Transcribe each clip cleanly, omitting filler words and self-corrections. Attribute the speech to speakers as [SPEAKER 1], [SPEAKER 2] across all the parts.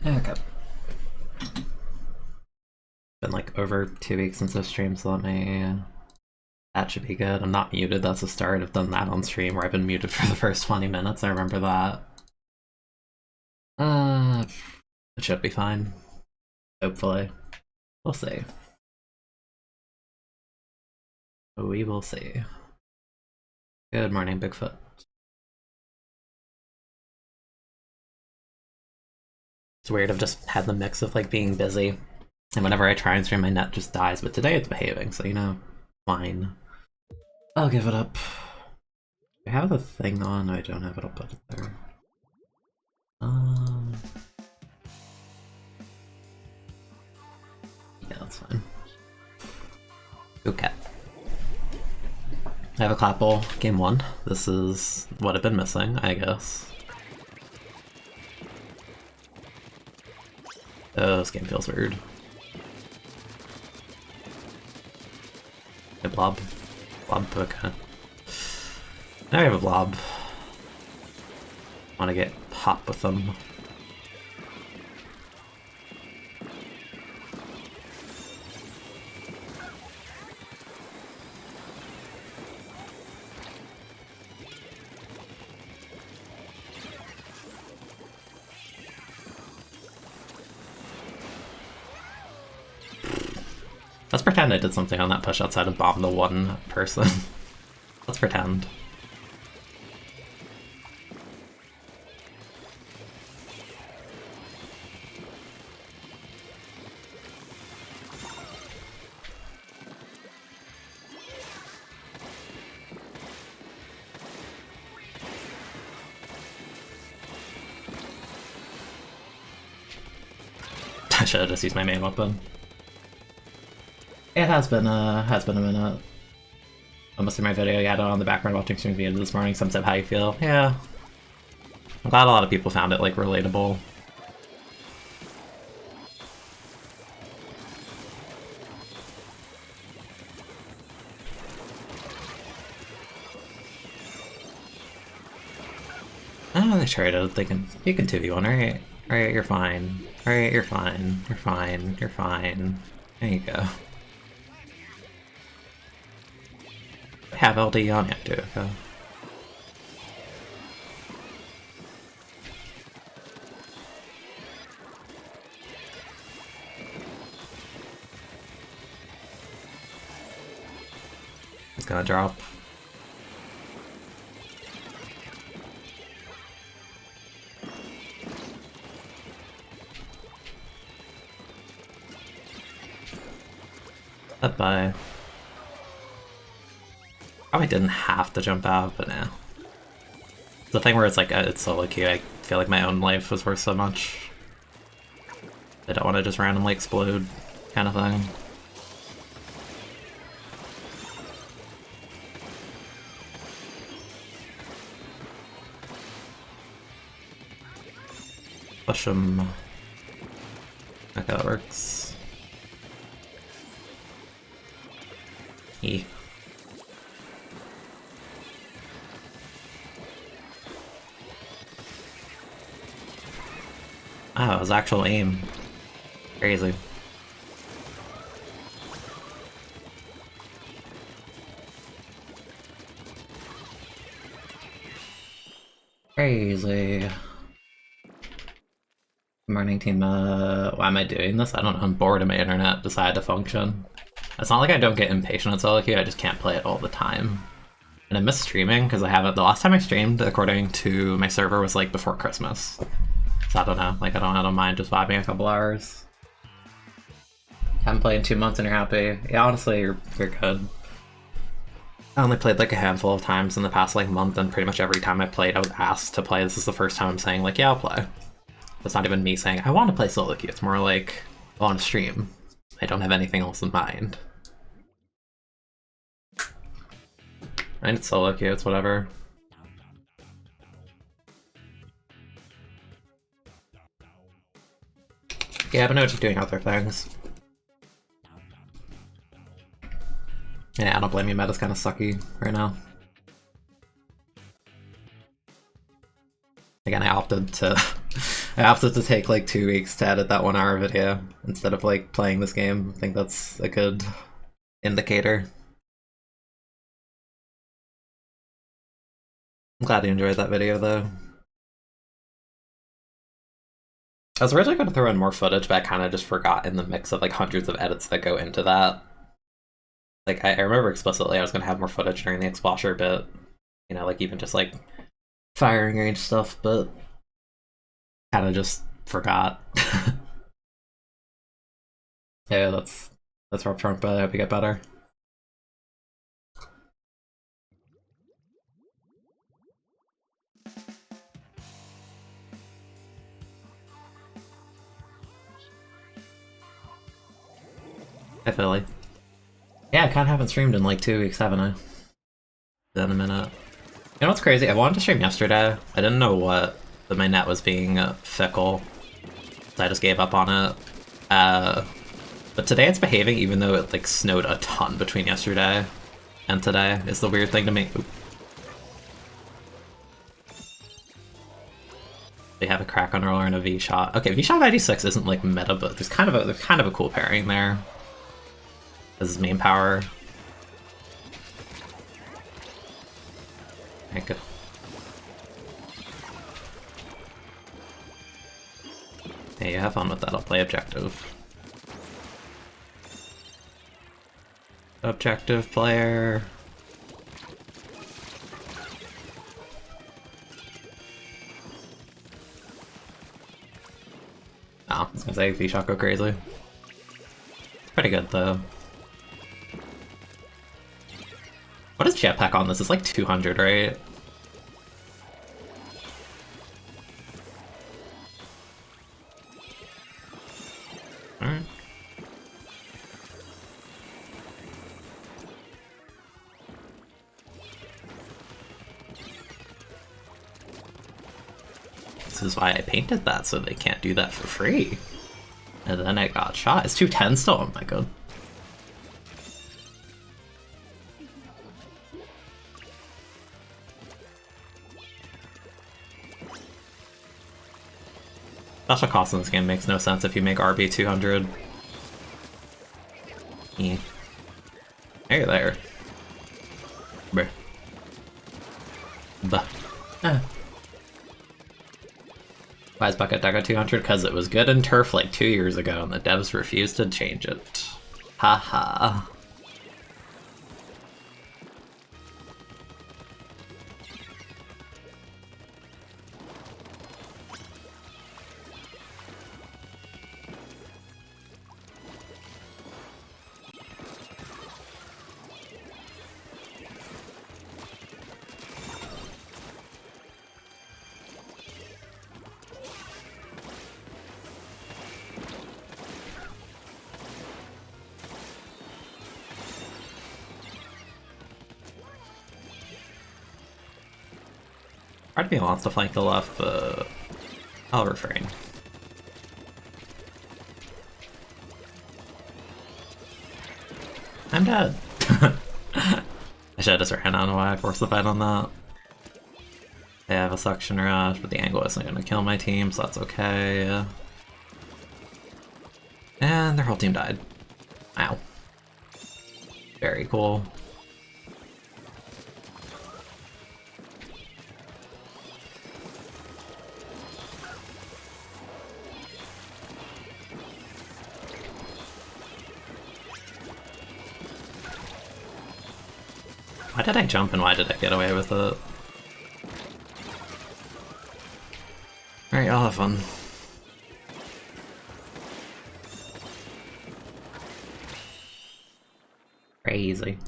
[SPEAKER 1] Okay. Been like over 2 weeks since I've streamed, so let me. That should be good. I'm not muted, that's a start. I've done that on stream where I've been muted for the first 20 minutes. I remember that. It should be fine. Hopefully. We'll see. We will see. Good morning, Bigfoot. It's weird, I've just had the mix of like being busy, and whenever I try and stream my net just dies, but today it's behaving, so you know, fine. I'll give it up. I have the thing on, no, I don't have it, I'll put it there. Yeah, that's fine. Okay. I have a clap bowl, game 1. This is what I've been missing, I guess. Oh, this game feels weird. A blob. Blob, okay. Now we have a blob. Want to get hot with them. Let's pretend I did something on that push outside of bomb the one person. Let's pretend. I should have just used my main weapon. It has been a minute. Almost in my video, you had it on the background watching stream video this morning. Some said how you feel. Yeah. I'm glad a lot of people found it like relatable. Oh, they traded. They can. You can 2v1, alright? Alright, you're fine. Alright, you're fine. You're fine. You're fine. There you go. Have LD on it too, okay. It's gonna drop. Bye. Probably didn't have to jump out, but yeah. The thing where it's like, it's solo queue, I feel like my own life was worth so much. I don't want to just randomly explode, kind of thing. Push him. Okay, that works. E. Oh, it was actual aim. Crazy. Crazy. Good morning, team. Why am I doing this? I don't know. I'm bored and my internet decided to function. It's not like I don't get impatient at solo queue, I just can't play it all the time. And I miss streaming because I haven't. The last time I streamed, according to my server, was like before Christmas. So I don't know, like I don't mind just vibing a couple hours. Haven't played in 2 months and you're happy. Yeah, honestly, you're good. I only played like a handful of times in the past like month, and pretty much every time I played I was asked to play. This is the first time I'm saying like, yeah, I'll play. It's not even me saying, I want to play solo queue, it's more like, I want to stream. I don't have anything else in mind. And it's solo queue, it's whatever. Yeah, but no, just doing other things. Yeah, I don't blame you, meta's kind of sucky right now. Again, I opted to I opted to take like 2 weeks to edit that 1 hour video instead of like playing this game. I think that's a good indicator. I'm glad you enjoyed that video though. I was originally going to throw in more footage, but I kind of just forgot in the mix of like hundreds of edits that go into that. Like I remember explicitly I was going to have more footage during the Explosher bit, you know, like even just like firing range stuff, but kind of just forgot. Yeah, that's rough trunk, but I hope you get better. Hi, Philly. Yeah, I kind of haven't streamed in like 2 weeks, haven't I? In a minute. You know what's crazy? I wanted to stream yesterday. I didn't know what, but my net was being fickle, so I just gave up on it. But today it's behaving, even though it like snowed a ton between yesterday and today. Is the weird thing to me. Oop. They have a crack on roller and a V shot. Okay, V shot 96 isn't like meta, but there's kind of a cool pairing there. This is main power. Okay, good. Yeah, you have fun with that. I'll play objective. Objective player. Oh, I was gonna say V-Shock go crazy. Pretty good though. What is jetpack on this? It's like 200, right? Alright. This is why I painted that, so they can't do that for free. And then I got shot. It's 210 still? Oh my god. Special cost in this game makes no sense if you make RB 200. Yeah. Hey there. Bruh. Buh. Ah. Why is Bucket Deca 200? Because it was good in Turf like 2 years ago and the devs refused to change it. Haha. Part of me wants to flank the left, but I'll refrain. I'm dead. I should have just ran out of why I forced the fight on that. They have a suction rush, but the angle isn't going to kill my team, so that's okay. And their whole team died. Wow. Very cool. Why did I jump and why did I get away with it? Alright, I'll have fun. Crazy.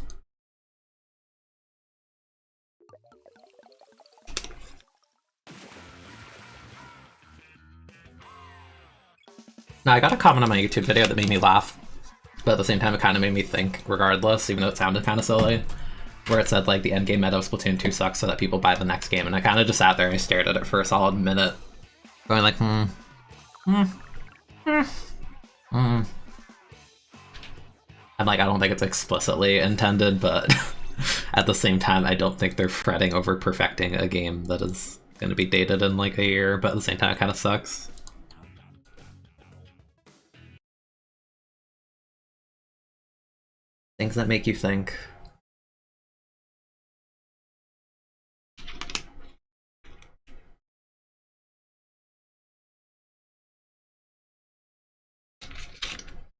[SPEAKER 1] Now, I got a comment on my YouTube video that made me laugh, but at the same time it kind of made me think regardless, even though it sounded kind of silly. Where it said like the endgame meta of Splatoon 2 sucks so that people buy the next game, and I kind of just sat there and I stared at it for a solid minute, going like, I'm like, I don't think it's explicitly intended, but at the same time, I don't think they're fretting over perfecting a game that is going to be dated in like a year, but at the same time, it kind of sucks. Things that make you think.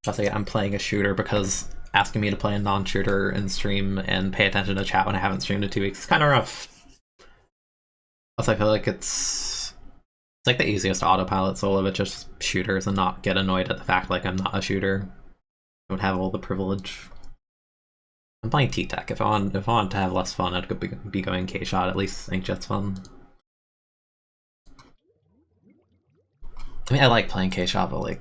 [SPEAKER 1] Also, yeah, I'm playing a shooter because asking me to play a non-shooter in stream and pay attention to chat when I haven't streamed in 2 weeks is kind of rough. Also, I feel like it's like the easiest autopilot solo, but just shooters and not get annoyed at the fact like I'm not a shooter. I would have all the privilege. I'm playing T-Tech. If I want to have less fun, I'd be going K-Shot. At least Inkjet's fun. I mean, I like playing K-Shot, but like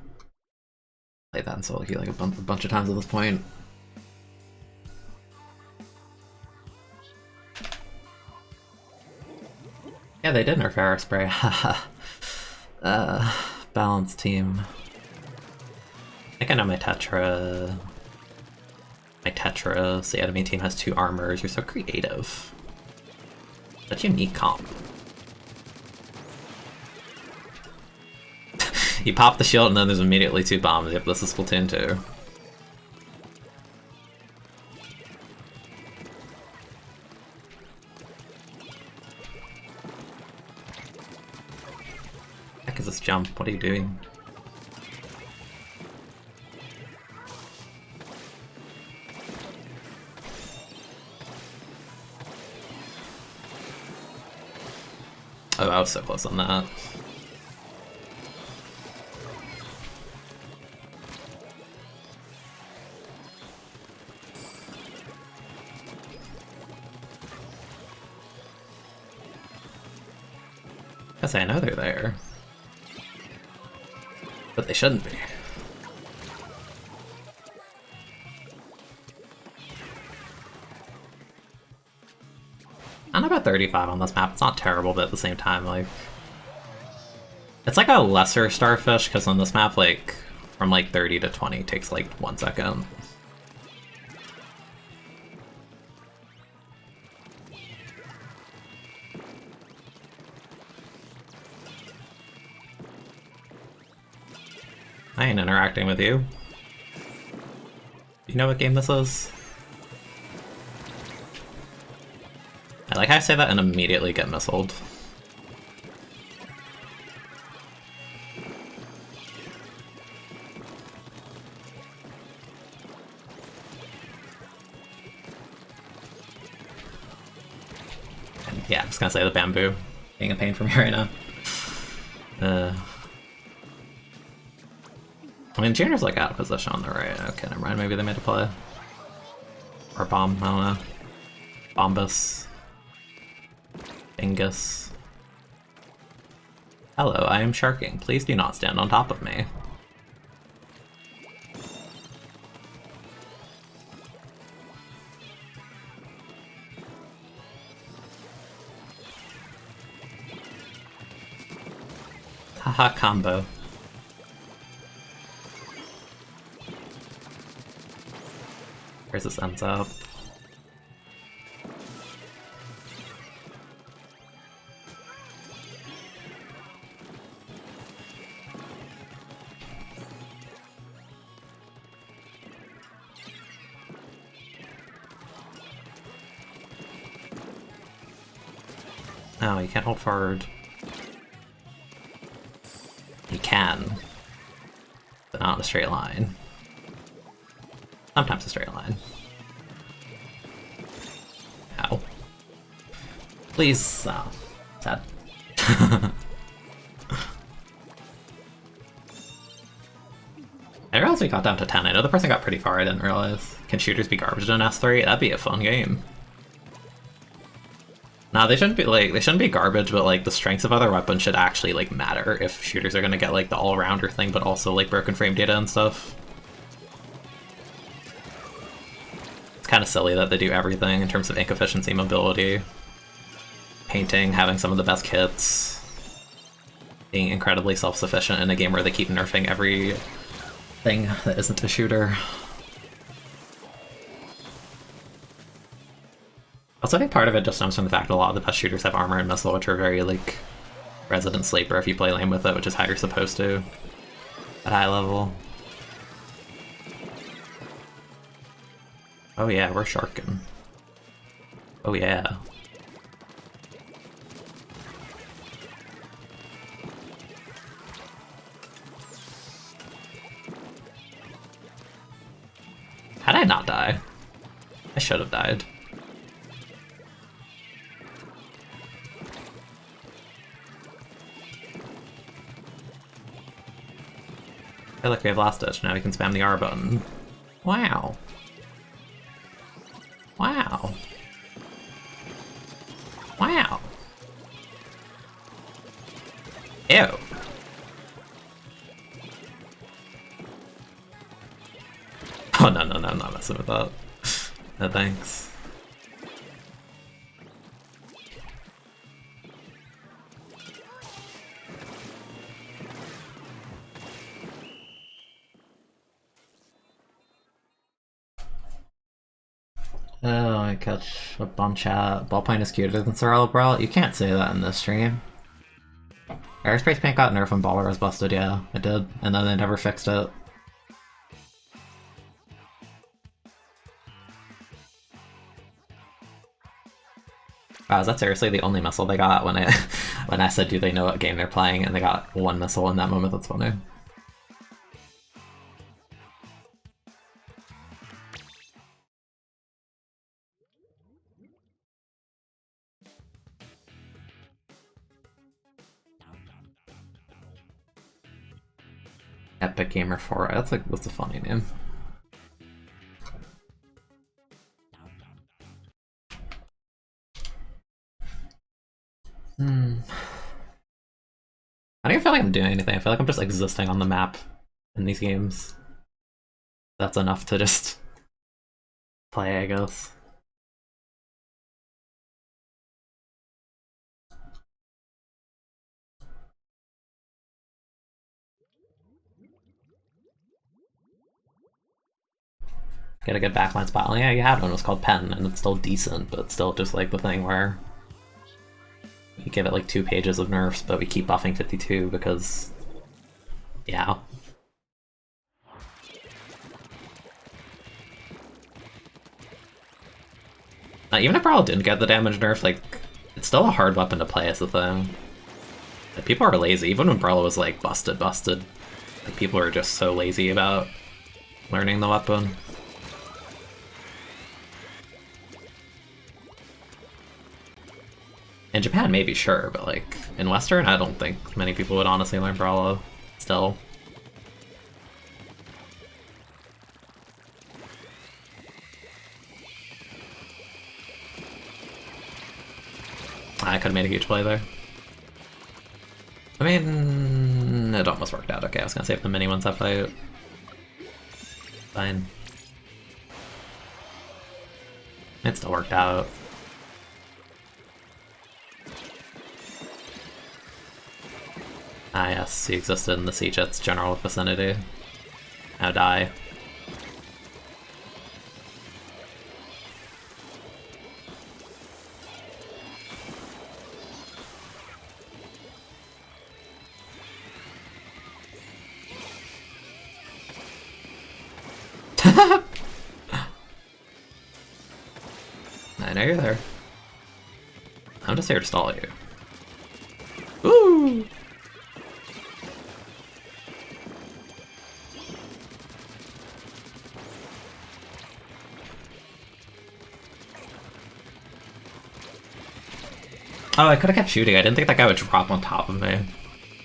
[SPEAKER 1] played that in solo queue like a bunch of times at this point. Yeah, they did nerf Air Spray. Balanced team. I think I know my Tetra. My Tetras, the enemy team has 2 armors. You're so creative. Such a unique comp. You pop the shield and then there's immediately 2 bombs. Yep, this is Splatoon 2. What the heck is this jump? What are you doing? Oh, I was so close on that. Guess I know they're there. But they shouldn't be. I'm about 35 on this map. It's not terrible, but at the same time, like... It's like a lesser Starfish, because on this map, like, from like 30 to 20 takes like 1 second. I ain't interacting with you. Do you know what game this is? I like how I say that and immediately get missiled. And yeah, I'm just gonna say the bamboo being a pain for me right now. I mean, Junior's like out of position on the right. Okay, never mind. Maybe they made a play. Or bomb, I don't know. Bombus. Angus. Hello, I am sharking. Please do not stand on top of me. Haha, combo. Where's this ends up? No, you can't hold forward. You can, but not in a straight line. Sometimes a straight line. Ow. Please, oh, sad. I realized we got down to 10. I know the person got pretty far, I didn't realize. Can shooters be garbage in S3? That'd be a fun game. Nah, they shouldn't be garbage, but like the strengths of other weapons should actually like matter if shooters are gonna get like the all-rounder thing, but also like broken frame data and stuff. It's kind of silly that they do everything in terms of ink efficiency, mobility, painting, having some of the best kits, being incredibly self-sufficient in a game where they keep nerfing every thing that isn't a shooter. Also, I think part of it just stems from the fact that a lot of the best shooters have armor and missile, which are very, like, resident sleeper if you play lane with it, which is how you're supposed to at high level. Oh yeah, we're sharking. Oh yeah. How did I not die? I should have died. I feel like we have last ditch, now we can spam the R button. Wow. Wow. Wow. Ew. Oh no, I'm not messing with that. No thanks. Oh, I catch a bunch at Ballpoint is cuter than Sorrel Brawl. You can't say that in this stream. Airspace Paint got nerfed when Baller was busted, yeah, it did. And then they never fixed it. Wow, is that seriously the only missile they got when I when I said do they know what game they're playing and they got one missile in that moment? That's funny. Epic Gamer 4, that's a funny name. I don't even feel like I'm doing anything. I feel like I'm just existing on the map in these games. That's enough to just play, I guess. Get a good backline spot. Well, yeah, you had one. It was called Pen, and it's still decent, but it's still just like the thing where we give it like 2 pages of nerfs, but we keep buffing 52 because, yeah. Even if Brawl didn't get the damage nerf, like, it's still a hard weapon to play as a thing. Like, people are lazy. Even when Brawl was like busted, like, people are just so lazy about learning the weapon. In Japan, maybe, sure, but like, in Western, I don't think many people would honestly learn Brawlo still. I could have made a huge play there. I mean, it almost worked out. Okay, I was gonna save the mini ones that fight. Fine. It still worked out. Ah yes, he existed in the Sea Jet's general vicinity. Now die. I know you're there. I'm just here to stall you. Woo! Oh, I could have kept shooting. I didn't think that guy would drop on top of me.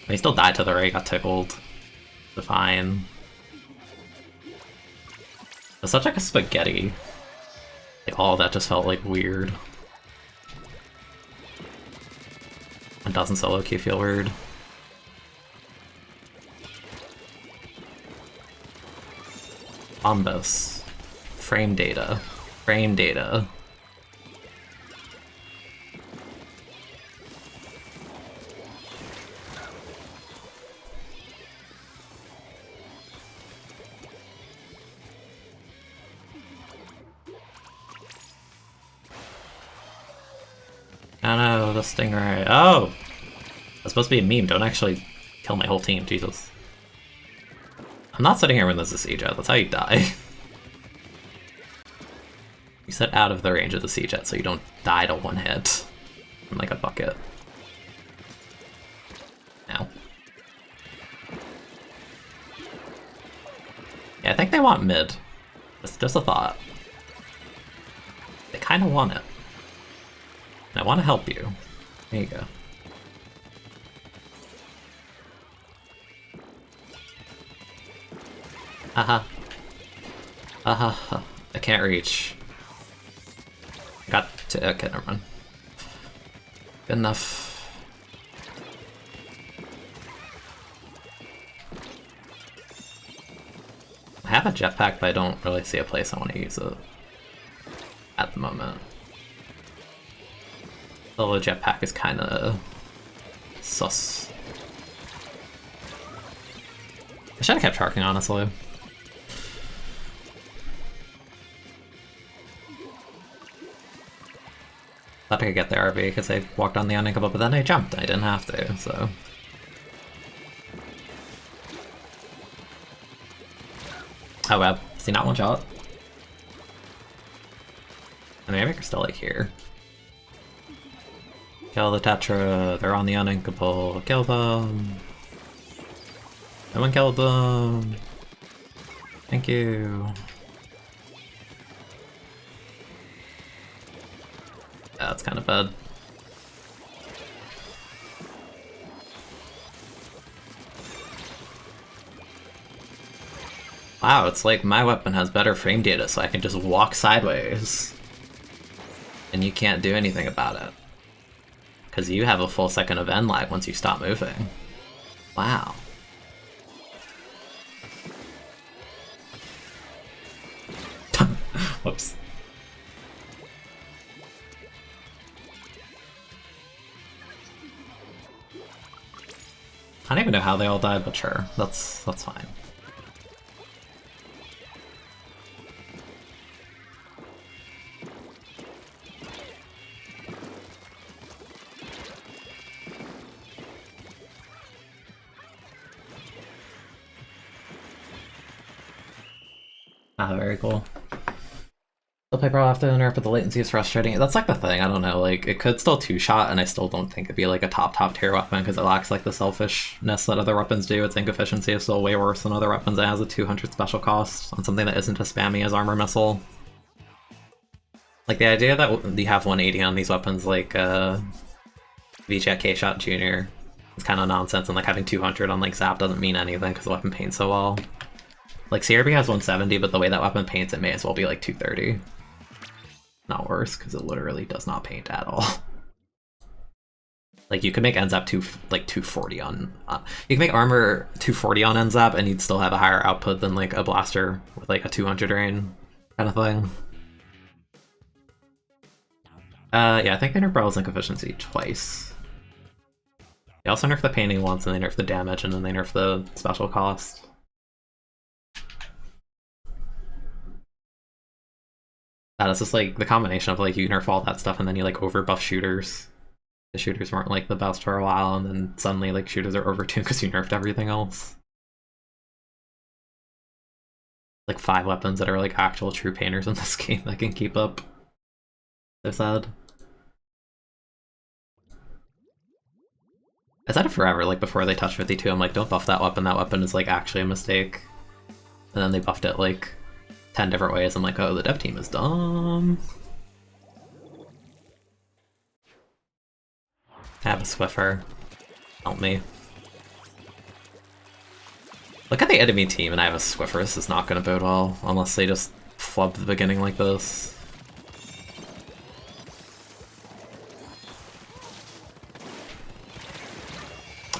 [SPEAKER 1] He still died to the right, got tickled. Fine. It's such like a spaghetti. Like, all of that just felt like weird. And doesn't solo queue feel weird? Bombus. Frame data. Frame data. Oh no, the Stingray. Oh! That's supposed to be a meme. Don't actually kill my whole team, Jesus. I'm not sitting here when there's a siege out. That's how you die. sit out of the range of the sea jet so you don't die to one hit from like a bucket. Now. Yeah, I think they want mid. Just a thought. They kind of want it. And I want to help you. There you go. Haha. Haha. I can't reach. Got to. Okay, never mind. Good enough. I have a jetpack, but I don't really see a place I want to use it at the moment. Although the jetpack is kind of sus. I should have kept charging, honestly. Thought I could get the RV because I walked on the uncable, but then I jumped. I didn't have to, so. Oh well, see, not one shot. And maybe they're still like here. Kill the Tetra, they're on the uninkable. Kill them. No one killed them. Thank you. Yeah, that's kind of bad. Wow, it's like my weapon has better frame data, so I can just walk sideways. And you can't do anything about it. Because you have a full second of end lag once you stop moving. Wow. Whoops. I don't even know how they all died, but sure, that's fine. Ah, very cool. Still play Pro often, nerf, but the latency is frustrating. That's like the thing, I don't know, like, it could still two-shot, and I still don't think it'd be like a top tier weapon, because it lacks like the selfishness that other weapons do. Its ink efficiency is still way worse than other weapons. It has a 200 special cost on something that isn't as spammy as Armor Missile. Like, the idea that you have 180 on these weapons, like, VJet K-Shot Jr. is kind of nonsense, and like having 200 on like Zap doesn't mean anything, because the weapon paints so well. Like, CRB has 170, but the way that weapon paints, it may as well be like 230. Not worse, because it literally does not paint at all. Like, you could make NZAP 240 on... you can make armor 240 on NZAP, and you'd still have a higher output than like a blaster with like a 200 rain kind of thing. Yeah, I think they nerfed Brawl's ink efficiency twice. They also nerfed the painting once, and they nerfed the damage, and then they nerfed the special cost. It's just like the combination of like you nerf all that stuff and then you like over buff shooters. The shooters weren't like the best for a while, and then suddenly like shooters are overtuned because you nerfed everything else. Like 5 weapons that are like actual true painters in this game that can keep up. So sad. I said it forever, like before they touched 52, I'm like, don't buff that weapon is like actually a mistake. And then they buffed it like 10 different ways. I'm like, oh, the dev team is dumb. I have a Swiffer. Help me. Look at the enemy team and I have a Swiffer. This is not going to bode well, unless they just flub the beginning like this.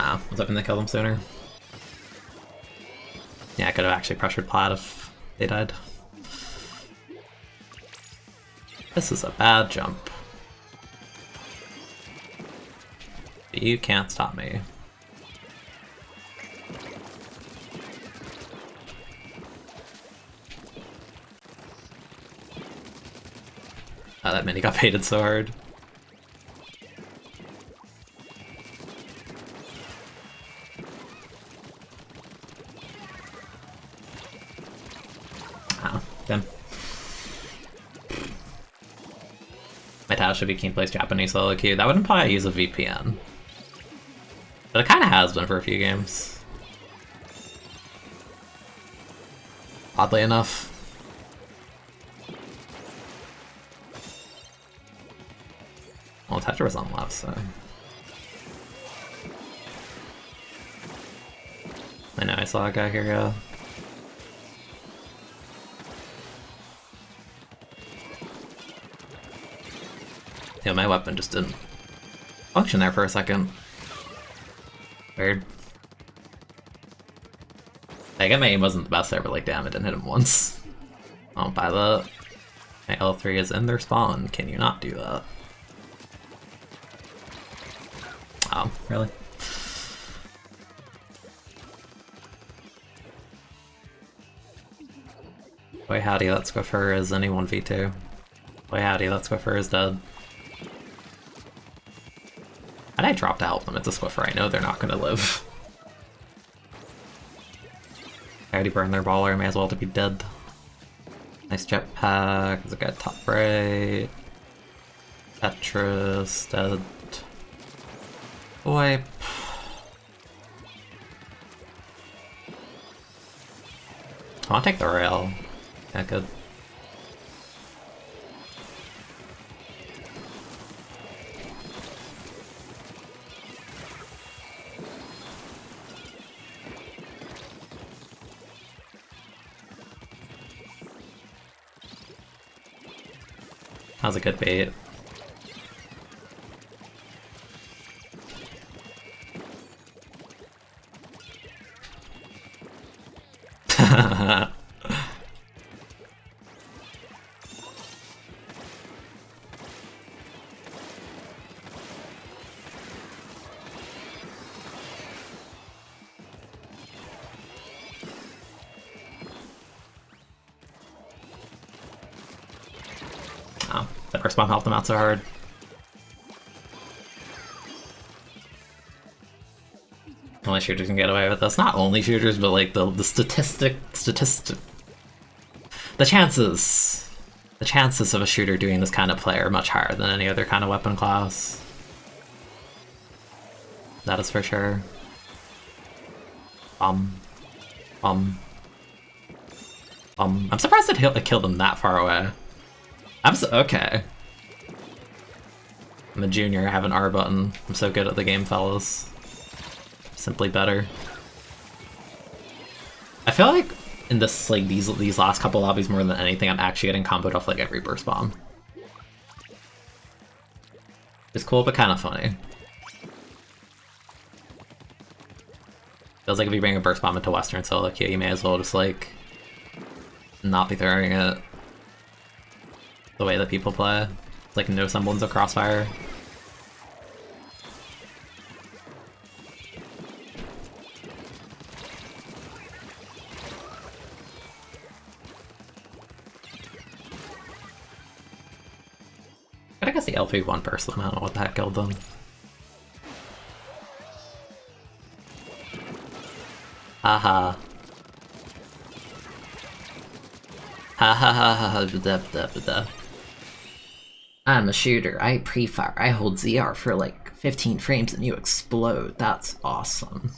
[SPEAKER 1] Ah, was hoping to kill them sooner. Yeah, I could have actually pressured Plaid if they died. This is a bad jump. You can't stop me. Oh, that mini got baited so hard. Oh, damn. asked if Keen plays Japanese solo queue. That would imply I use a VPN. But it kind of has been for a few games. Oddly enough. Well, Tetra was on the left, so... I know I saw a guy here go. Yeah, my weapon just didn't function there for a second. Weird. I get my aim wasn't the best there, but like, damn, it didn't hit him once. I don't buy that. My L3 is in their spawn. Can you not do that? Oh, really? Boy howdy, that Squiffer is any 1v2. Boy howdy, that Squiffer is dead. And I dropped to help them, it's a Squiffer, I know they're not gonna live. I already burned their baller, may as well to be dead. Nice jetpack, there's a guy top right. Tetris, dead. Wipe. I wanna take the rail. Yeah, good. That was a good bait. Oh, that first bomb helped them out so hard. Only shooters can get away with this. Not only shooters, but like the chances of a shooter doing this kind of play are much higher than any other kind of weapon class. That is for sure. I'm surprised it killed him that far away. Okay. I'm a junior, I have an R button. I'm so good at the game, fellas. Simply better. I feel like in this, like, these last couple lobbies more than anything, I'm actually getting comboed off like every burst bomb. It's cool, but kind of funny. Feels like if you bring a burst bomb into Western solo queue, you may as well just like not be throwing it the way that people play. It's like no semblance of crossfire. I guess the LP one person, I don't know what the heck killed them. Haha. Ha ha ha ha ha. I'm a shooter, I pre-fire, I hold ZR for like 15 frames and you explode. That's awesome.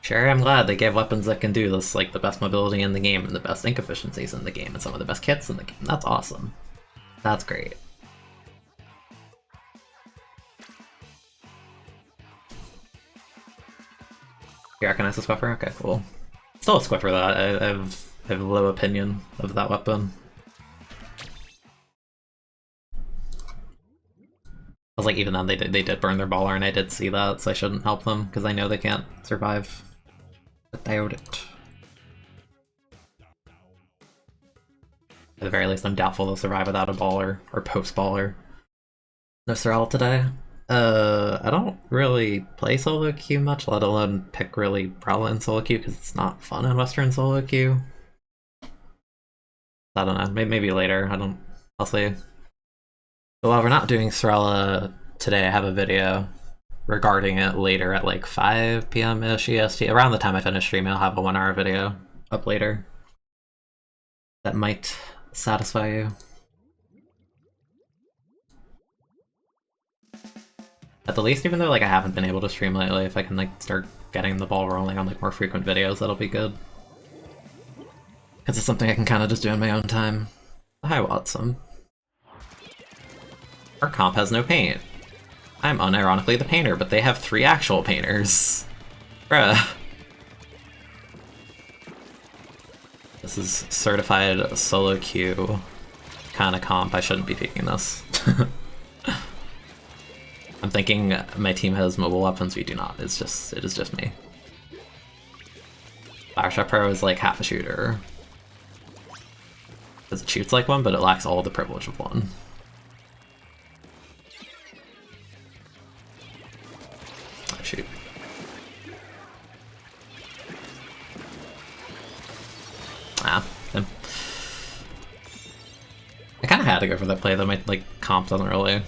[SPEAKER 1] Sure, I'm glad they gave weapons that can do this, like the best mobility in the game and the best ink efficiencies in the game and some of the best kits in the game. That's awesome. That's great. You recognize the Squiffer? Okay, cool. Still a Squiffer though, I have a low opinion of that weapon. I was like, even then they did burn their baller and I did see that, so I shouldn't help them because I know they can't survive without it. At the very least, I'm doubtful they'll survive without a baller or post baller. No Sorrel today. I don't really play solo queue much, let alone pick really prevalent solo queue because it's not fun in Western solo queue. I don't know, maybe later, I'll see. But while we're not doing Sorella today, I have a video regarding it later at like 5 p.m.-ish EST. Around the time I finish streaming, I'll have a 1-hour video up later. That might satisfy you. At the least, even though like I haven't been able to stream lately, if I can like start getting the ball rolling on like more frequent videos, that'll be good. Because it's something I can kind of just do in my own time. Hi, Watson. Our comp has no paint. I'm unironically the painter, but they have 3 actual painters. Bruh. This is certified solo queue kind of comp. I shouldn't be picking this. I'm thinking my team has mobile weapons. We do not. It is just me. Fireshot Pro is like half a shooter. Because it shoots like one, but it lacks all the privilege of one. Oh, shoot. Ah, I kind of had to go for that play, though my like comp doesn't really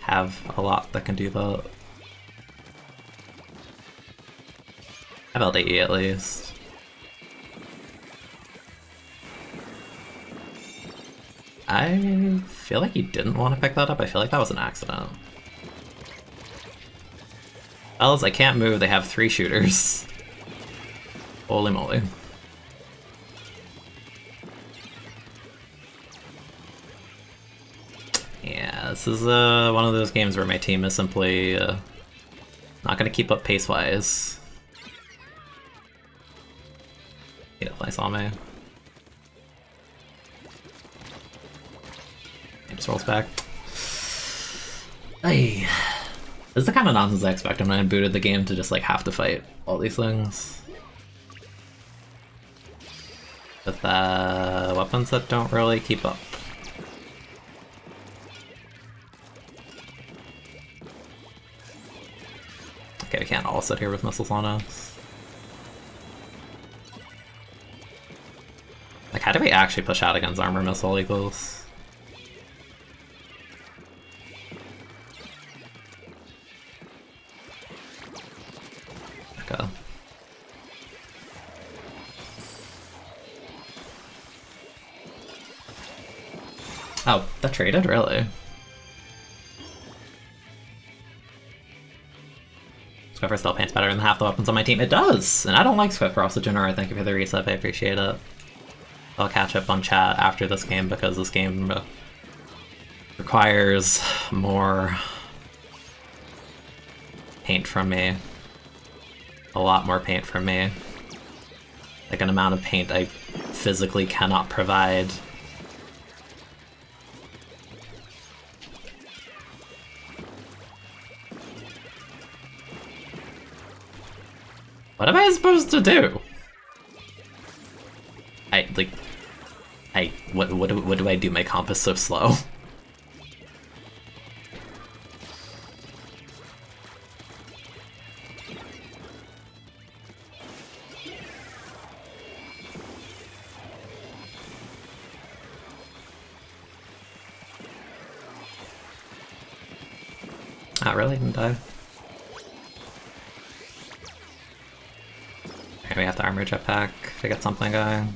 [SPEAKER 1] have a lot that can do that. I have LDE at least. I feel like he didn't want to pick that up. I feel like that was an accident. Fellas, I can't move. They have 3 shooters. Holy moly. Yeah, this is one of those games where my team is simply not going to keep up pace-wise. He definitely saw me. He just rolls back. Ay. This is the kind of nonsense I expected when I booted the game, to just like have to fight all these things. With weapons that don't really keep up. Okay, we can't all sit here with missiles on us. Like, how do we actually push out against armor missile eagles? Okay. Oh, that traded? Really? Squiffer still paints better than half the weapons on my team. It does! And I don't like Squiffer, also Genora. Thank you for the reset, I appreciate it. I'll catch up on chat after this game because this game requires more paint from me. A lot more paint from me. Like an amount of paint I physically cannot provide. What am I supposed to do? What do I do? My comp is so slow. Not really, didn't die. Okay, we have to armor jetpack to get something going.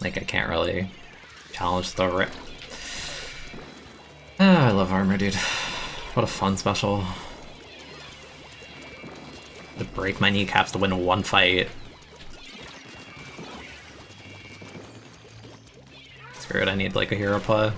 [SPEAKER 1] Like, I can't really challenge the rip. Oh, I love armor, dude. What a fun special. To break my kneecaps to win one fight. Screw it, I need like a hero play.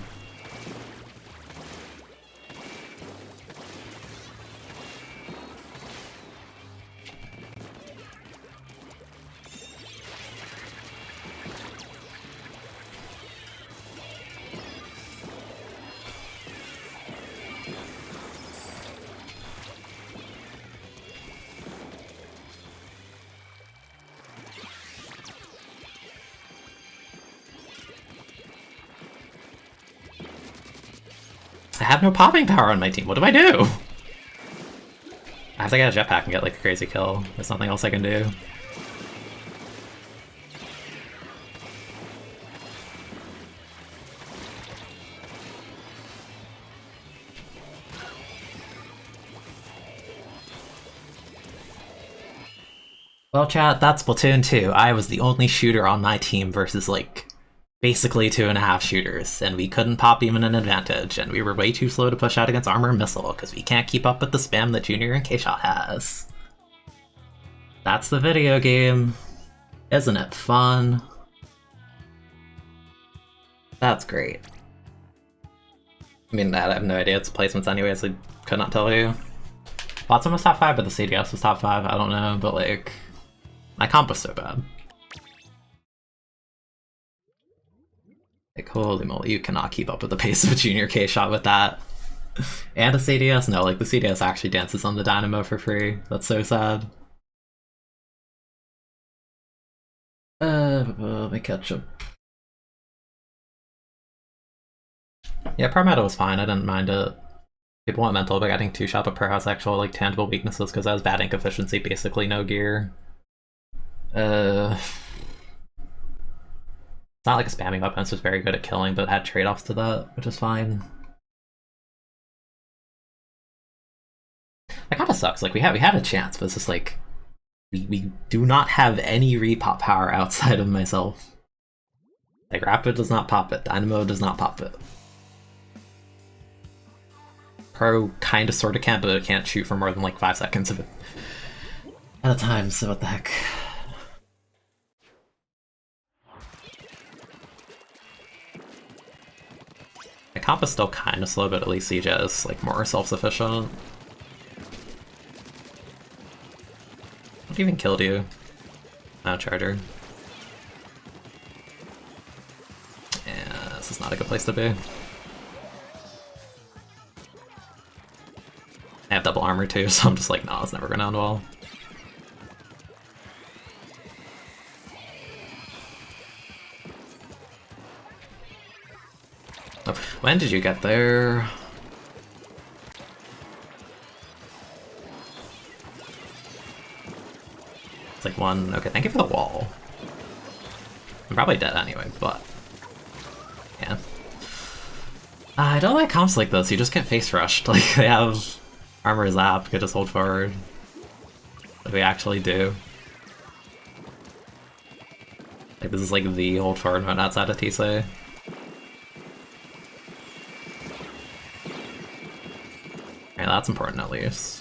[SPEAKER 1] I have no popping power on my team. What do I do? have to get a jetpack and get like a crazy kill. There's nothing else I can do. Well, chat, that's Splatoon 2. I was the only shooter on my team versus, like, basically 2.5 shooters, and we couldn't pop even an advantage, and we were way too slow to push out against Armor and Missile, because we can't keep up with the spam that Junior and K-Shot has. That's the video game. Isn't it fun? That's great. I mean, I have no idea its placements anyways, I could not tell you. Flotsam was top 5, but the CDS was top 5, I don't know, but like... My comp was so bad. Like, holy moly, you cannot keep up with the pace of a Junior K-Shot with that. And a CDS? No, like, the CDS actually dances on the Dynamo for free. That's so sad. Let me catch up. Yeah, Pro Meta was fine, I didn't mind it. People want mental about getting 2-shot, but Pro has actual, like, tangible weaknesses because it has bad ink efficiency, basically no gear. It's not like a spamming weapon, it's just very good at killing, but it had trade-offs to that, which is fine. That kinda sucks, like we had a chance, but it's just like we do not have any repop power outside of myself. Like Rapid does not pop it, Dynamo does not pop it. Pro kinda sorta can, but it can't shoot for more than like 5 seconds of it at a time, so what the heck. My comp is still kind of slow, but at least CJ is like more self-sufficient. What even killed you? Oh, Charger. Yeah, this is not a good place to be. I have double armor too, so I'm just like, nah, it's never gonna end well. When did you get there? It's like one. Okay, thank you for the wall. I'm probably dead anyway, but yeah. I don't like comps like this. You just get face rushed. Like they have armor zap. You could just hold forward. Like we actually do. Like this is like the hold forward mode outside of TC. Okay, that's important at least.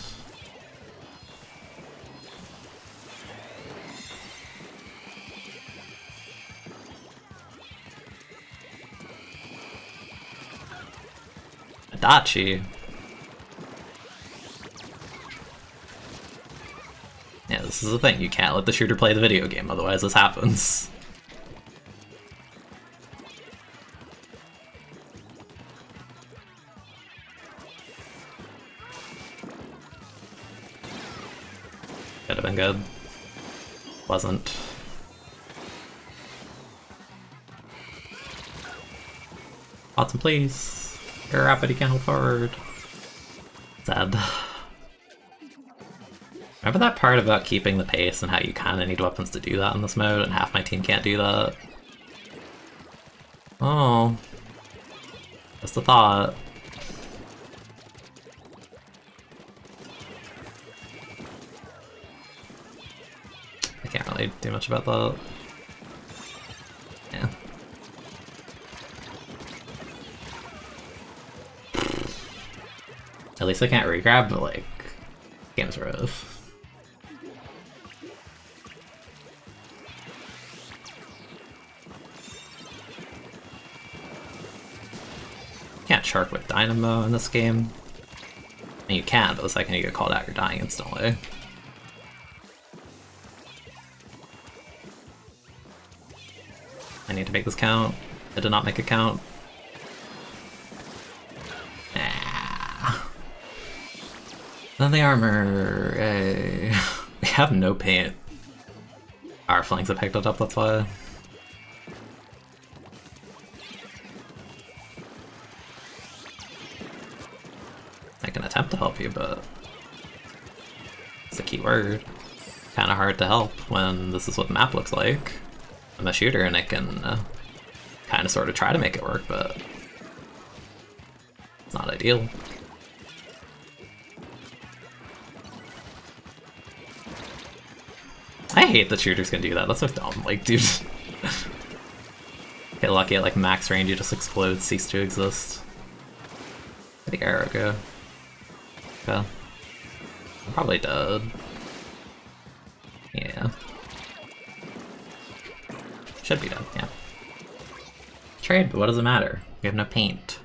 [SPEAKER 1] Adachi. Yeah, this is the thing. You can't let the shooter play the video game, otherwise this happens. Could have been good. Wasn't. Watson, please. You're rapid, you can't hold forward. Sad. Remember that part about keeping the pace and how you kind of need weapons to do that in this mode, and half my team can't do that? Oh. Just a thought. I can't really do much about that. Yeah. At least I can't regrab, but like, game's rough. Can't shark with Dynamo in this game. I mean, you can, but the second you get called out, you're dying instantly. I need to make this count. I did not make it count. Ah. Then the armor. Hey. We have no paint. Our flanks have picked it up, that's why. I can attempt to help you, but... the key word. Kind of hard to help when this is what the map looks like. I'm a shooter and I can kind of sort of try to make it work, but it's not ideal. I hate that shooters can do that. That's so dumb. Like, dude. Get lucky at like max range, you just explode, cease to exist. Where'd the arrow go? Okay. I'm probably dead. Yeah. Should be dead, yeah. Trade, but what does it matter? We have no paint.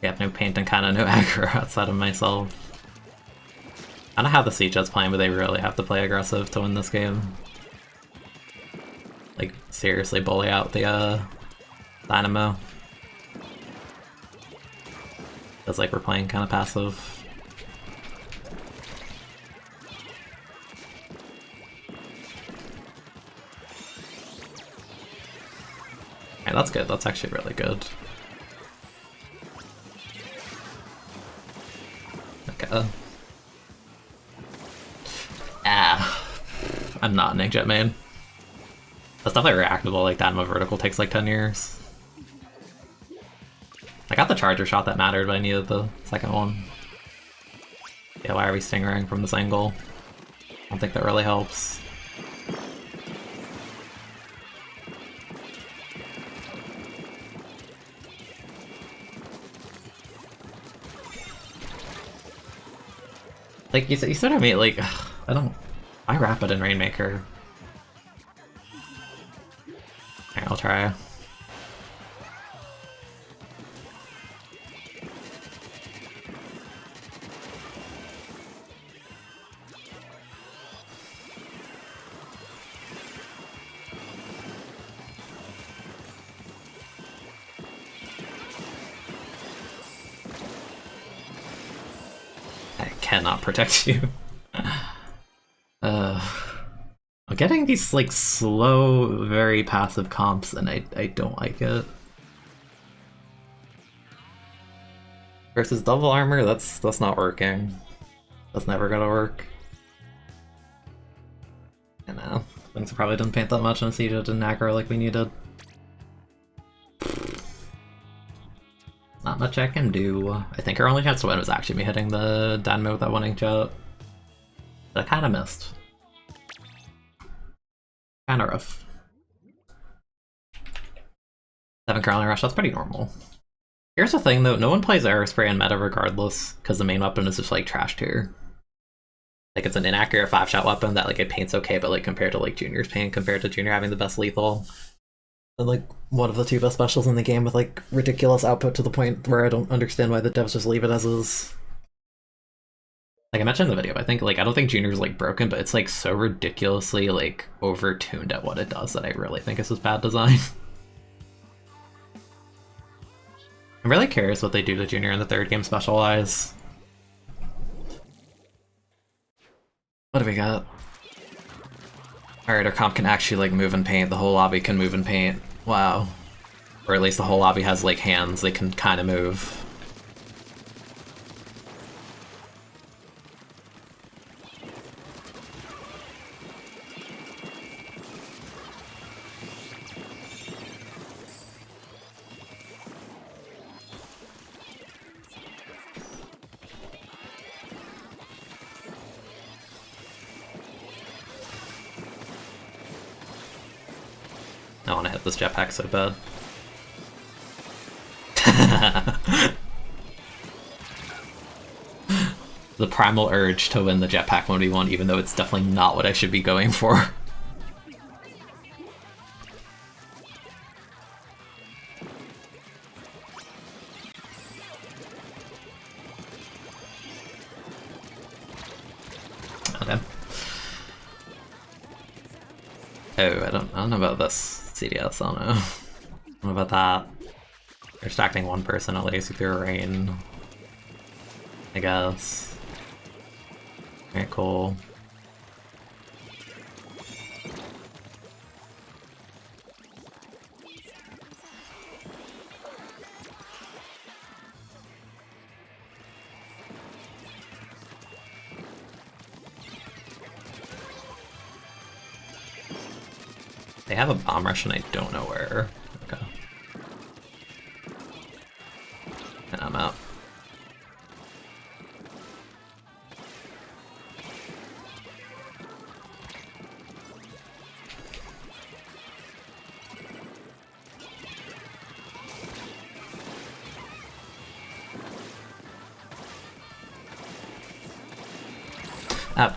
[SPEAKER 1] We have no paint and kind of no aggro outside of myself. I don't know how the Siege is playing, but they really have to play aggressive to win this game. Like, seriously bully out the Dynamo. Feels like we're playing kind of passive. Okay, that's good. That's actually really good. Okay. I'm not an inkjet main. That's definitely reactable, like Dynamo Vertical takes like 10 years. I got the charger shot that mattered, but I needed the second one. Yeah, why are we stingraing from this angle? I don't think that really helps. Like, you said to me, like, I don't... I Rapid and Rainmaker. Okay, I'll try. I cannot protect you. I'm getting these like slow, very passive comps, and I don't like it. Versus double armor, that's not working. That's never gonna work. I know. Things probably didn't paint that much, and Siege didn't aggro like we needed. Not much I can do. I think our only chance to win was actually me hitting the Dynamo with that winning jet. But I kinda missed. Kinda rough. 7 Curling Rush, that's pretty normal. Here's the thing though, no one plays Aerospray in meta regardless, because the main weapon is just like trash tier. Like it's an inaccurate 5-shot weapon that like it paints okay, but like compared to like Junior's paint, compared to Junior having the best lethal. And like one of the 2 best specials in the game with like ridiculous output to the point where I don't understand why the devs just leave it as is. Like I mentioned in the video, I think like I don't think Junior's like broken, but it's like so ridiculously like over-tuned at what it does that I really think it's just bad design. I'm really curious what they do to Junior in the 3rd game Specialize. What do we got? Alright, our comp can actually like move and paint. The whole lobby can move and paint. Wow. Or at least the whole lobby has like hands they can kind of move. I want to hit this jetpack so bad. The primal urge to win the jetpack 1v1, even though it's definitely not what I should be going for. Okay. Oh, I don't know about this. CDS, I don't know. What about that? They're stacking one person at least through rain. I guess. Very cool. They have a bomb rush and I don't know where. Okay. And I'm out.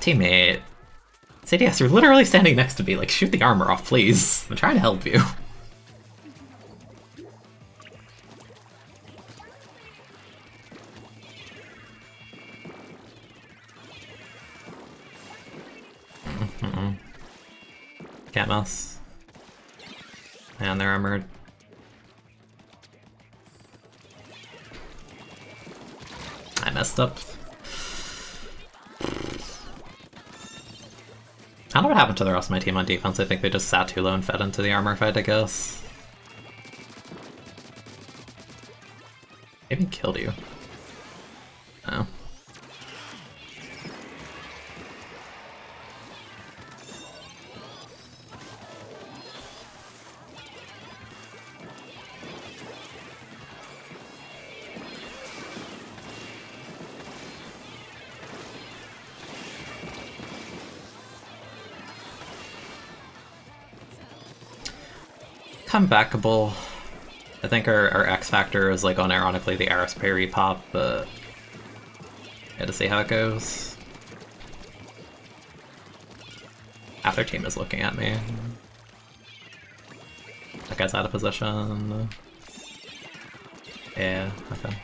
[SPEAKER 1] Teammate. CDS, you're literally standing next to me. Like, shoot the armor off, please. I'm trying to help you. Cat mouse. And they're armored. I messed up. I don't know what happened to the rest of my team on defense. I think they just sat too low and fed into the armor fight, I guess. Maybe killed you. Oh. Comebackable. I think our X factor is like unironically the Aris parry pop, but I had to see how it goes. Half their team is looking at me. That guy's out of position. Yeah, okay.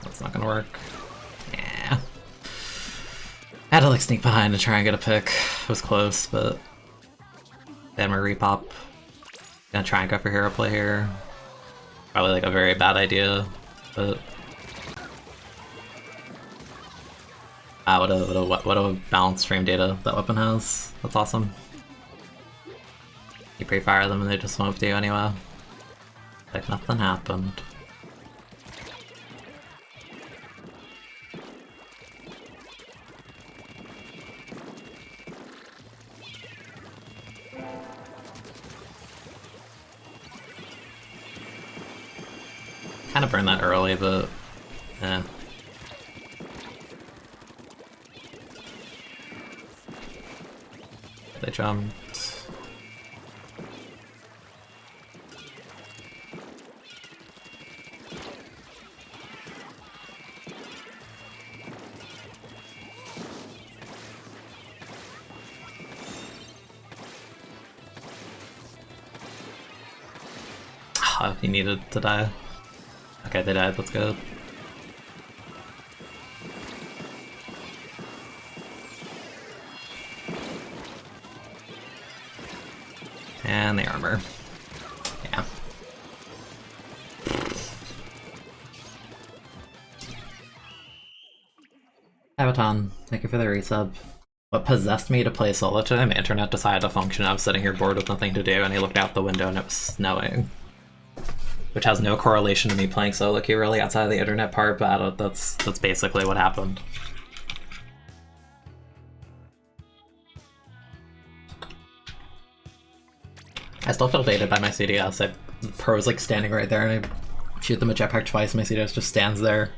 [SPEAKER 1] That's not gonna work. Yeah. I had to like sneak behind and try and get a pick. It was close, but then my repop. Gonna try and go for hero play here. Probably like a very bad idea, but what a balanced frame data that weapon has. That's awesome. You pre-fire them and they just smoked you anyway. Like nothing happened. Kind of burned that early, but eh. They jumped. Oh, he needed to die. Okay, they died, that's good. And the armor. Yeah. Avaton, thank you for the resub. What possessed me to play solo today? My internet decided to function. I was sitting here bored with nothing to do, and he looked out the window and it was snowing. Which has no correlation to me playing solo queue really outside of the internet part, but that's basically what happened. I still feel baited by my CDS. Pro's like standing right there and I shoot them a jetpack twice, my CDS just stands there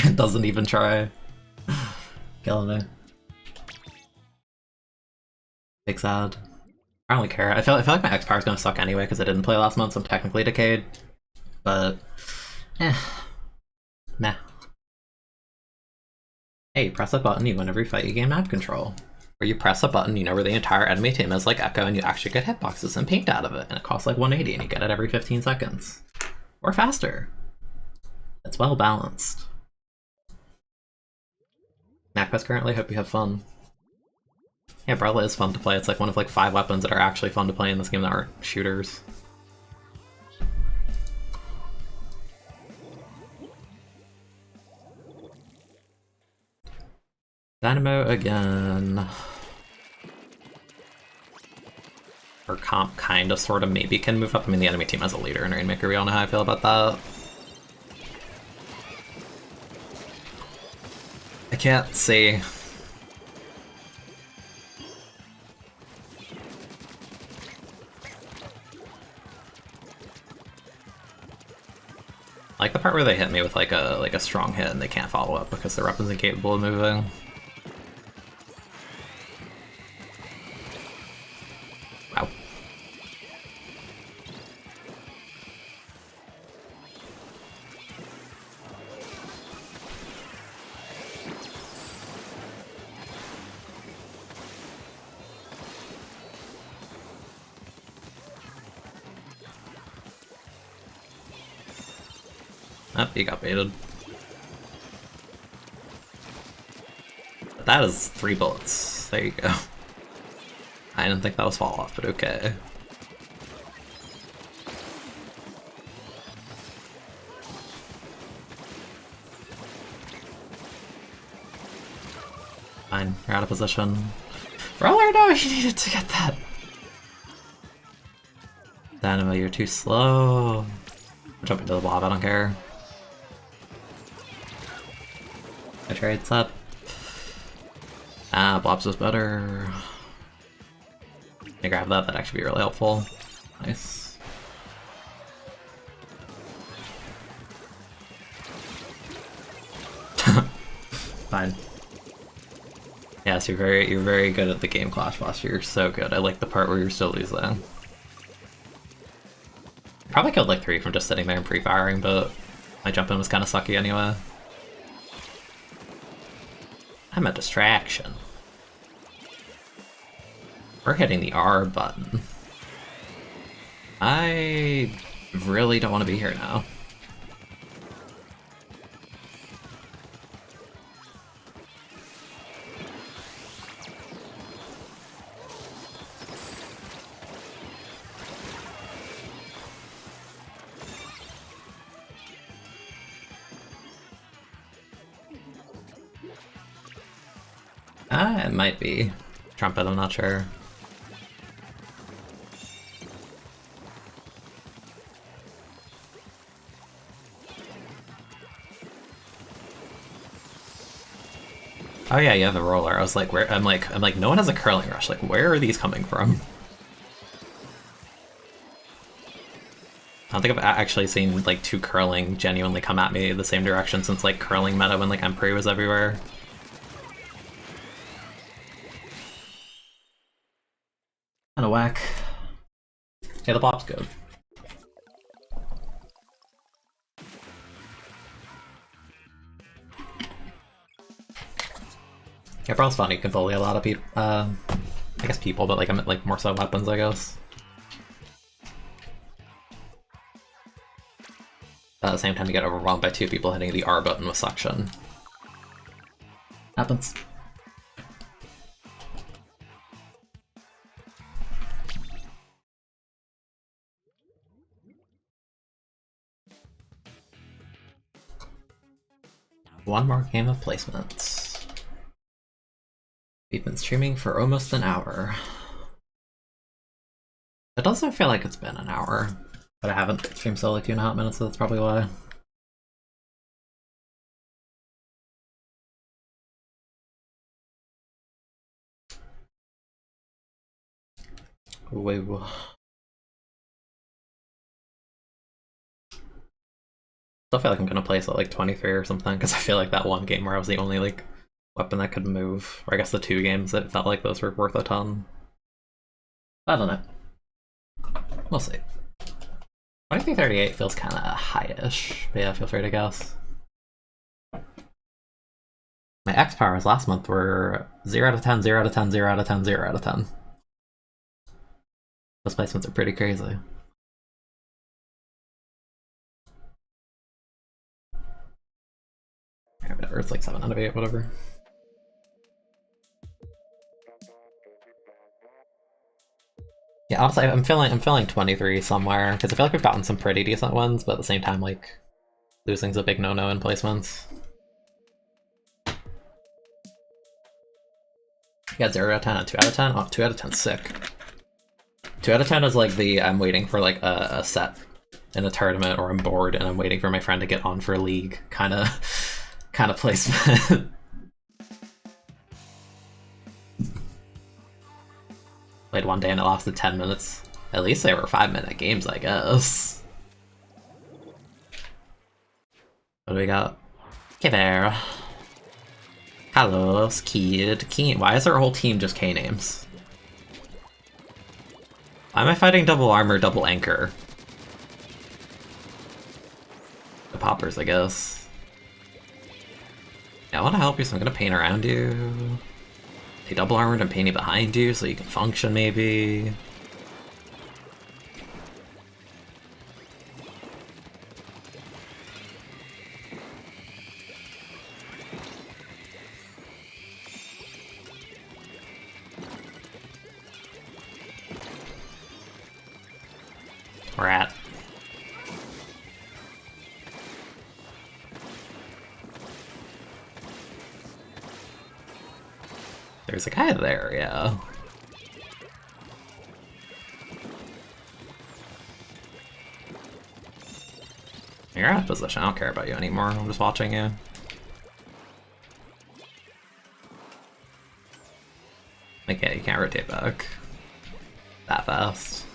[SPEAKER 1] and doesn't even try. Killing me. Big sad. I don't really care. I feel like my X power is gonna suck anyway because I didn't play last month, so I'm technically decayed. But, meh. Hey, you press a button, you win every fight, you gain map control. Or you press a button, you know where the entire enemy team is like Echo, and you actually get hitboxes and paint out of it, and it costs like 180, and you get it every 15 seconds. Or faster. It's well balanced. MapQuest currently, hope you have fun. Yeah, Brawler is fun to play. It's like one of like 5 weapons that are actually fun to play in this game that aren't shooters. Dynamo again. Or comp kind of, sort of, maybe can move up. I mean, the enemy team has a leader in Rainmaker. We all know how I feel about that. I can't see the part where they hit me with like a strong hit and they can't follow up because their weapon's incapable of moving. Wow. Oh, he got baited. But that is 3 bullets. There you go. I didn't think that was fall off, but okay. Fine, you're out of position. Roller, no, you needed to get that! Dynamo, you're too slow. Jump into the blob, I don't care. I trade set. Ah, blobs was better. Can I grab that? That'd actually be really helpful. Nice. Fine. Yes, you're very good at the game clash boss. You're so good. I like the part where you're still losing. Probably killed like 3 from just sitting there and pre-firing, but my jump in was kind of sucky anyway. I'm a distraction. We're hitting the R button. I really don't want to be here now. It might be. Trumpet, I'm not sure. Oh yeah, you have the roller. I was like, where? I'm like, no one has a curling rush. Like, where are these coming from? I don't think I've actually seen like 2 curling genuinely come at me the same direction since like curling meta when like Emperor was everywhere. Kinda whack. Yeah, the blob's good. Yeah, Brawl's fun. You can bully a lot of people. I guess people, but like I'm like more so weapons, I guess. But at the same time, you get overwhelmed by 2 people hitting the R button with suction. Happens. One more game of placements. We've been streaming for almost an hour. It doesn't feel like it's been an hour, but I haven't streamed solo 2.5 minutes, so that's probably why. Whoa. Still feel like I'm gonna place at like 23 or something, because I feel like that one game where I was the only like weapon that could move, or I guess the 2 games, it felt like those were worth a ton. I don't know. We'll see. 2338 feels kind of high-ish, but yeah, feel free to guess. My X powers last month were 0 out of 10, 0 out of 10, 0 out of 10, 0 out of 10. Those placements are pretty crazy. Yeah, whatever, it's like 7 out of 8, whatever. Yeah, honestly, I'm feeling 23 somewhere, because I feel like we've gotten some pretty decent ones, but at the same time, like, losing's a big no-no in placements. Yeah, 0 out of 10 and 2 out of 10? Oh, 2 out of 10 sick. 2 out of 10 is like the I'm waiting for like a set in a tournament, or I'm bored and I'm waiting for my friend to get on for a league kind of placement. Played one day and it lasted 10 minutes. At least they were 5-minute games, I guess. What do we got? Okay there. Carlos, Kid, Keen. Why is our whole team just K names? Why am I fighting double armor, double anchor? The poppers, I guess. Yeah, I want to help you, so I'm gonna paint around you. Take double armored and painting behind you so you can function, maybe. Rat. There's a guy there, yeah. You're out of position, I don't care about you anymore, I'm just watching you. Okay, you can't rotate back that fast.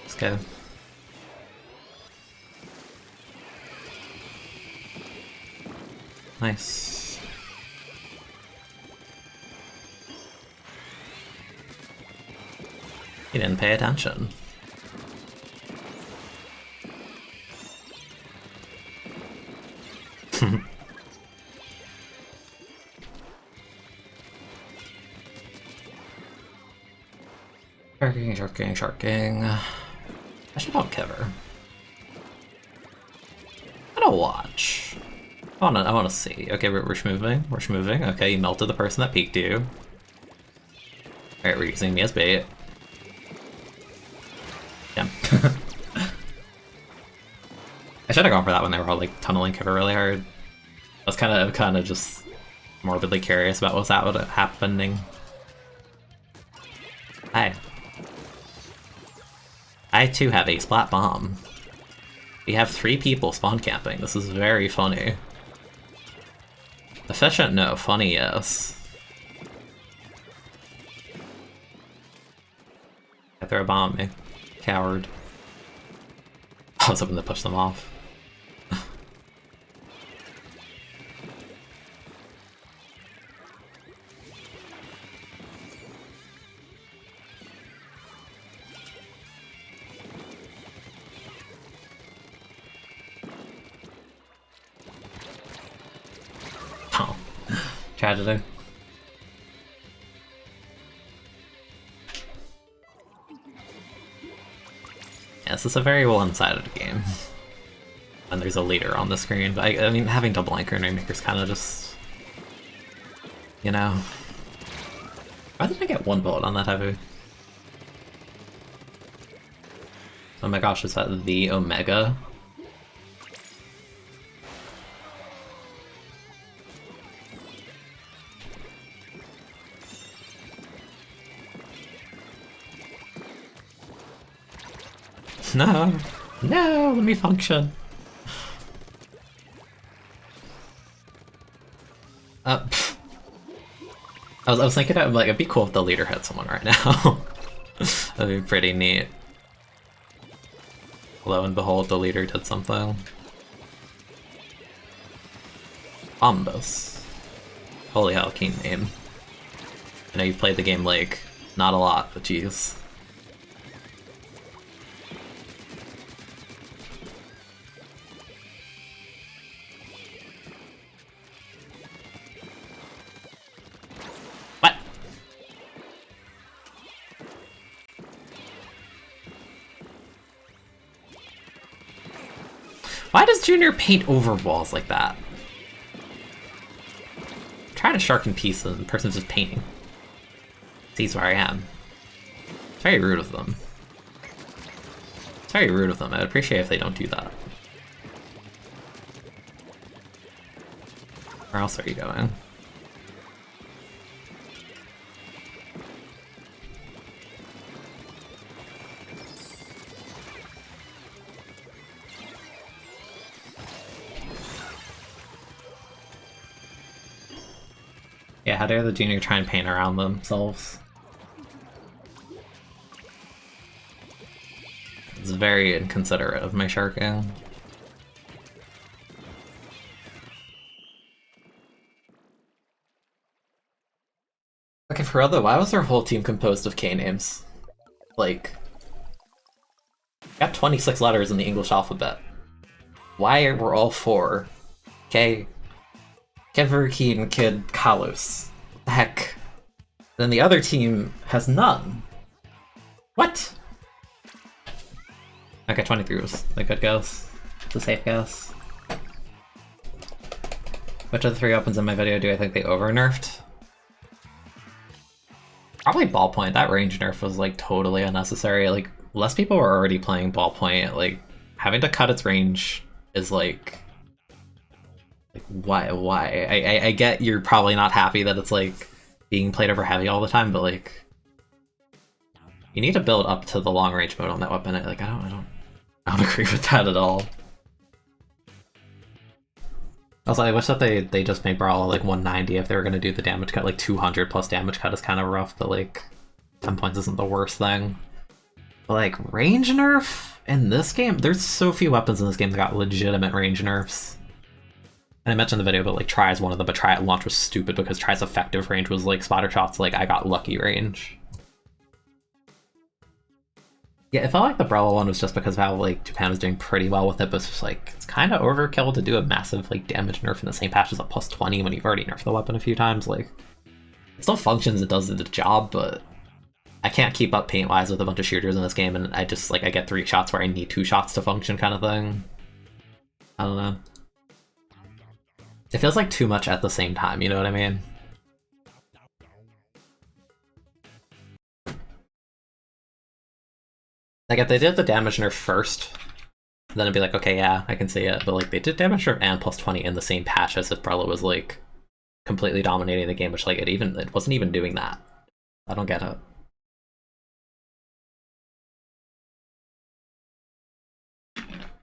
[SPEAKER 1] Let's go. Nice. He didn't pay attention. Sharking. I should not cover. I don't watch. I wanna see. Okay, we're moving. Okay, you melted the person that peeked you. Alright, we're using me as bait. Yeah. I should have gone for that when they were all like tunneling cover really hard. I was kind of just morbidly curious about what's happening. Hi. I too have a splat bomb. We have 3 people spawn camping. This is very funny. Efficient? No. Funny? Yes. I throw a bomb at me. Coward. I was hoping to push them off. Oh. Tragedy. Yeah, this is a very one-sided game. And there's a leader on the screen, but I mean, having double anchor and Rainmaker is kind of just... You know... Why did I get 1 bullet on that heavy? Oh my gosh, is that the Omega? No! No! Let me function! I was thinking like it'd be cool if the leader had someone right now. That'd be pretty neat. Lo and behold, the leader did something. Bombus. Holy hell, keen name. I know you've played the game like, not a lot, but jeez. Why does Junior paint over walls like that? I'm trying to shark in peace and the person's just painting. Sees where I am. It's very rude of them. It's very rude of them. I'd appreciate if they don't do that. Where else are you going? Yeah, how dare the Junior try and paint around themselves? It's very inconsiderate of my sharking. Okay, for real though, why was their whole team composed of K names? Like, got 26 letters in the English alphabet. Why were all 4? K. Keverkeen Kid Kalos. What the heck? Then the other team has none. What? Okay, 23 was a good guess. It's a safe guess. Which of the 3 weapons in my video do I think they over-nerfed? Probably ballpoint. That range nerf was like totally unnecessary. Like, less people were already playing ballpoint. Like, having to cut its range is like why? I get you're probably not happy that it's like being played over heavy all the time, but like you need to build up to the long range mode on that weapon. Like I don't agree with that at all. Also, I wish that they just made Brawl like 190 if they were gonna do the damage cut. Like 200 plus damage cut is kind of rough, but like 10 points isn't the worst thing. But like range nerf in this game, there's so few weapons in this game that got legitimate range nerfs. And I mentioned in the video, but like Try is one of them, but Try at launch was stupid because Try's effective range was like spotter shots, like I got lucky range. Yeah, it felt like the Brawl one was just because of how like Japan was doing pretty well with it, but it's just like it's kind of overkill to do a massive like damage nerf in the same patch as a plus 20 when you've already nerfed the weapon a few times. Like it still functions, it does the job, but I can't keep up paint-wise with a bunch of shooters in this game, and I just like I get 3 shots where I need 2 shots to function kind of thing. I don't know. It feels like too much at the same time, you know what I mean? Like, if they did the damage nerf first, then it'd be like, okay, yeah, I can see it. But, like, they did damage nerf and plus 20 in the same patch as if Brella was, like, completely dominating the game, which, like, it wasn't even doing that. I don't get it.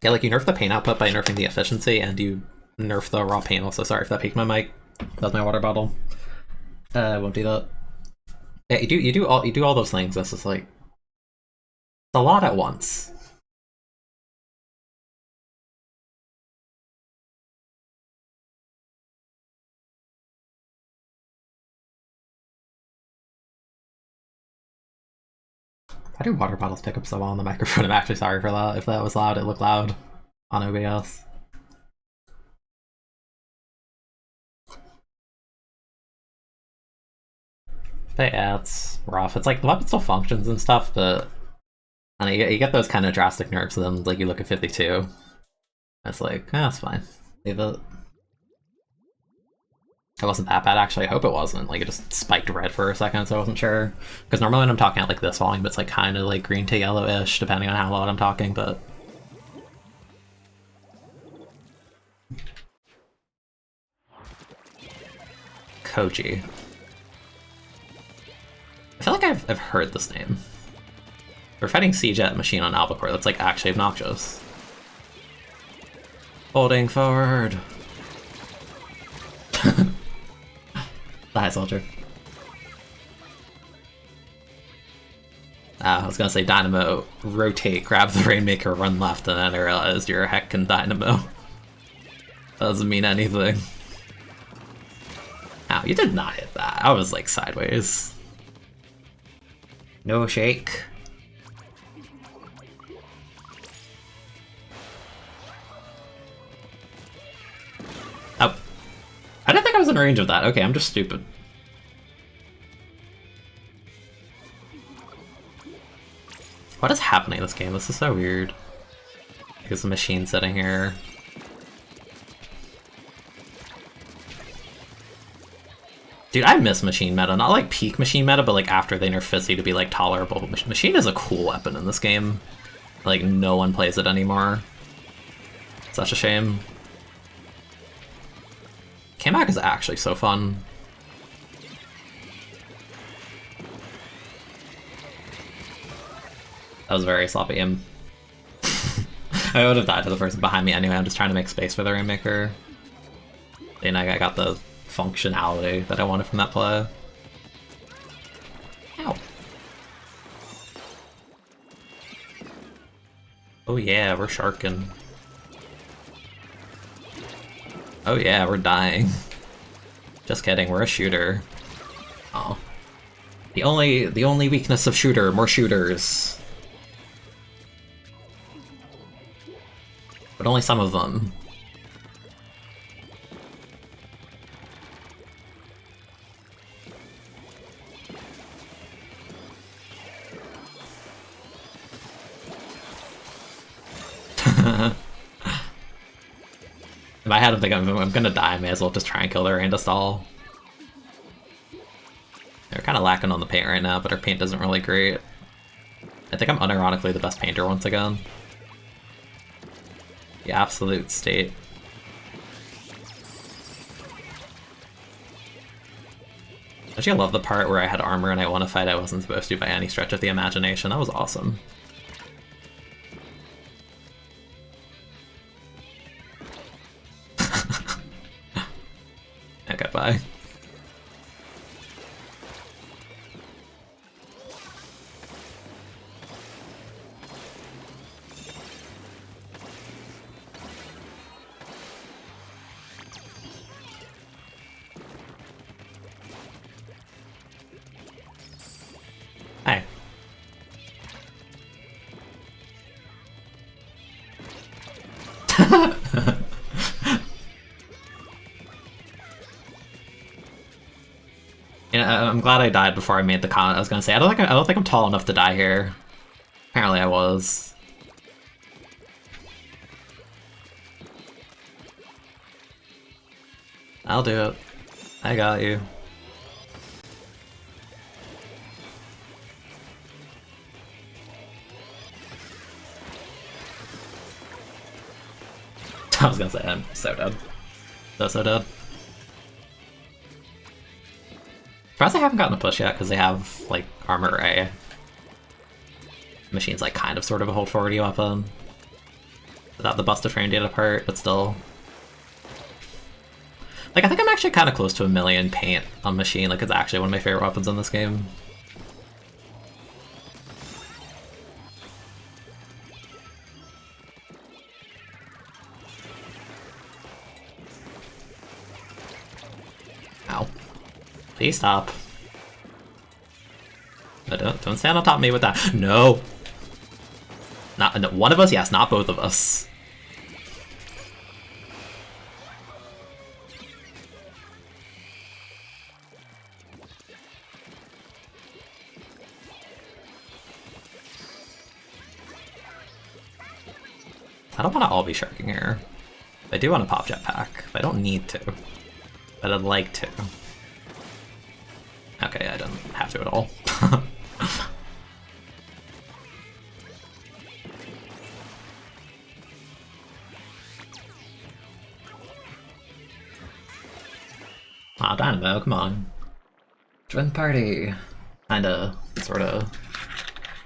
[SPEAKER 1] Yeah, like, you nerf the paint output by nerfing the efficiency, and you nerf the raw paint also. Sorry if that peaked my mic. That was my water bottle. I won't do that. Yeah, you do all those things. This is like it's a lot at once. Why do water bottles pick up so well on the microphone? I'm actually sorry for that. If that was loud, it looked loud on OBS. But yeah, it's rough. It's like the weapon still functions and stuff, but and you get those kind of drastic nerfs, and then like you look at 52. It's like, that's fine. Leave it. It wasn't that bad, actually. I hope it wasn't. Like, it just spiked red for a second, so I wasn't sure. Because normally when I'm talking at, like, this volume, it's, like, kind of, like, green to yellowish, depending on how loud I'm talking, but... Koji. I feel like I've heard this name. We're fighting C-Jet Machine on Albacore. That's, like, actually obnoxious. Holding forward. The High Soldier. I was gonna say Dynamo, rotate, grab the Rainmaker, run left, and then I realized you're a heckin' Dynamo. That doesn't mean anything. Ow, you did not hit that. I was like sideways. No shake. Oh. I didn't think I was in range of that. Okay, I'm just stupid. What is happening in this game? This is so weird. There's a machine sitting here. Dude, I miss machine meta. Not like peak machine meta, but like after they nerf Fizzy to be like tolerable. Machine is a cool weapon in this game. Like no one plays it anymore. Such a shame. Kamak is actually so fun. That was very sloppy aim. I would have died to the person behind me anyway. I'm just trying to make space for the Rainmaker. And I got the functionality that I wanted from that play. Ow. Oh yeah, we're sharking. Oh yeah, we're dying. Just kidding, we're a shooter. Oh. The only weakness of shooter, more shooters. But only some of them. In my head, I'm thinking I'm gonna die. May as well just try and kill their Randastall. They're kind of lacking on the paint right now, but our paint isn't really great. I think I'm unironically the best painter once again. The absolute state. Actually, I love the part where I had armor and I won a fight I wasn't supposed to by any stretch of the imagination. That was awesome. Okay, bye. Hey. Yeah, I'm glad I died before I made the comment. I was gonna say I don't think I'm tall enough to die here. Apparently I was. I'll do it. I got you. I was gonna say I'm so dead. So dead. Surprised I haven't gotten a push yet because they have like armor A. Machine's like kind of sort of a hold forward weapon. Without the busted frame data part, but still. Like I think I'm actually kind of close to 1 million paint on Machine. Like it's actually one of my favorite weapons in this game. Ow. Please stop. No, don't stand on top of me with that. No! Not no, one of us? Yes, not both of us. I don't want to all be sharking here. I do want to pop jetpack. I don't need to. But I'd like to. Okay, I didn't have to at all. Aw, Dynamo, come on. Join the party. Kinda, sorta.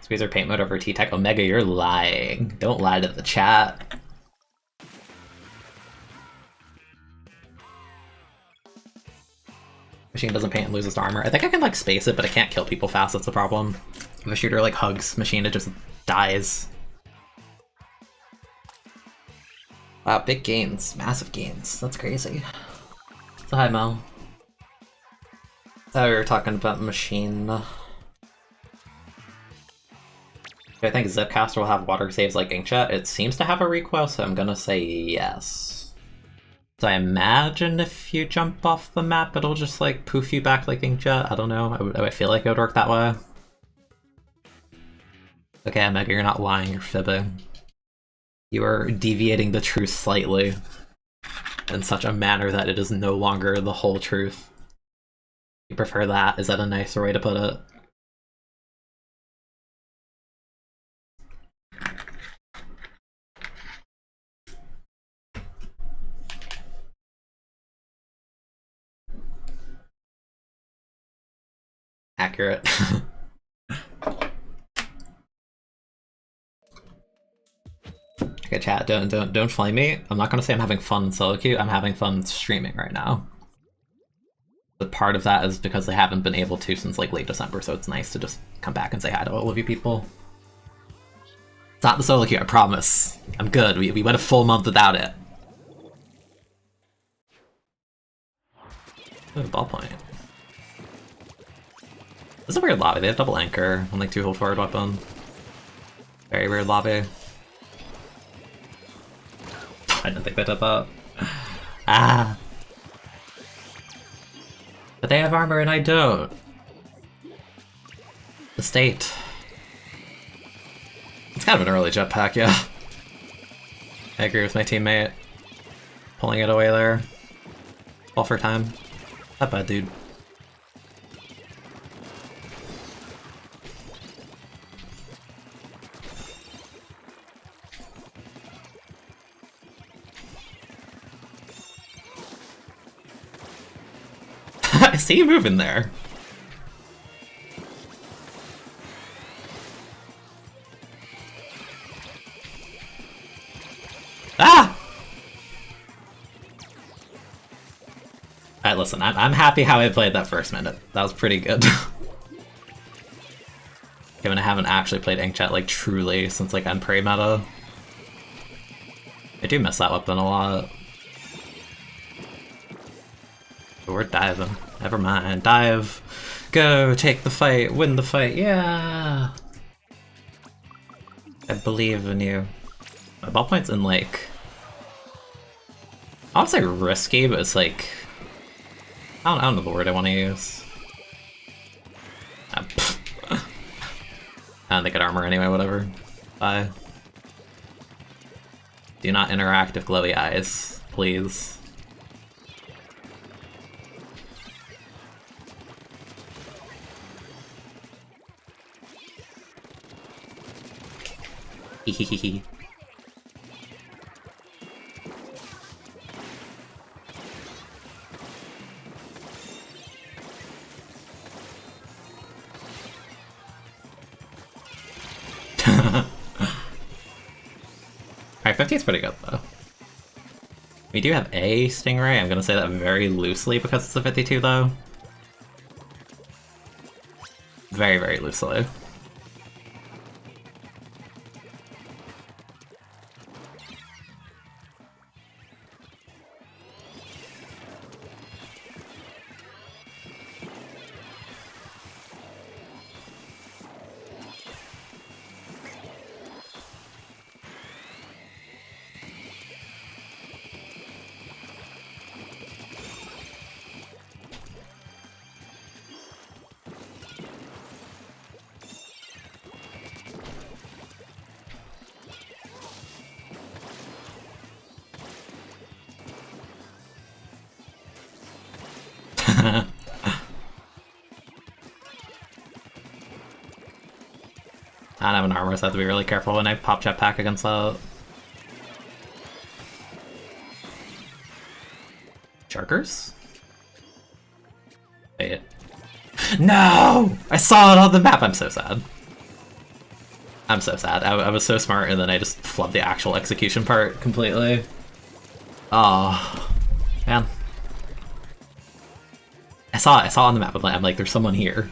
[SPEAKER 1] Squeezer paint mode over T-Tech. Omega, you're lying. Don't lie to the chat. Machine doesn't paint and loses to armor. I think I can like space it, but I can't kill people fast, that's the problem. If a shooter like hugs Machine, it just dies. Wow, big gains. Massive gains. That's crazy. So hi, Mel. We were talking about Machine. Do I think Zipcaster will have water saves like Inkjet? It seems to have a recoil, so I'm gonna say yes. So I imagine if you jump off the map, it'll just like poof you back like Inkjet. I don't know. I feel like it would work that way. Okay, Omega, you're not lying. You're fibbing. You are deviating the truth slightly in such a manner that it is no longer the whole truth. You prefer that? Is that a nicer way to put it? Accurate. Okay, chat, don't flame me. I'm not gonna say I'm having fun in solo queue. I'm having fun streaming right now. But part of that is because I haven't been able to since like late December, so it's nice to just come back and say hi to all of you people. It's not the solo queue, I promise. I'm good. We went a full month without it. Ooh, ballpoint. This is a weird lobby. They have double anchor and like 2 hold forward weapon. Very weird lobby. I didn't think they did that. Ah! But they have armor and I don't. The state. It's kind of an early jetpack, yeah. I agree with my teammate. Pulling it away there. All for time. Not bad, dude. I see you moving there. Ah! Alright, listen, I'm happy how I played that first minute. That was pretty good. Given I haven't actually played Inkjet like truly since like Unpray meta. I do miss that weapon a lot. But we're diving. Never mind. Dive. Go, take the fight, win the fight, yeah! I believe in you. My ball point's in like... I would say risky, but it's like... I don't know the word I want to use. I don't think it armor anyway, whatever. Bye. Do not interact with glowy eyes, please. Hehehehe. Alright, 50 is pretty good though. We do have a Stingray, I'm gonna say that very loosely because it's a 52 though. Very, very loosely. I don't have an armor, so I have to be really careful when I pop jetpack against that. Sharkers? Wait. No! I saw it on the map! I'm so sad. I'm so sad. I was so smart and then I just flubbed the actual execution part completely. Oh, man. I saw it on the map, I'm like, there's someone here.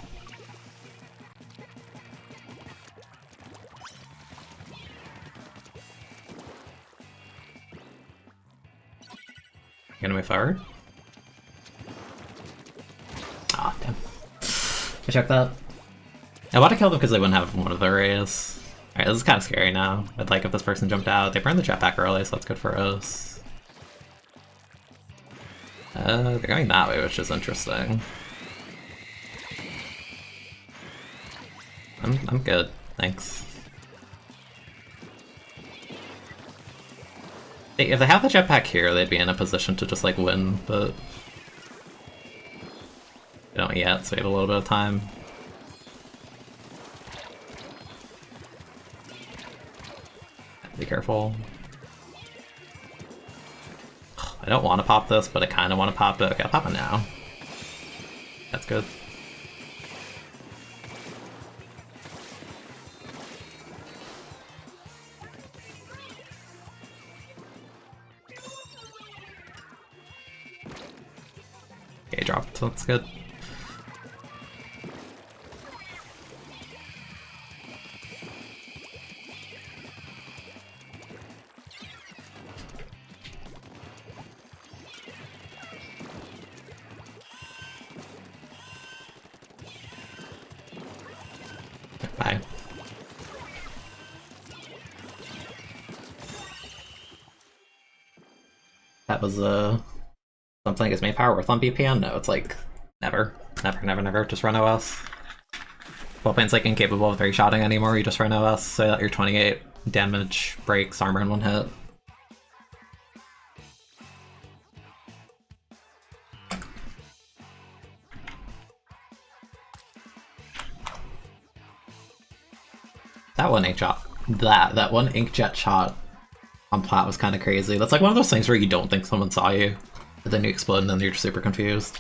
[SPEAKER 1] Gonna move forward? Ah, damn. I checked that. I want to kill them because they wouldn't have one of their rays. Alright, this is kind of scary now. I'd like if this person jumped out. They burned the jetpack early, so that's good for us. They're going that way, which is interesting. I'm good, thanks. If they have the jetpack here, they'd be in a position to just like win, but they don't yet, so we have a little bit of time. Be careful. I don't want to pop this, but I kind of want to pop it. Okay, I'll pop it now. That's good. Okay, dropped, so that's good. was something is main power worth on BPM? No, it's like never. Never. Just run OS. Wellpaint's like incapable of 3-shotting anymore, you just run OS so that your 28 damage breaks armor in one hit. That one inkjet that one inkjet shot on plat was kind of crazy. That's like one of those things where you don't think someone saw you, but then you explode and then you're super confused.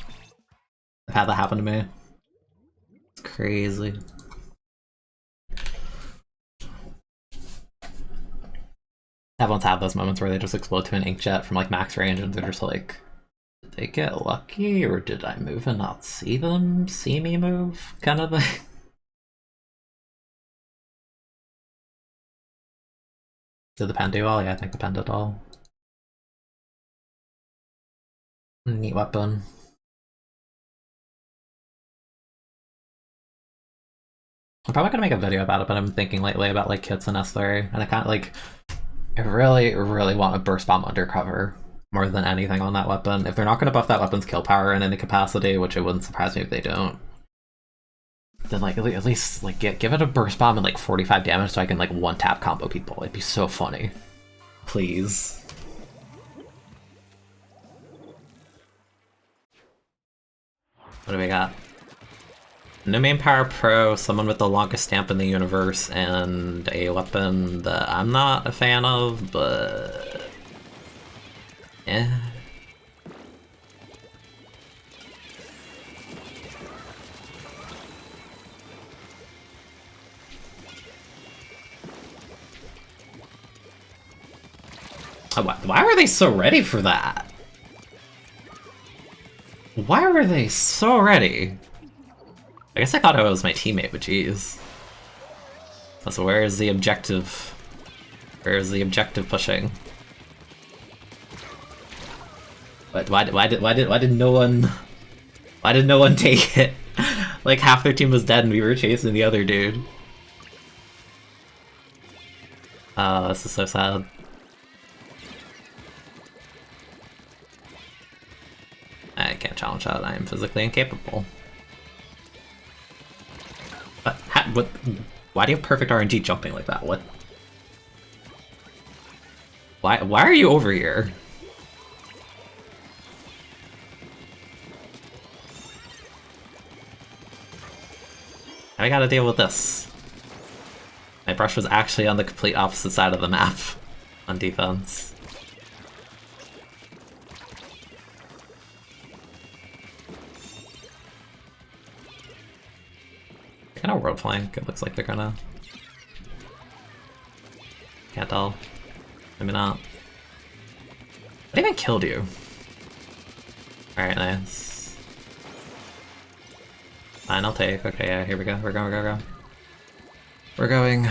[SPEAKER 1] I've had that happen to me. It's crazy. Everyone's had those moments where they just explode to an inkjet from like max range and they're just like, did they get lucky or did I move and not see them? See me move? Kind of thing. Did the pen do all? Yeah, I think the pen did all. Neat weapon. I'm probably gonna make a video about it, but I'm thinking lately about like kits and S3, and I kind of like, I really want a burst bomb undercover more than anything on that weapon. If they're not gonna buff that weapon's kill power in any capacity, which it wouldn't surprise me if they don't, then like at least like give it a burst bomb and like 45 damage so I can like one tap combo people. It'd be so funny. Please. What do we got? New main power pro, someone with the longest stamp in the universe, and a weapon that I'm not a fan of, but yeah. Why were they so ready for that? Why were they so ready? I guess I thought it was my teammate, but jeez. So where is the objective? Where is the objective pushing? But why did no one take it? Like half their team was dead and we were chasing the other dude. Oh, this is so sad. I can't challenge that, I am physically incapable. What? Why do you have perfect RNG jumping like that? What? Why are you over here? I gotta deal with this. My brush was actually on the complete opposite side of the map on defense. Kind of world flank. It looks like they're gonna. Can't tell. Maybe not. What even killed you? Alright, nice. Fine, I'll take. Okay, yeah, here we go. We're going. We're going.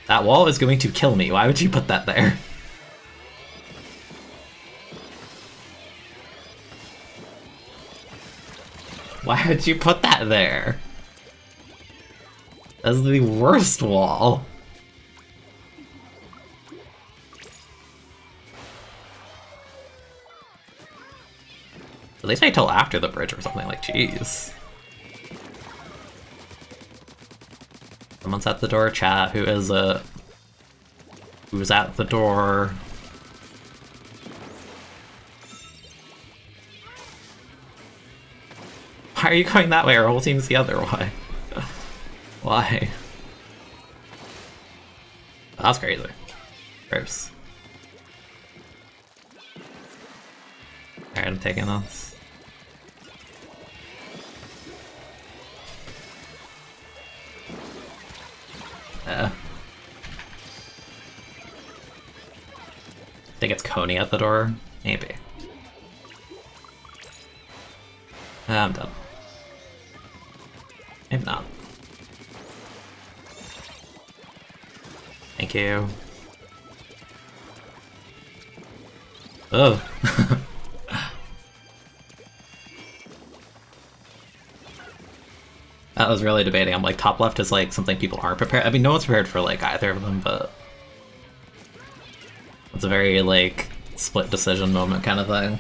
[SPEAKER 1] That wall is going to kill me. Why would you put that there? Why would you put that there? That's the worst wall. At least wait till after the bridge or something, like, jeez. Someone's at the door, chat. Who is it? Who's at the door? Why are you going that way? Our whole team's the other way. Why? That's crazy. Gross. Alright, I'm taking this. I think it's Coney at the door? Maybe. I'm done. Maybe not. Thank you. Oh. I was really debating. I'm like, top left is like something people aren't prepared. I mean, no one's prepared for like either of them, but it's a very like split decision moment kind of thing.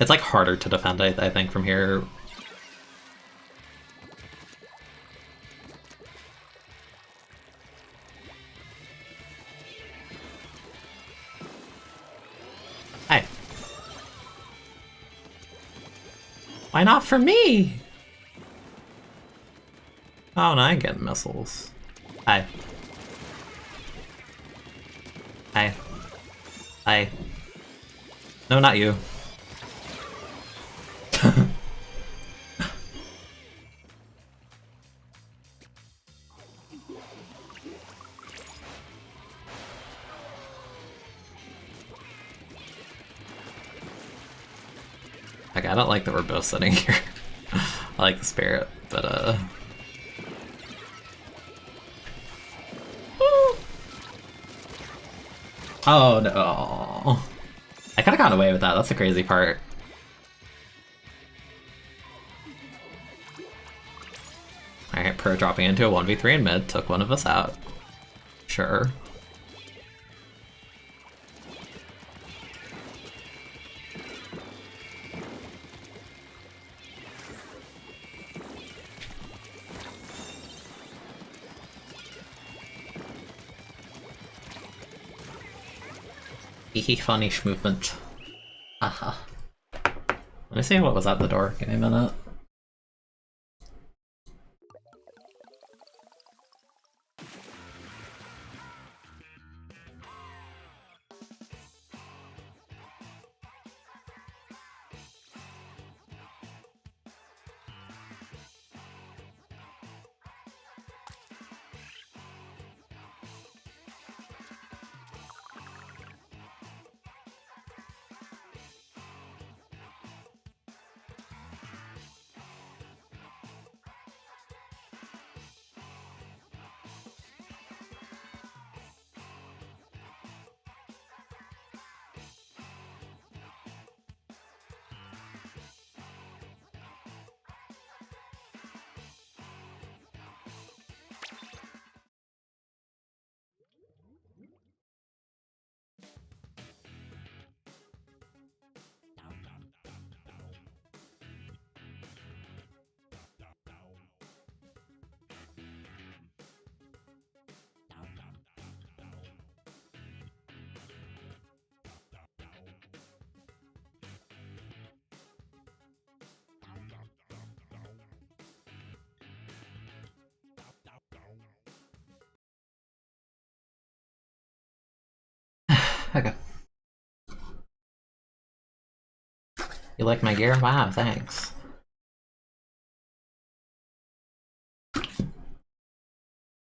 [SPEAKER 1] It's like harder to defend, I think, from here. Hi. Why not for me? Oh, no, I get missiles. Hi. Hi. Hi. No, not you. Like, I don't like that we're both sitting here. I like the spirit, but oh no. I could've gotten away with that, that's the crazy part. Alright, Pro dropping into a 1v3 in mid, took one of us out. Sure. Hehe, funnish movement. Haha. Let me see what was at the door. Give me a minute. Okay. You like my gear? Wow, thanks.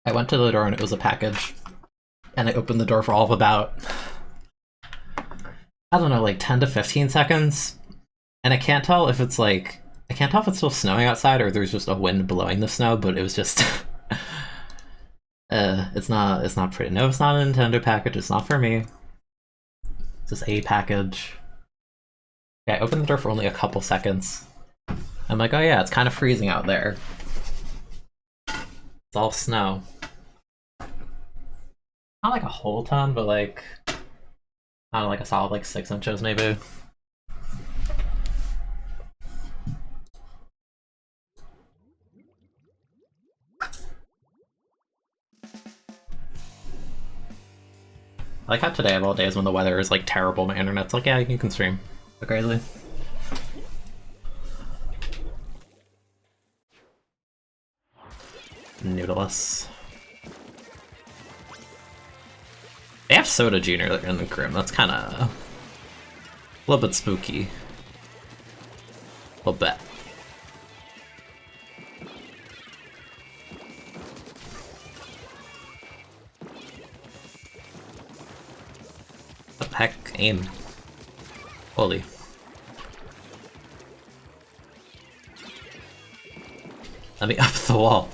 [SPEAKER 1] I went to the door and it was a package. And I opened the door for all of about, I don't know, like 10 to 15 seconds. And I can't tell if it's like, I can't tell if it's still snowing outside or there's just a wind blowing the snow, but it was just, it's not pretty. No, it's not a Nintendo package, it's not for me. It's just a package. Yeah, I opened the door for only a couple seconds. I'm like, oh yeah, it's kind of freezing out there. It's all snow. Not like a whole ton, but like, I don't know, like a solid like 6 inches maybe. I like how today of all days when the weather is like terrible, my internet's like, yeah, you can stream. So crazy. Noodless. They have Soda Junior in the room. That's kind of a little bit spooky. A little bit. What the heck? Aim. Holy. Let me up the wall.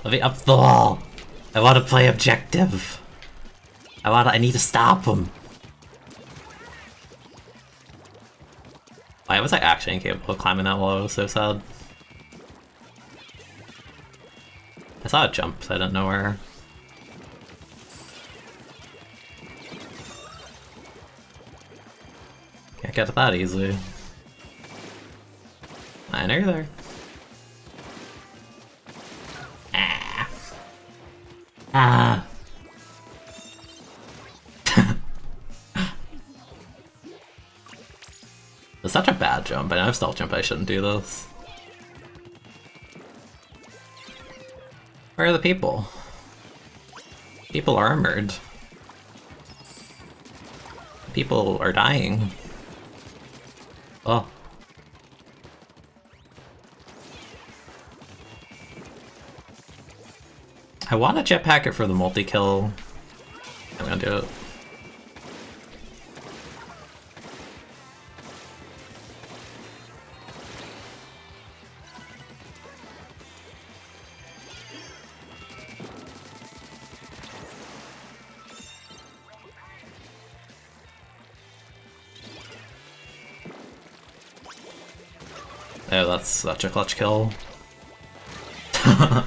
[SPEAKER 1] Let me up the wall. I want to play objective. I need to stop him. Why was I actually incapable of climbing that wall? It was so sad. I saw a jump, so I didn't know where. Can't get it that easy. I know you're there. Ah. Ah. It's such a bad jump. I know I've stealth jump, I shouldn't do this. Where are the people? People are armored. People are dying. Oh. I want a jetpack it for the multi-kill. I'm gonna do it. Oh, that's such a clutch kill. That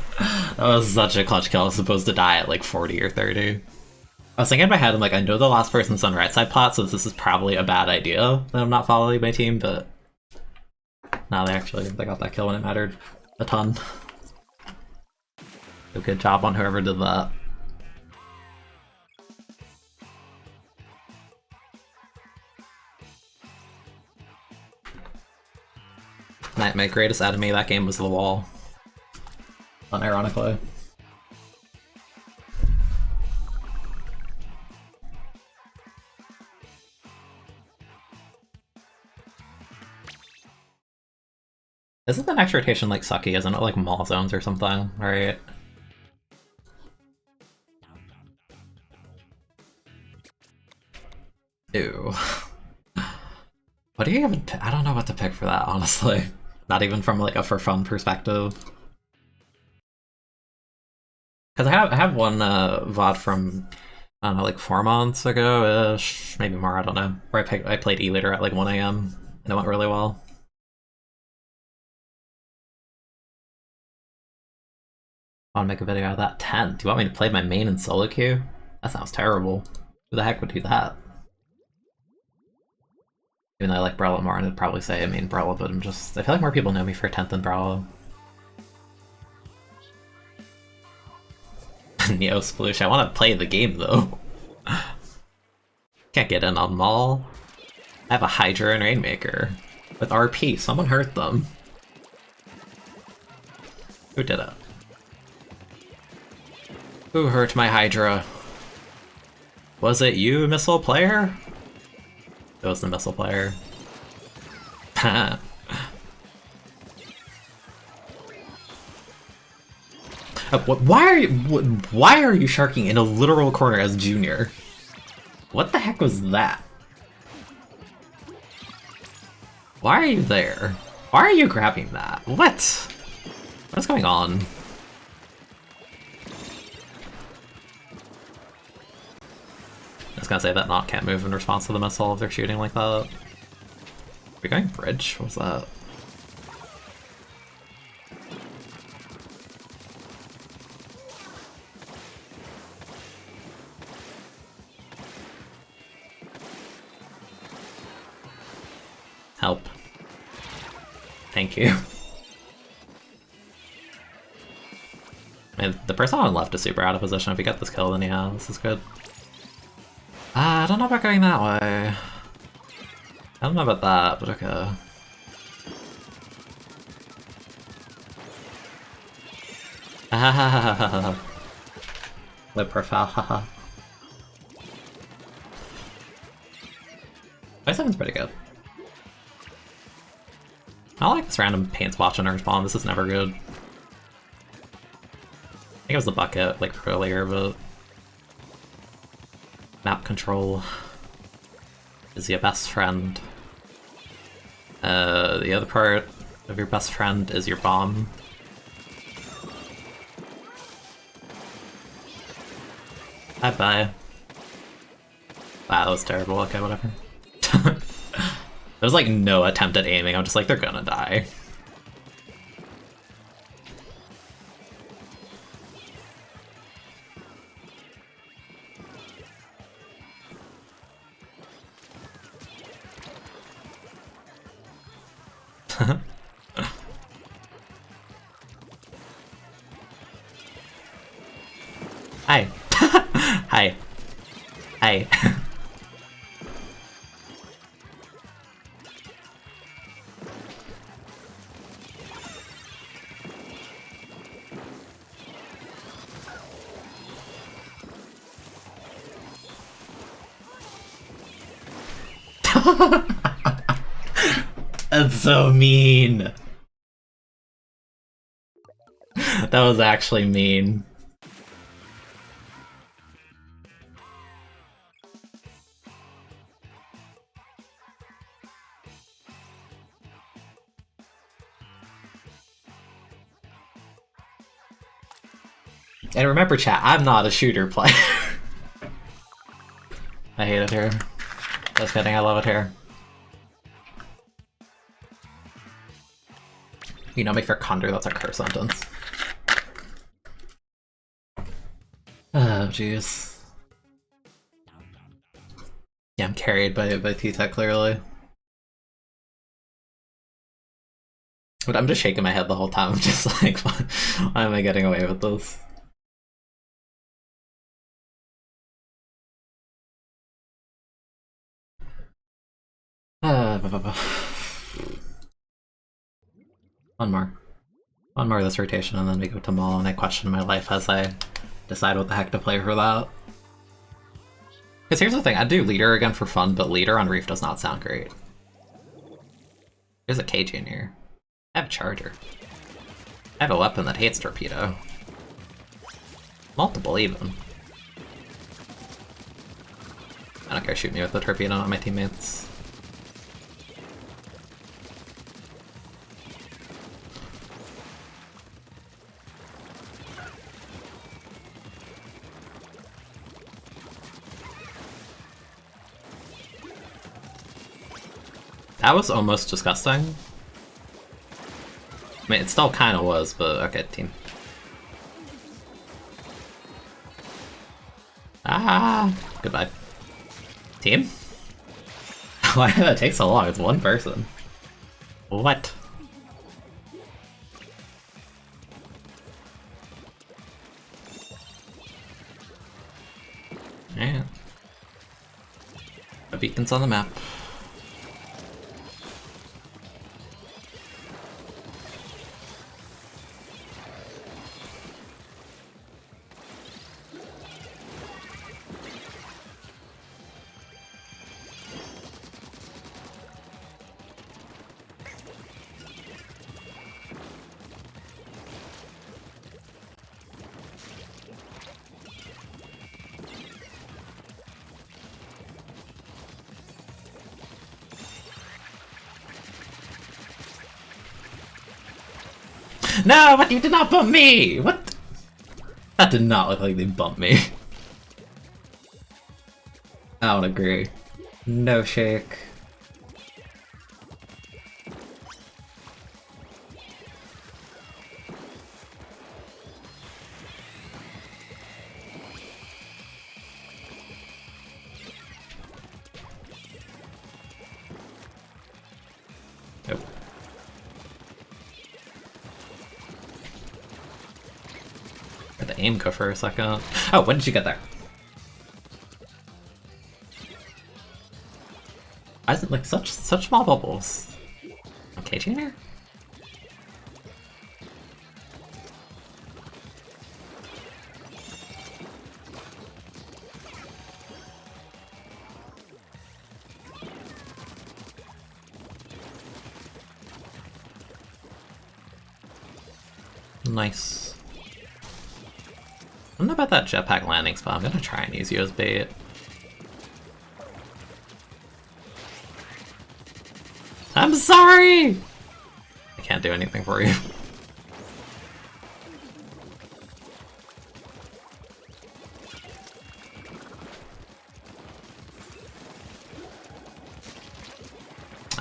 [SPEAKER 1] was such a clutch kill. I was supposed to die at like 40 or 30. I was thinking in my head, I'm like, I know the last person's on right side plot, so this is probably a bad idea that I'm not following my team, but... No, they got that kill when it mattered a ton. So good job on whoever did that. My greatest enemy that game was the wall. Unironically. Isn't the next rotation like sucky? Isn't it like mall zones or something? Right? Ew. What do you even I don't know what to pick for that, honestly. Not even from like a for fun perspective. Because I have one VOD from, I don't know, like 4 months ago-ish, maybe more, I don't know, where I played E-Liter at like 1 AM, and it went really well. I want to make a video out of that. 10. Do you want me to play my main in solo queue? That sounds terrible. Who the heck would do that? Even though I like Brawler more, and I'd probably say I mean Brawler, but I feel like more people know me for 10th than Brawler. Neo Sploosh. I want to play the game though. Can't get in on Maul. I have a Hydra and Rainmaker. With RP, someone hurt them. Who did it? Who hurt my Hydra? Was it you, missile player? It was the missile player. Why are you sharking in a literal corner as Junior? What the heck was that? Why are you there? Why are you grabbing that? What? What's going on? I was gonna say that Knock can't move in response to the missile if they're shooting like that. Are we going bridge? What was that? Help. Thank you. I mean, the person on the left is super out of position. If we get this kill, then yeah, this is good. I don't know about going that way. I don't know about that, but okay. Lip profile, haha. 5-7's pretty good. I like this random paint splotch on our spawn. This is never good. I think it was the bucket, like, earlier, but... Map control is your best friend. The other part of your best friend is your bomb. Bye-bye. Wow, that was terrible. Okay, whatever. There was like no attempt at aiming. I'm just like, they're gonna die. Hi. Hi. Hi. That's so mean. That was actually mean. And remember, chat, I'm not a shooter player. I hate it here. Just kidding, I love it here. You know me for Condor, that's a curse sentence. Oh, jeez. Yeah, I'm carried by T-Tech, clearly. But I'm just shaking my head the whole time. I'm just like, why am I getting away with this? One more. One more of this rotation, and then we go to Maul, and I question my life as I decide what the heck to play for that. Because here's the thing, I'd do Leader again for fun, but Leader on Reef does not sound great. There's a cage in here. I have a Charger. I have a weapon that hates Torpedo. Multiple, even. I don't care, shoot me with the Torpedo, not my teammates. That was almost disgusting. I mean, it still kind of was, but okay, team. Ah, goodbye. Team? Why did that take so long? It's one person. What? Yeah. The beacon's on the map. No, but you did not bump me! What? That did not look like they bumped me. I would agree. No shake. Nope. Let the aim go for a second. Oh, when did you get there? Why is it like such small bubbles? Okay, Junior? Nice. I don't know about that jetpack landing spot. I'm gonna try and use you as bait. I'm sorry! I can't do anything for you.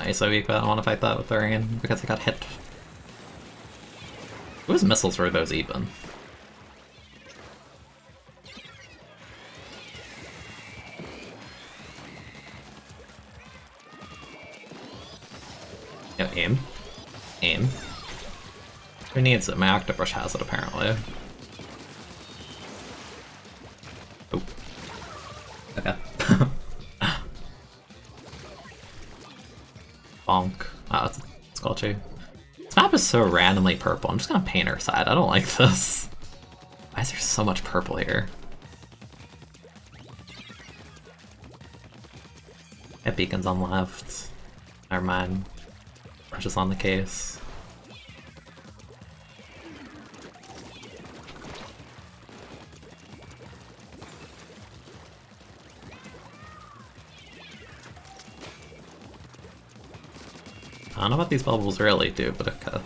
[SPEAKER 1] He's so weak, but I don't want to fight that with the rain because I got hit. Whose missiles were those even? Yeah, aim. Aim. Who needs it? My Octobrush has it, apparently. Oh. Okay. Bonk. Oh, it's Sculpture. This map is so randomly purple. I'm just gonna paint her side. I don't like this. Why is there so much purple here? Got beacons on left. Never mind. Brush is on the case. I don't know what these bubbles really do, but okay.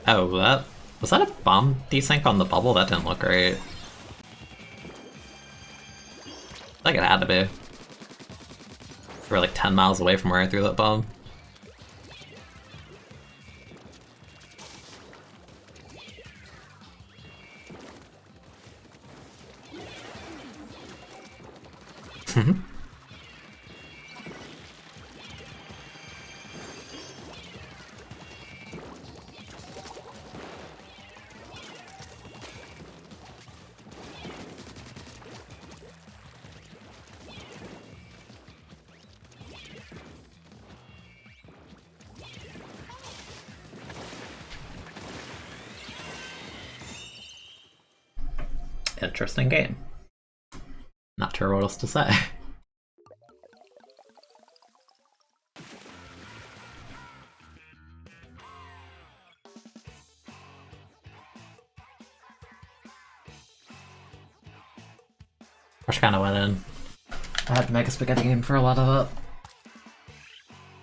[SPEAKER 1] Oh, was that a bomb desync on the bubble? That didn't look great. I think it had to be. We're like 10 miles away from where I threw that bomb. Interesting game. Not sure what else to say. Rush kinda went in. I had Mega Spaghetti game for a lot of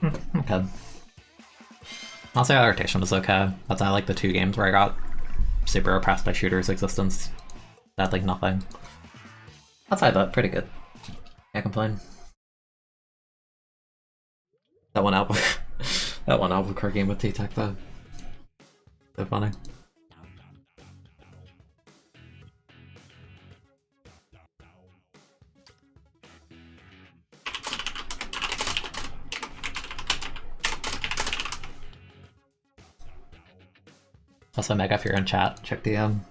[SPEAKER 1] it. Okay. I'll say rotation was okay. That's I like the 2 games where I got super oppressed by Shooter's existence. That like nothing. Outside that, pretty good. Can't complain. That one that one Albuquerque game with T-Tech though. So funny. Also, Mega, if you're in chat, check DM.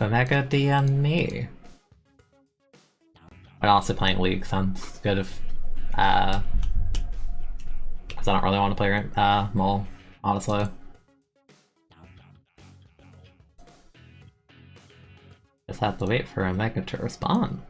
[SPEAKER 1] Omega DM me. I'm honestly playing League, sounds good if, because I don't really want to play Mole, honestly. Just have to wait for Omega to respond.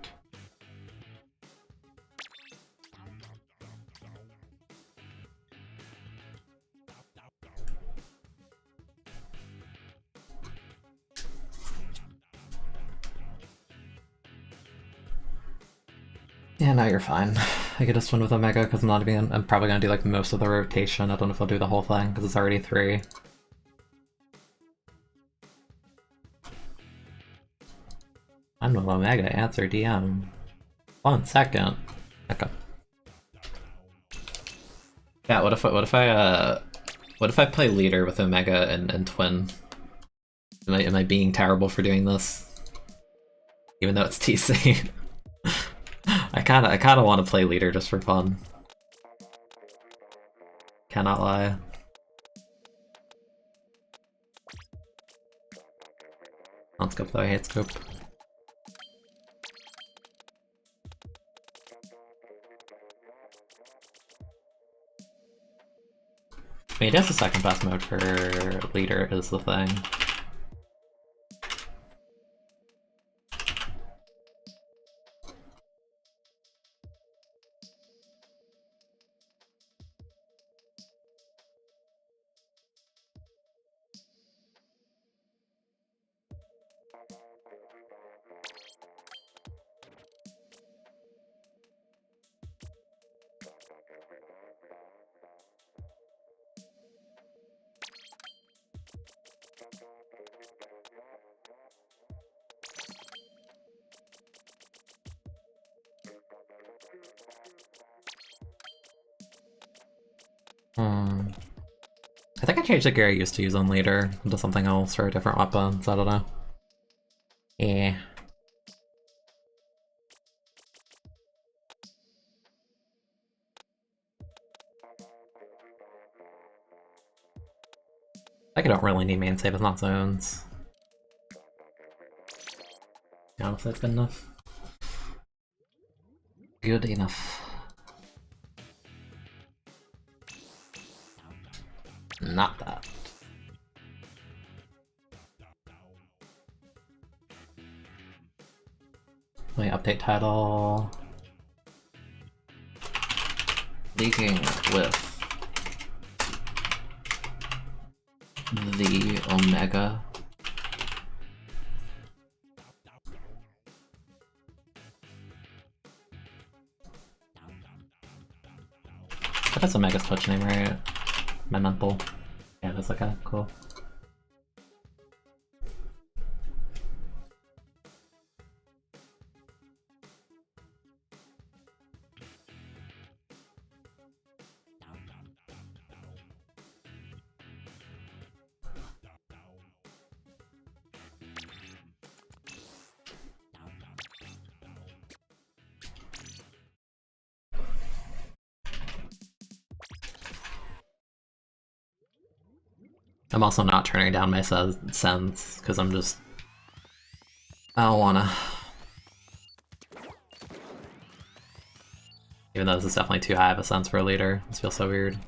[SPEAKER 1] Yeah, no, you're fine. I could just win with Omega because I'm probably gonna do like most of the rotation. I don't know if I'll do the whole thing because it's already 3. I'm with Omega, answer DM. 1 second. Okay. Yeah, what if I play leader with Omega and Twin? Am I being terrible for doing this? Even though it's TC. I kinda want to play leader just for fun. Cannot lie. On scope though, I hate scope. I mean, it is the second best mode for leader is the thing. I think I changed the gear I used to use on later into something else or a different weapon, so I don't know. Yeah. Like I don't really need main save, it's not zones. Yeah, honestly, it's good enough. Good enough. Not that. Wait, update title. Leaking with the Omega. That's Omega's Twitch name, right? My mental. Yeah, that's okay, cool. I'm also not turning down my sense, because I'm just... I don't wanna. Even though this is definitely too high of a sense for a leader. This feels so weird.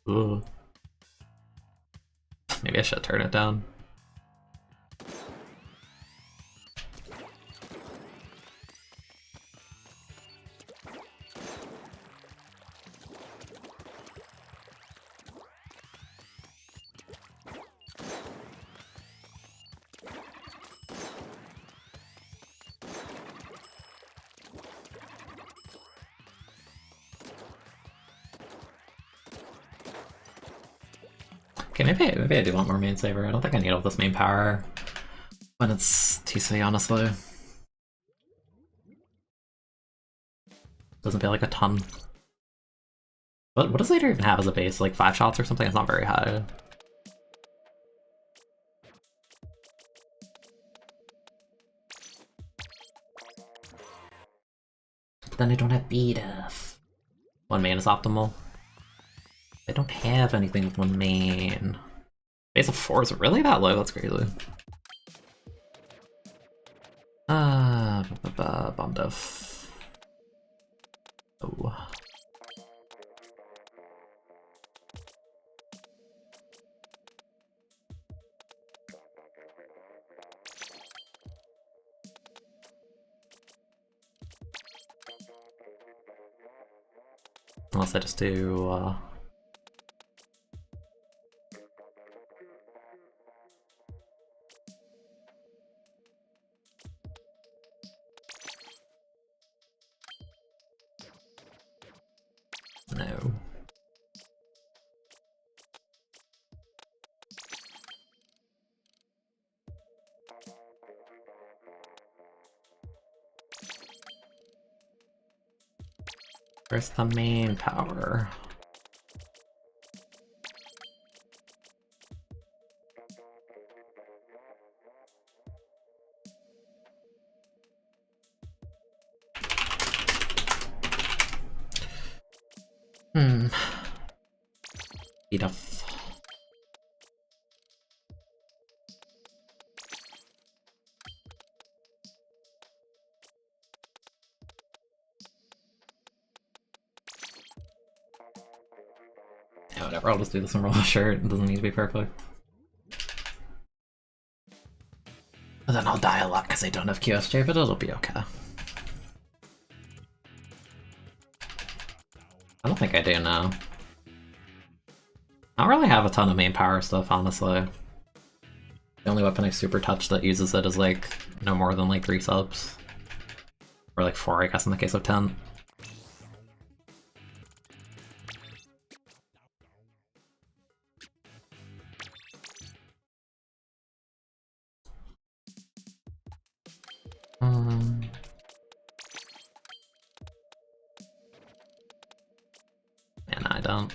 [SPEAKER 1] Ooh. Maybe I should turn it down. Okay, maybe I do want more main saver. I don't think I need all this main power when it's TC, honestly. Doesn't feel like a ton. What does Leader even have as a base? Like 5 shots or something? It's not very high. But then I don't have BDF. One main is optimal. I don't have anything with one main. Base of 4 is really that low? That's crazy. Bomb def. Oh. Unless I just do, no. Where's the main power? Enough. Yeah, whatever, I'll just do this and roll a shirt. It doesn't need to be perfect. And then I'll die a lot because I don't have QSJ, but it'll be okay. I don't think I do now. I don't really have a ton of main power stuff, honestly. The only weapon I super touch that uses it is like no more than like 3 subs. Or like 4, I guess, in the case of 10. Man, I don't.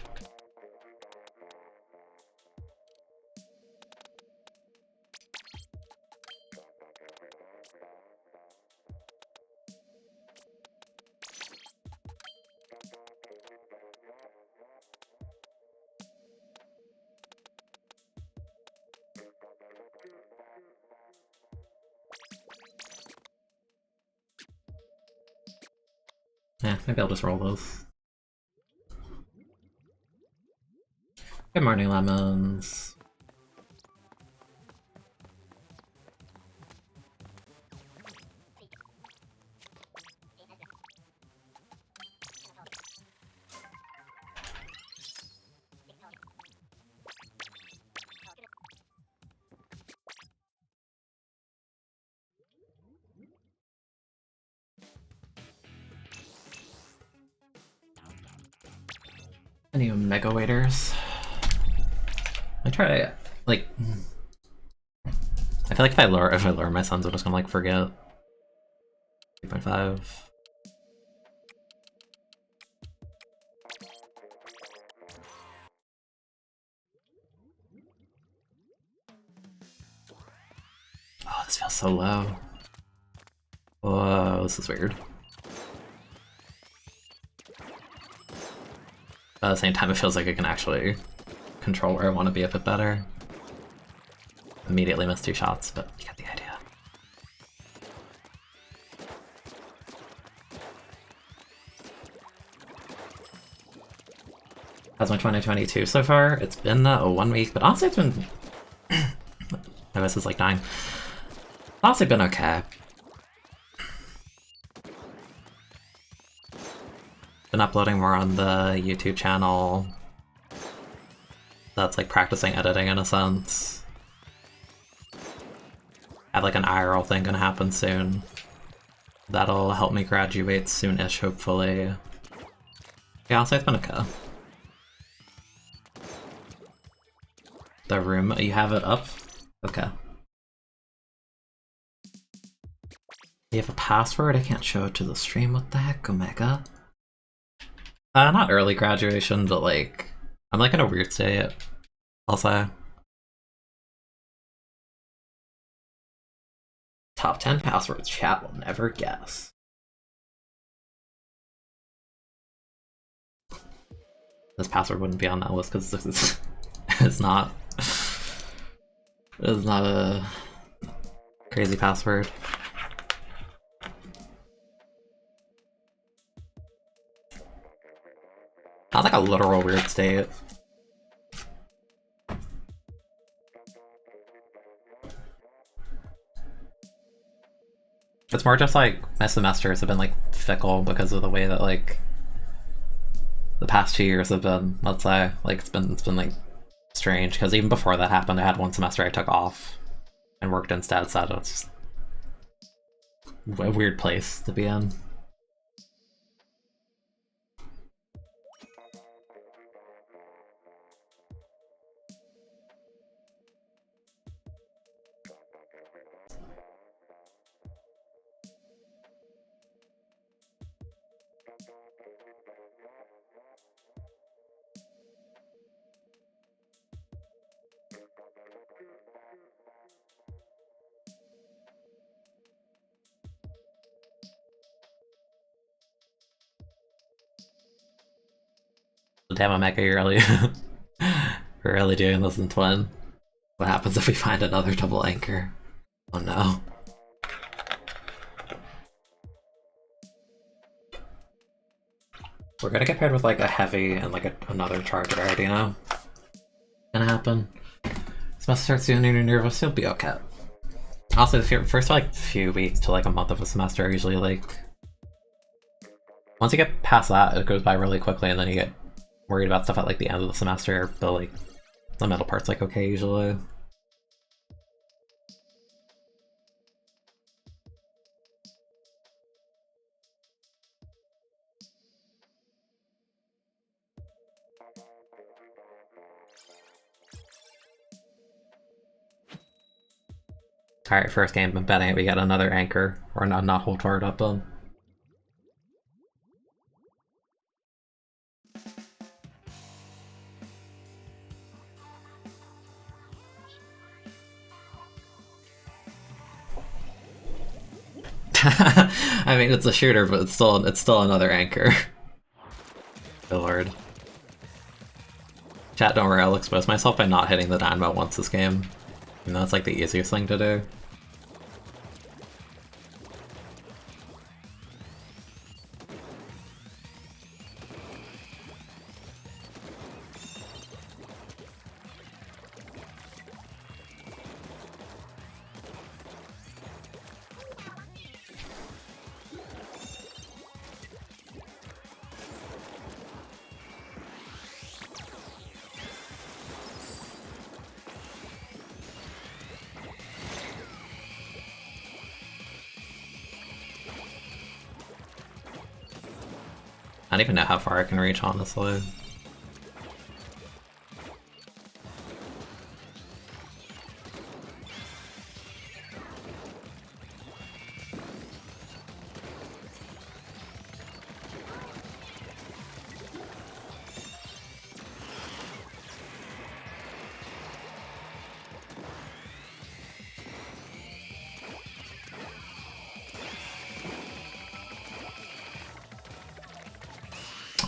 [SPEAKER 1] Yeah, maybe I'll just roll those. Good morning, lemons. Any mega waiters? I try like I feel like if I lure my sons, I'm just gonna like forget. 3.5. Oh, this feels so low. Whoa, this is weird. But at the same time, it feels like I can actually control where I want to be a bit better. Immediately missed 2 shots, but you get the idea. How's my 2022 so far? It's been 1 week, but honestly it's been... my voice is like dying. Honestly been okay. Been uploading more on the YouTube channel. That's like practicing editing in a sense. I have like an IRL thing gonna happen soon. That'll help me graduate soon-ish, hopefully. Yeah, I'll say it's been okay. The room, you have it up? Okay. You have a password? I can't show it to the stream. What the heck, Omega? Not early graduation, but like, I'm like in a weird state, I'll say. Top 10 passwords chat will never guess. This password wouldn't be on that list because it's not a crazy password. Not like a literal weird state. It's more just like my semesters have been like fickle because of the way that like the past 2 years have been, let's say. Like it's been like strange because even before that happened I had 1 semester I took off and worked instead, so it's just a weird place to be in. Damn, Omega, you're really, we're really doing this in twin. What happens if we find another double anchor? Oh no. We're gonna get paired with like a heavy and like another charger, you know? Gonna happen. This must start soon and you're nervous, you'll be okay. Also, the first like few weeks to like a month of a semester are usually like... Once you get past that, it goes by really quickly and then you get worried about stuff at like the end of the semester, but like the middle part's like okay usually. Alright, first game, I'm betting we get another anchor, or not hold forward up on. I mean, it's a shooter, but it's still another anchor. Good lord. Chat, don't worry, I'll expose myself by not hitting the dynamo once this game. You know, it's like the easiest thing to do. I don't even know how far I can reach, honestly.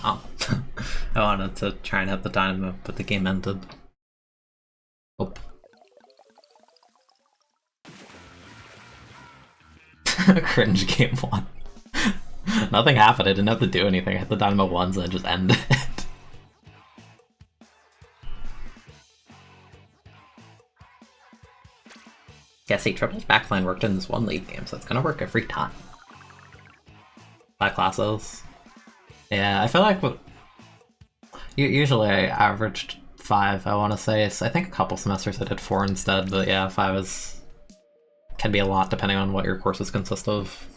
[SPEAKER 1] Oh. I wanted to try and hit the dynamo, but the game ended. Oh. Cringe game 1. Nothing happened, I didn't have to do anything. I hit the dynamo once and it just ended. Yeah, see, Triple's backline worked in this one league game, so it's gonna work every time. 5 classes. Yeah, I feel like usually I averaged 5, I want to say. So I think a couple semesters I did 4 instead, but yeah, 5 can be a lot depending on what your courses consist of.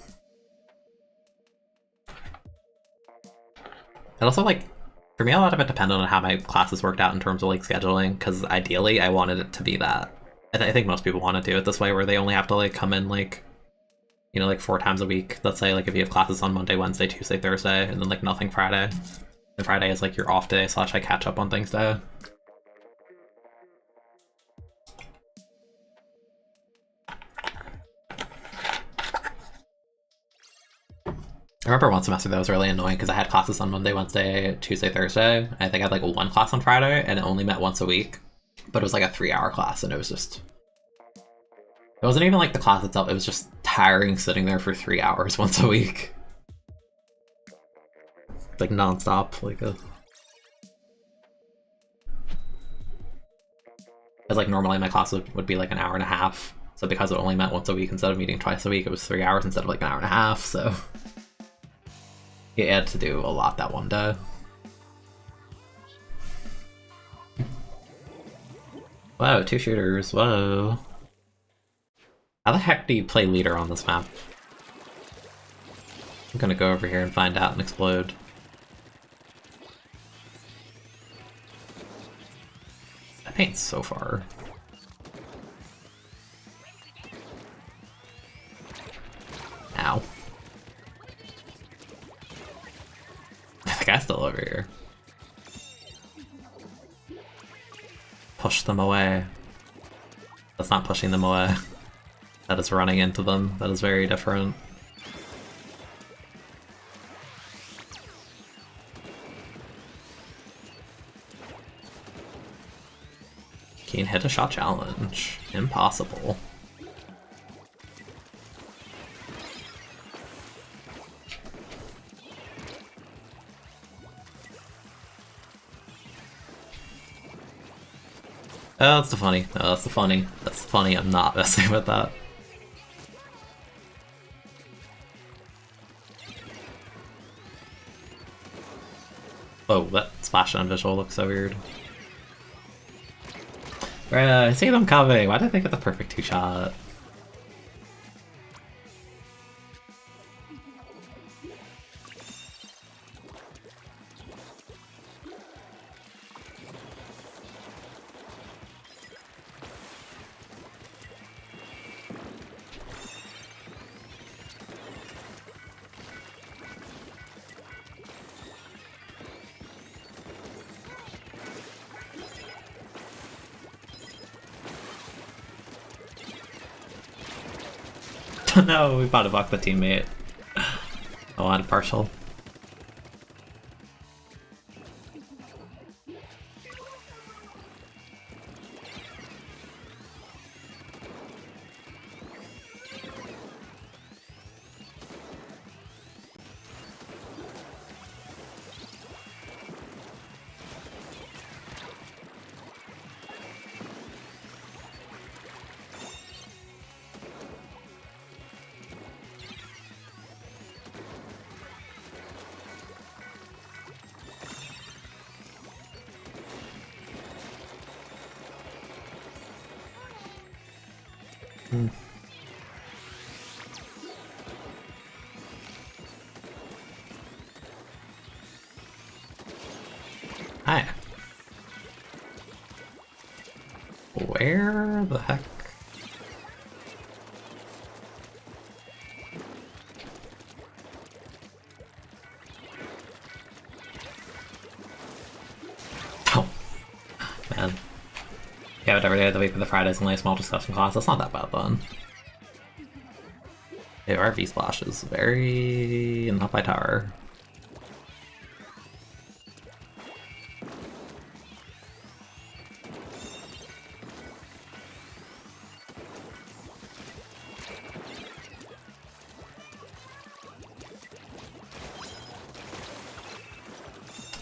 [SPEAKER 1] And also, like, for me, a lot of it depended on how my classes worked out in terms of, like, scheduling, because ideally I wanted it to be that. I think most people want to do it this way, where they only have to, like, come in, like, you know, like 4 times a week. Let's say, like, if you have classes on Monday, Wednesday, Tuesday, Thursday, and then, like, nothing Friday. And Friday is, like, your off day / I catch up on things day. I remember one semester that was really annoying because I had classes on Monday, Wednesday, Tuesday, Thursday. I think I had like 1 class on Friday, and it only met once a week. But it was like a 3-hour class, and it was just... It wasn't even like the class itself, it was just tiring sitting there for 3 hours once a week. Like non-stop, like a... Because like normally my class would be like an hour and a half. So because it only met once a week instead of meeting twice a week, it was 3 hours instead of like an hour and a half, so... You had to do a lot that one day. Whoa, 2 shooters, whoa. How the heck do you play leader on this map? I'm gonna go over here and find out and explode. That paint's so far. Ow. The guy's still over here. Push them away. That's not pushing them away. That is running into them. That is very different. Can't hit a shot challenge. Impossible. Oh, that's the funny. Oh, that's the funny. That's the funny. I'm not messing with that. Oh, that splashdown visual looks so weird. Bruh, I see them coming. Why did they get the perfect 2-shot? No, we bought a buck the teammate. I wanted partial. Hi. Where the heck? Oh, man. Yeah, but every day of the week for the Fridays only a small discussion class. That's not that bad then. The RV splash is very not by tower.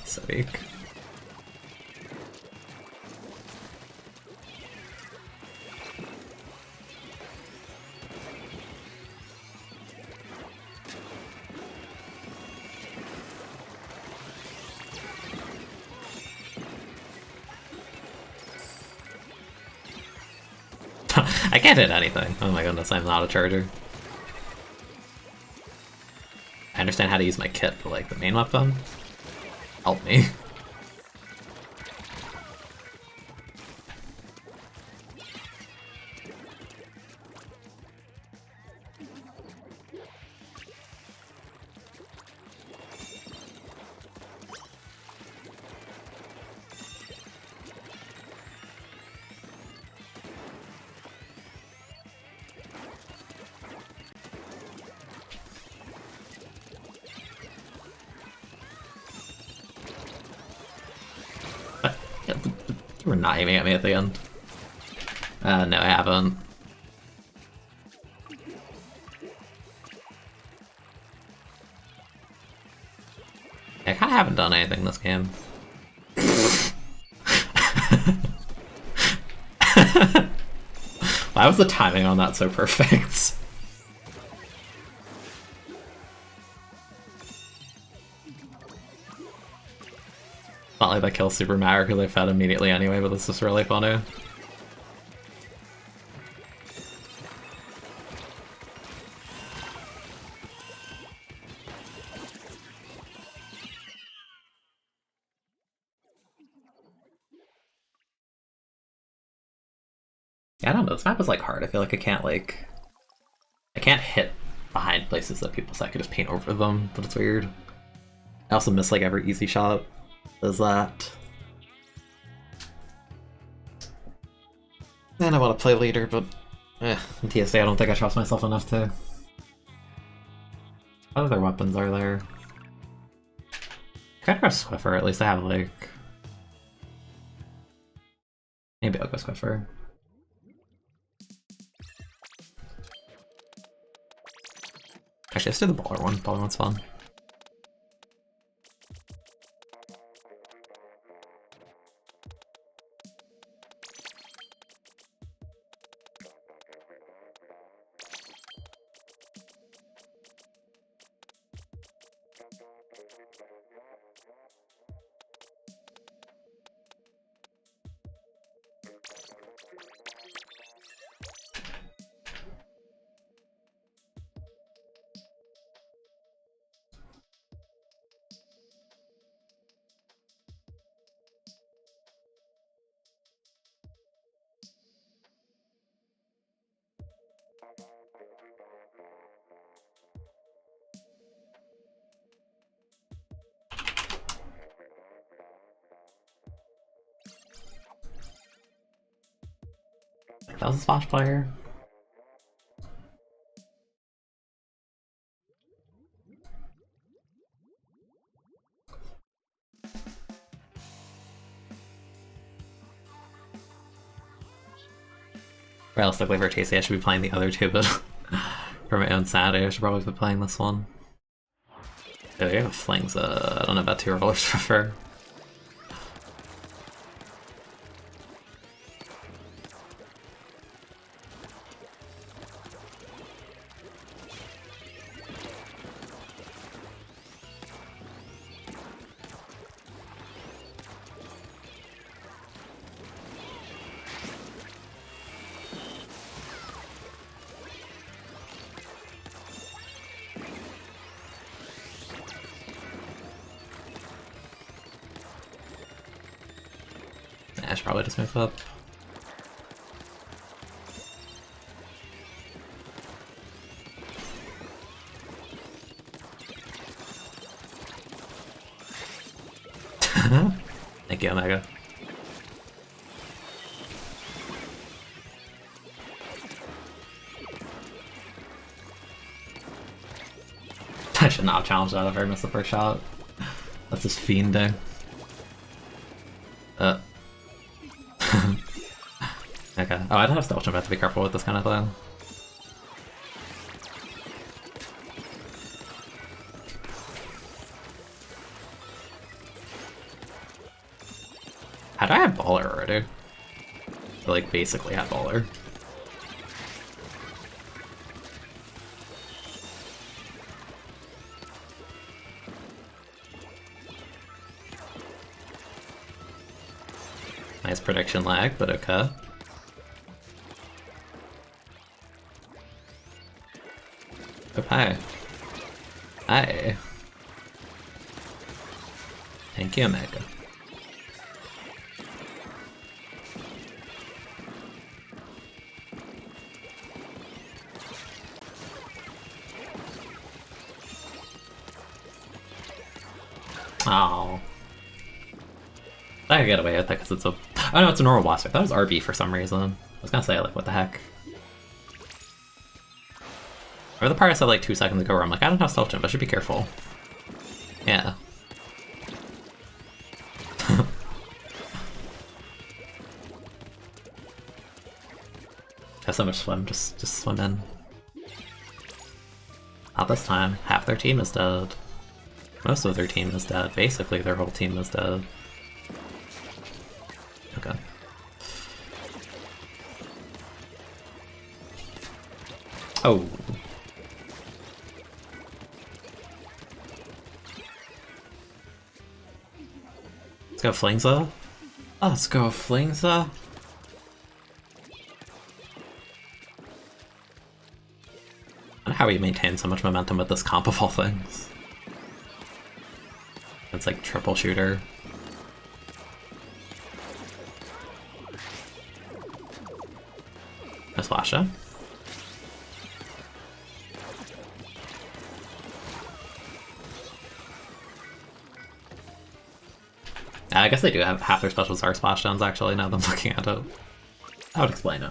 [SPEAKER 1] So weak. I can't hit anything. Oh my goodness, I'm not a charger. I understand how to use my kit, but like the main weapon? Help me. You were not aiming at me at the end. No, I haven't. I kinda haven't done anything this game. Why was the timing on that so perfect? Not like that kills super matter because I fed immediately anyway, but this is really funny. Yeah, I don't know, this map is like hard. I feel like I can't hit behind places that people say I could just paint over them, but it's weird. I also miss like every easy shot. Does that. And I want to play leader, but in TSA I don't think I trust myself enough to. What other weapons are there? I could go Swiffer, at least I have like... Maybe I'll go Swiffer. Actually, let's do the baller one. Baller one's fun. That was a splash player. Realistically, for TC, I should be playing the other two, but for my own sanity, I should probably be playing this one. Oh, yeah, Fling's I don't know about 2 rollers for sure. I should probably just move up. Thank you, Omega. I should not have challenged that if I missed the first shot. That's just fiending. Okay. Oh, I don't have stealth jump. I have to be careful with this kind of thing. How do I have baller already? I like basically have baller. Nice prediction lag, but okay. Okay. Hi. Thank you, Omega. Oh. I could get away with that because it's a... Oh no, it's a normal boss fight. That was RB for some reason. I was gonna say, like, what the heck? Or the part I said like 2 seconds ago where I'm like, I don't have stealth jump, I should be careful. Yeah. Have so much swim, just swim in. Not this time. Half their team is dead. Most of their team is dead. Basically, their whole team is dead. Okay. Oh. Let's go Flingza. Oh, let's go Flingza. I don't know how he maintains so much momentum with this comp of all things. It's like triple shooter. No Splasha. I guess they do have half their specials are splashdowns actually, now that I'm looking at it. I would explain it.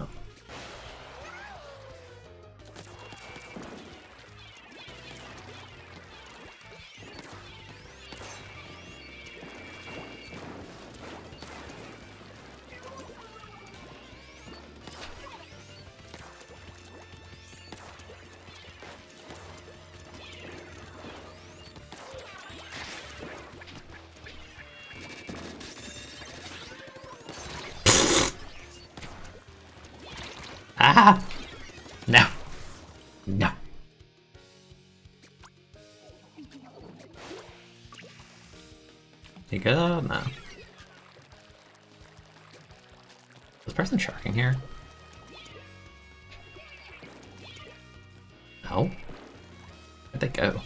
[SPEAKER 1] Ah! No. No. You good? No. Is this person sharking here? No. Where'd they go?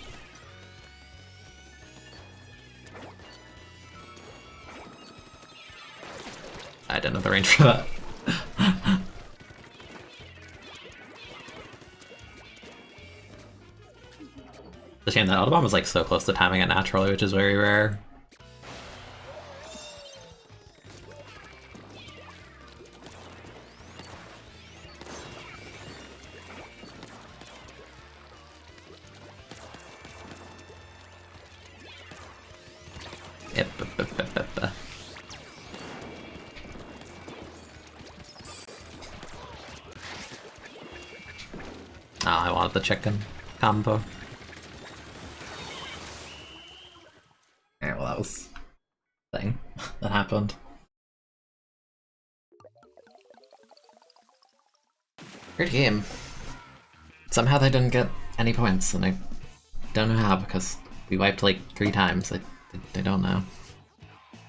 [SPEAKER 1] I didn't know the range for that. It's a shame that Autobomb was like so close to timing it naturally, which is very rare. Yep. Oh, I wanted the chicken combo. Alright, well that was a thing that happened. Weird game. Somehow they didn't get any points, and I don't know how because we wiped like 3 times. They don't know.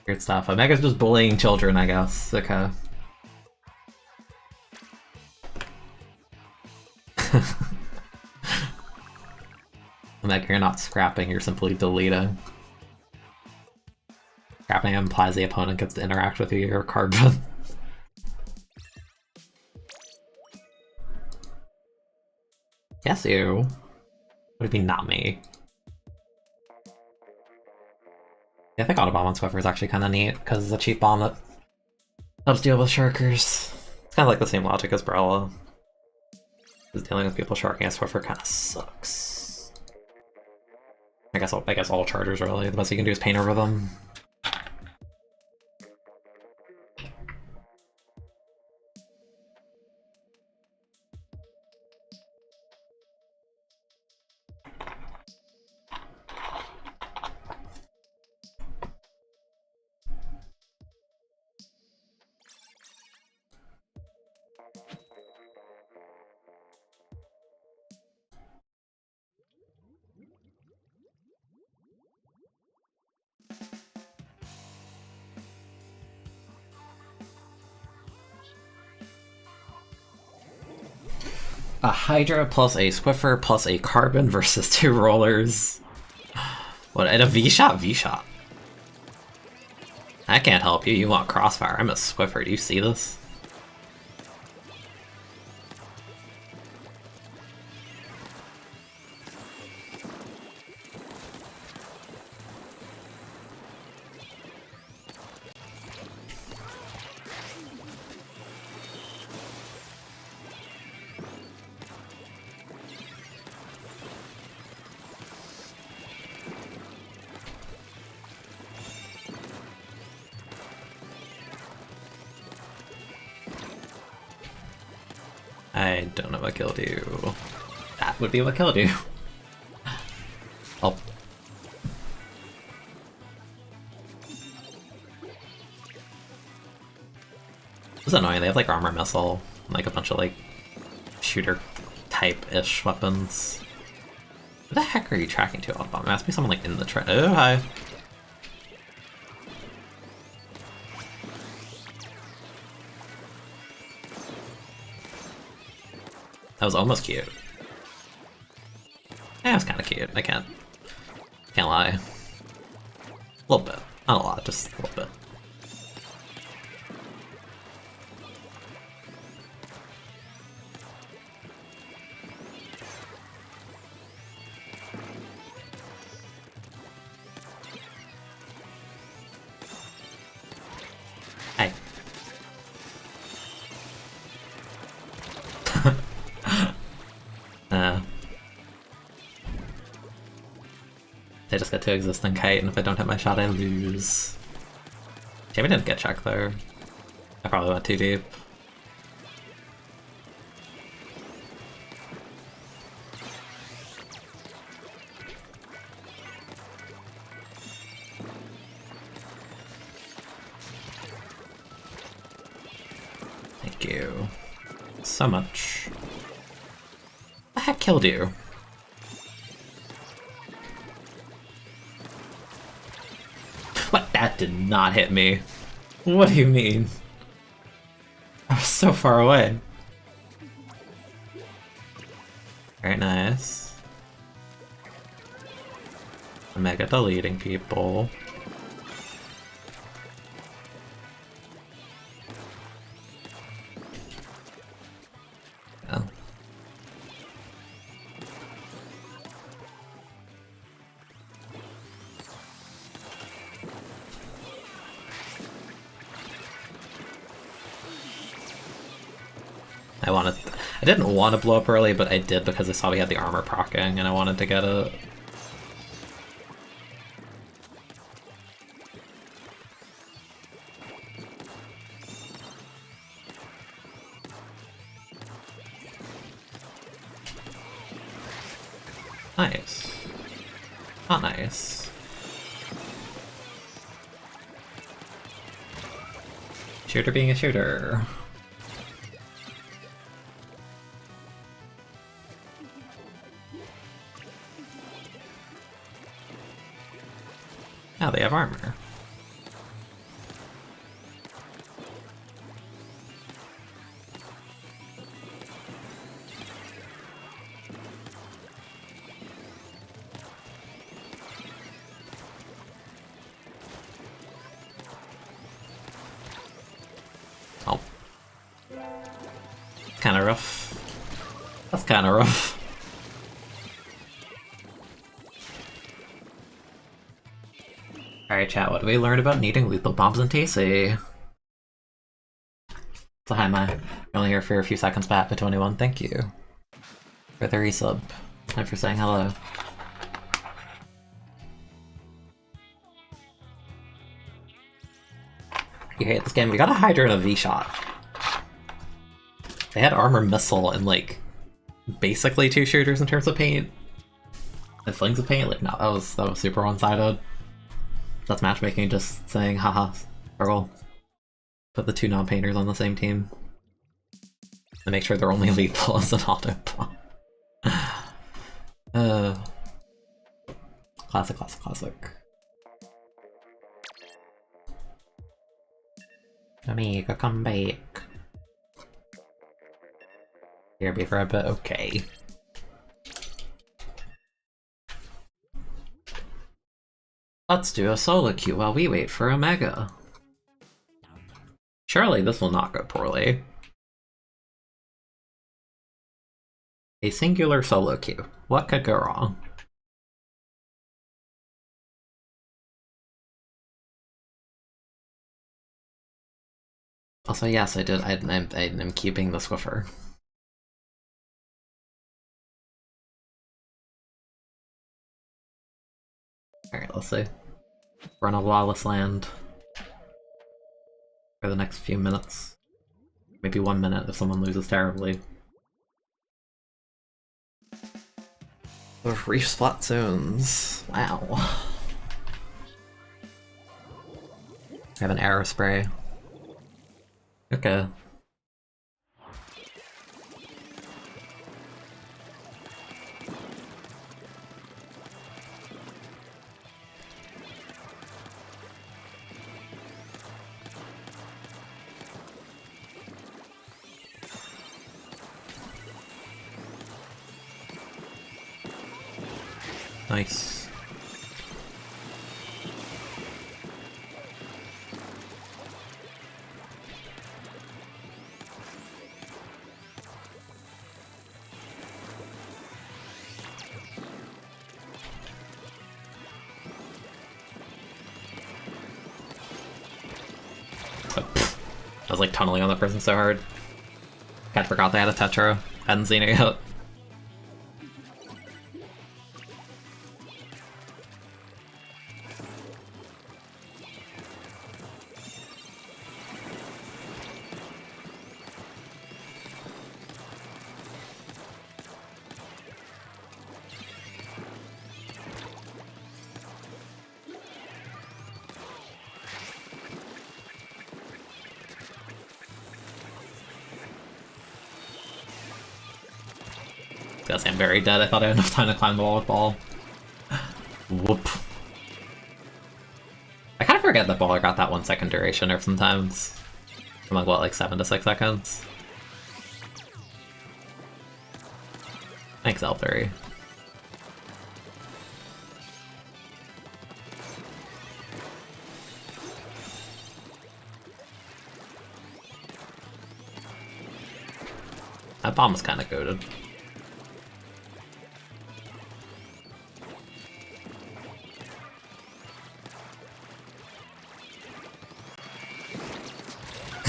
[SPEAKER 1] Weird stuff. Omega's just bullying children, I guess. Okay. Omega, you're not scrapping, you're simply deleting. Grabbing implies the opponent gets to interact with your carbon. Yes, you. Would it be not me? Yeah, I think Autobomb on Swiffer is actually kind of neat, because it's a cheap bomb that helps deal with Sharkers. It's kind of like the same logic as Brella. Because dealing with people sharking a Swiffer kind of sucks. I guess all chargers really. The best you can do is paint over them. A Hydra plus a Swiffer plus a Carbon versus 2 rollers. What, and a V-shot? V-shot. I can't help you, you want Crossfire. I'm a Swiffer, do you see this? I don't know what killed you. That would be what killed you. Oh. It's annoying, they have like armor missile, like a bunch of like shooter type-ish weapons. What the heck are you tracking to, Autobomb? It must be someone like in the track. Oh, hi. That was almost cute. Yeah, it was kind of cute. I can't lie. A little bit, not a lot, just a little bit. Hey. They just get to existing kite, and if I don't hit my shot, I lose. Shame I didn't get checked there. I probably went too deep. Thank you so much. What the heck killed you? What? That did not hit me. What do you mean? I was so far away. Very nice. Mega deleting people. Oh. I didn't want to blow up early, but I did because I saw we had the armor proccing and I wanted to get it. Nice. Not nice. Shooter being a shooter. Now they have armor. Kinda rough. That's kinda rough. Alright chat, what do we learn about needing lethal bombs in TC? So hi Mai. Only here for a few seconds, but happy 21, thank you. For the resub. And for saying hello. You hate this game? We got a Hydra and a V-Shot. They had Armor Missile and like basically 2 shooters in terms of paint. And flings of paint, like no, that was super one-sided. That's matchmaking, just saying haha, struggle. Put the 2 non-painters on the same team. And make sure they're only lethal as an auto bomb. Classic, classic, classic. Amiga, come back. Here be for a bit, okay. Let's do a solo queue while we wait for Omega. Surely this will not go poorly. A singular solo queue. What could go wrong? Also, yes, I did. I'm keeping the Swiffer. Alright, let's see. Run a lawless land for the next few minutes. Maybe 1 minute if someone loses terribly. The reef spot zones. Wow. I have an arrow spray. Okay. Nice. I was like tunneling on the person so hard. Kinda forgot they had a Tetra. Hadn't seen it yet. Guess I'm very dead. I thought I had enough time to climb the wall with ball. Whoop. I kind of forget that baller got that 1 second duration or sometimes. From like what, like 7 to 6 seconds? Thanks, L3. That bomb was kind of goated.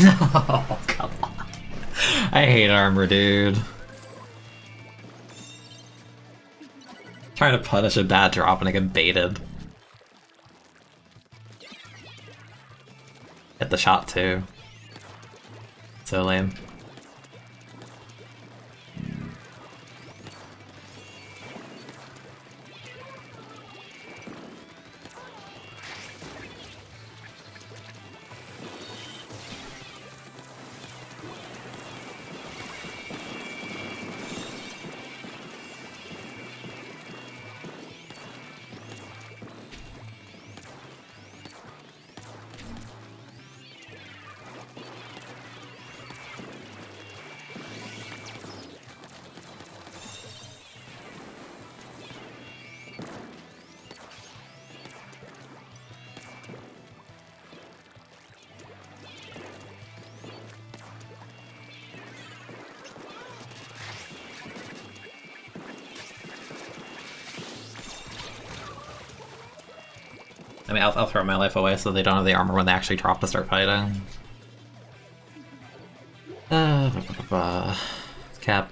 [SPEAKER 1] Oh, come on. I hate armor, dude. Trying to punish a bad drop and I get baited. Hit the shot too. So lame. I mean, I'll throw my life away so they don't have the armor when they actually drop to start fighting. Cap.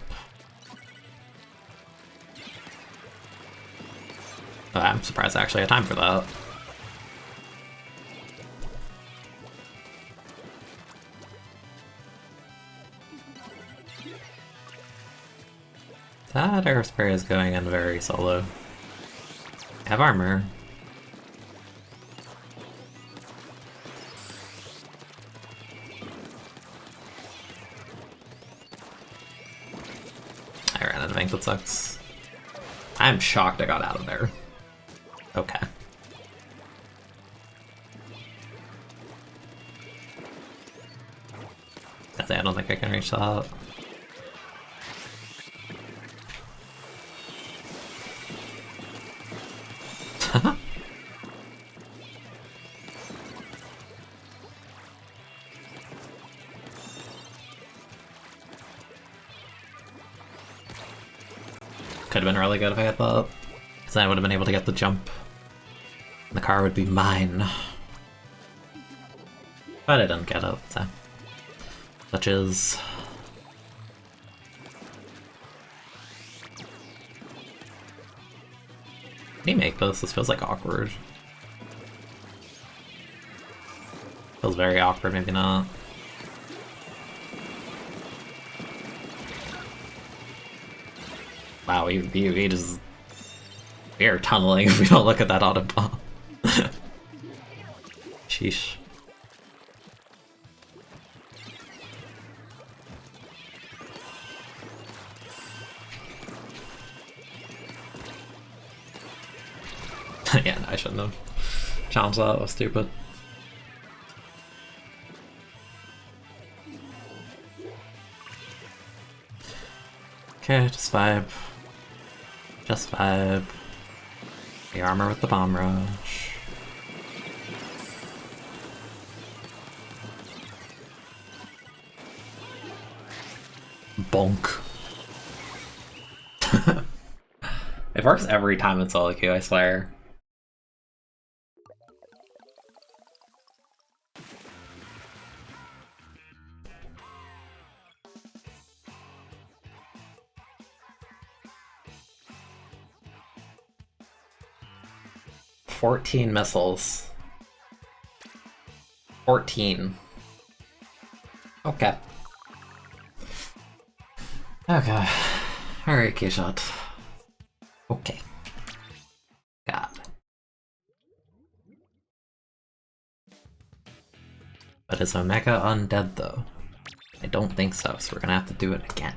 [SPEAKER 1] Oh, I'm surprised I actually had time for that. That airspray is going in very solo. I have armor. I ran out of ink, that sucks. I'm shocked I got out of there. Okay. I don't think I can reach that. Could have been really good if I had that. Because then I would have been able to get the jump. And the car would be mine. But I didn't get it, so. Such is. Can you make this? This feels like awkward. Feels very awkward, maybe not. Wow, we just... We are tunneling if we don't look at that auto bomb. Sheesh. Yeah, no, I shouldn't have challenged that, that was stupid. Okay, just vibe. Just vibe. The armor with the bomb rush. Bonk. It works every time in solo queue, I swear. $14 missiles. 14. Okay. Okay. Alright, Keyshot. Okay. God. But is Omega undead though? I don't think so, so we're gonna have to do it again.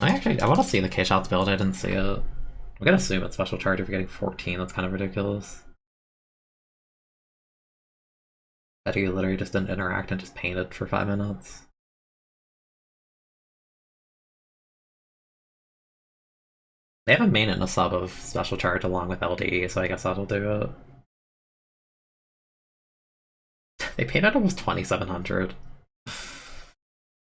[SPEAKER 1] I want to see the K-Shots build, I didn't see it. I'm gonna assume it's special charge if you're getting 14, that's kind of ridiculous. That you literally just didn't interact and just painted for 5 minutes. They have a main and a sub of special charge along with LDE, so I guess that'll do it. They painted almost 2,700.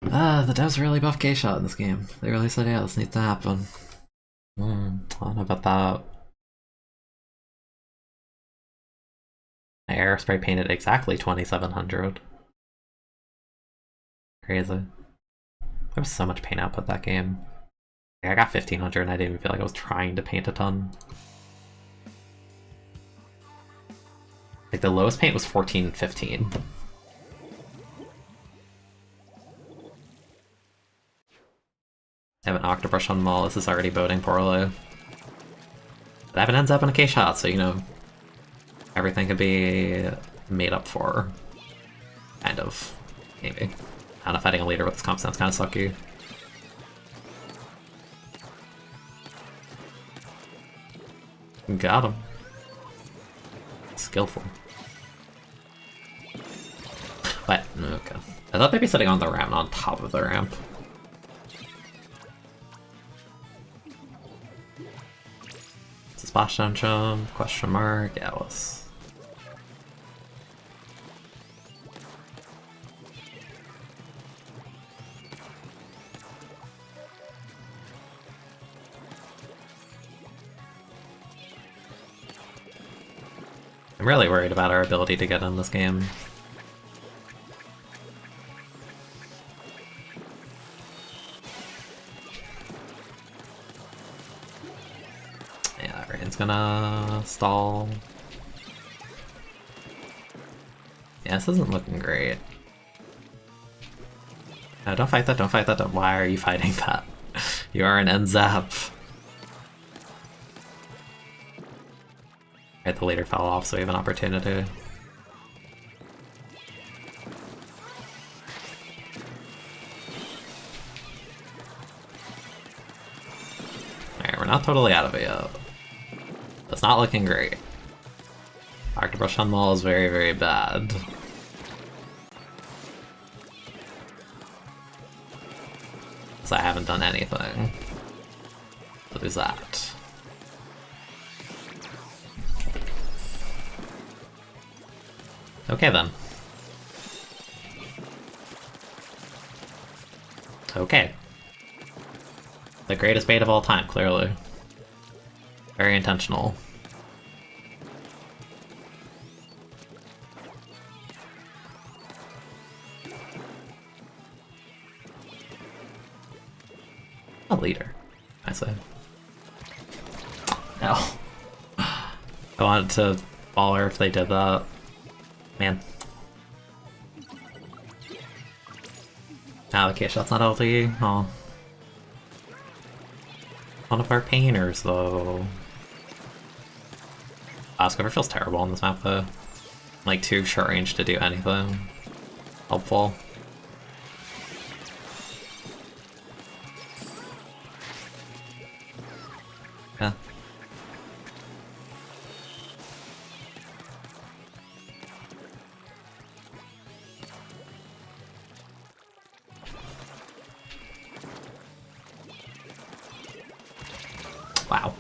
[SPEAKER 1] The devs really buff K-Shot in this game. They really said, yeah, this needs to happen. I don't know about that. My airspray painted exactly 2,700. Crazy. There was so much paint output that game. I got 1,500 and I didn't even feel like I was trying to paint a ton. Like the lowest paint was 1415. I have an Octobrush on Maul, this is already boding poorly. But Evan ends up in a K-Shot, so you know, everything could be made up for. Kind of. Maybe. I don't know, fighting a leader with this comp sounds kind of sucky. Got him. Skillful. But, okay. I thought they'd be sitting on the ramp, not on top of the ramp. It's a splashdown jump, question mark, yeah, it was. I'm really worried about our ability to get in this game. Yeah, Rain's gonna stall. Yeah, this isn't looking great. No, don't fight that, don't fight that, don't. Why are you fighting that? You are an NZAP. Right, the leader fell off, so we have an opportunity. Alright, we're not totally out of it yet. It's not looking great. Octobrush on Maul is very, very bad. So I haven't done anything. So there's that. Okay then. Okay. The greatest bait of all time, clearly. Very intentional. A leader, I say. No. I wanted to ball her if they did that. Man. Okay, shot's not healthy. Oh. One of our painters, though. Oscar feels terrible on this map, though. Like, too short range to do anything helpful. Yeah. Wow.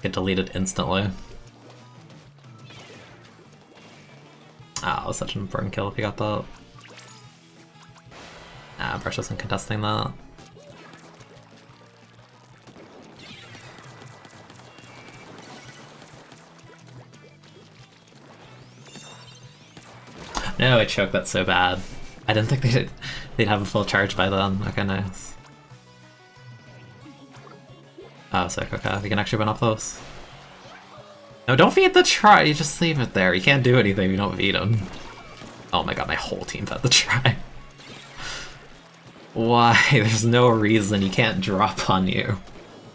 [SPEAKER 1] Get deleted instantly. Ah, it was such an important kill if you got that. Ah, Brush isn't contesting that. No, I choked that so bad. I didn't think they'd have a full charge by then. Okay, nice. Oh, sick, okay. We can actually win off those. No, don't feed the try, you just leave it there. You can't do anything if you don't feed him. Oh my god, my whole team fed the try. Why? There's no reason you can't drop on you.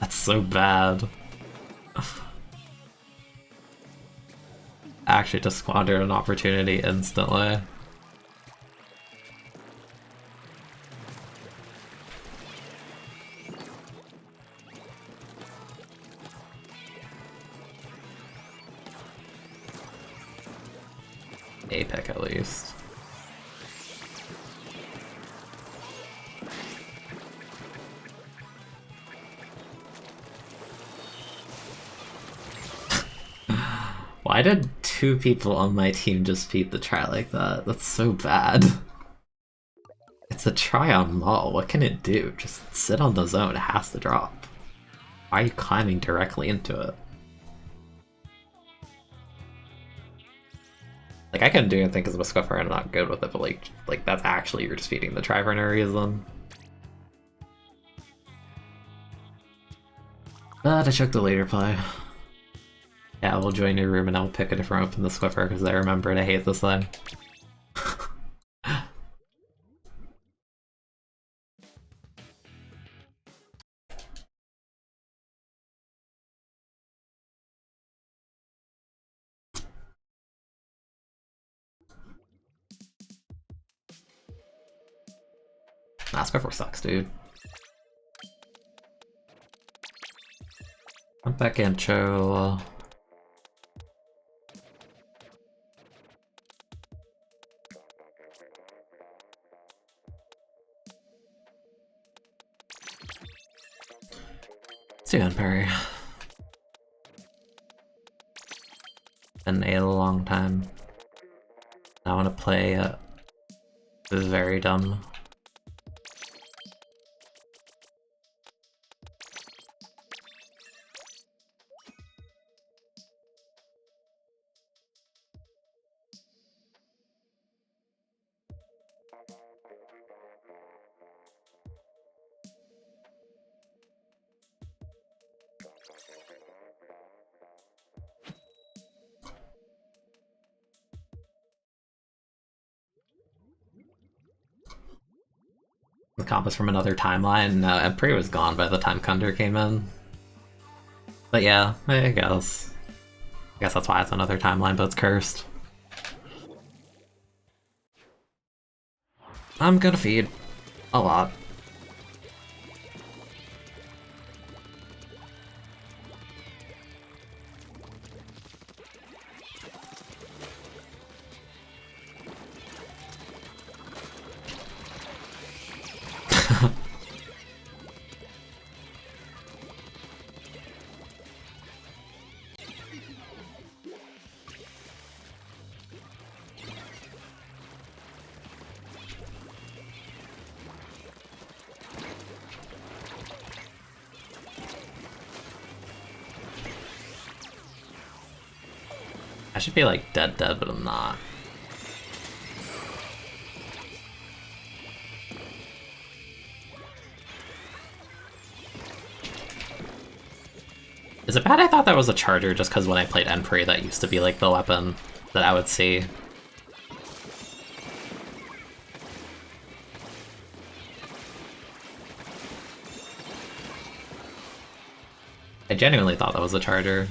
[SPEAKER 1] That's so bad. Actually just squandered an opportunity instantly. A pick at least. Why did two people on my team just beat the try like that? That's so bad. It's a try on Maul, what can it do? Just sit on the zone, it has to drop. Why are you climbing directly into it? Like, I couldn't do anything because I'm a scuffer and I'm not good with it, but like that's actually you're just feeding the try for no reason. But I checked the later play. Yeah, we'll join your room and I'll pick a different open the Swiffer because I remembered I hate this thing. Nah, Swiffer sucks, dude. I'm back in, Cho. See you on Perry. Been a long time. I want to play this is very dumb. The comp is from another timeline. No, Emperor was gone by the time Kunder came in. But yeah, I guess. I guess that's why it's another timeline, but it's cursed. I'm gonna feed a lot. I should be like dead, but I'm not. Is it bad I thought that was a charger just because when I played Emperor that used to be like the weapon that I would see? I genuinely thought that was a charger.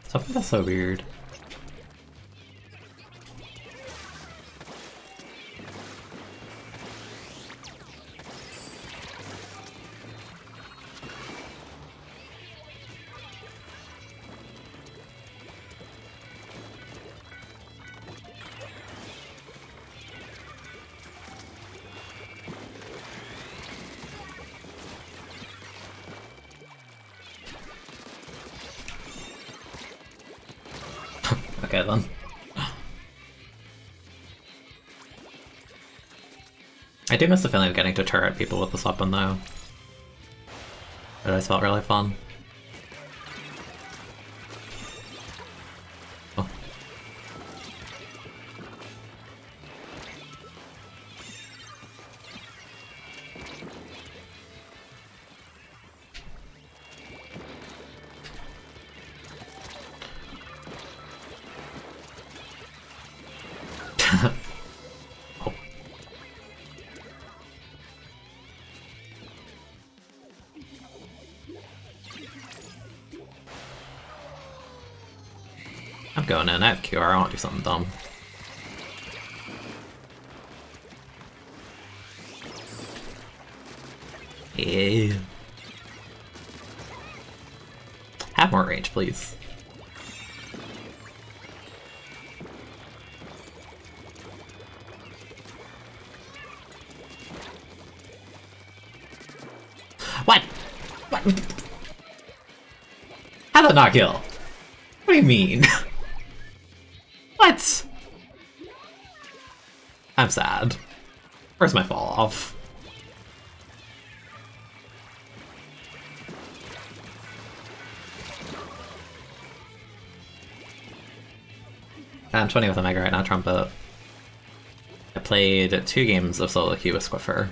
[SPEAKER 1] Something that's so weird. Okay then. I do miss the feeling of getting to turret people with this weapon though. It always felt really fun. Oh. Oh. I'm going in, I have QR, I want to do something dumb. Yeah. Have more range, please. What? What? How did not kill? What do you mean? What? I'm sad. Where's my fall off? I'm 20 with a Mega right now, Trumpet. I played 2 games of solo queue with Squiffer.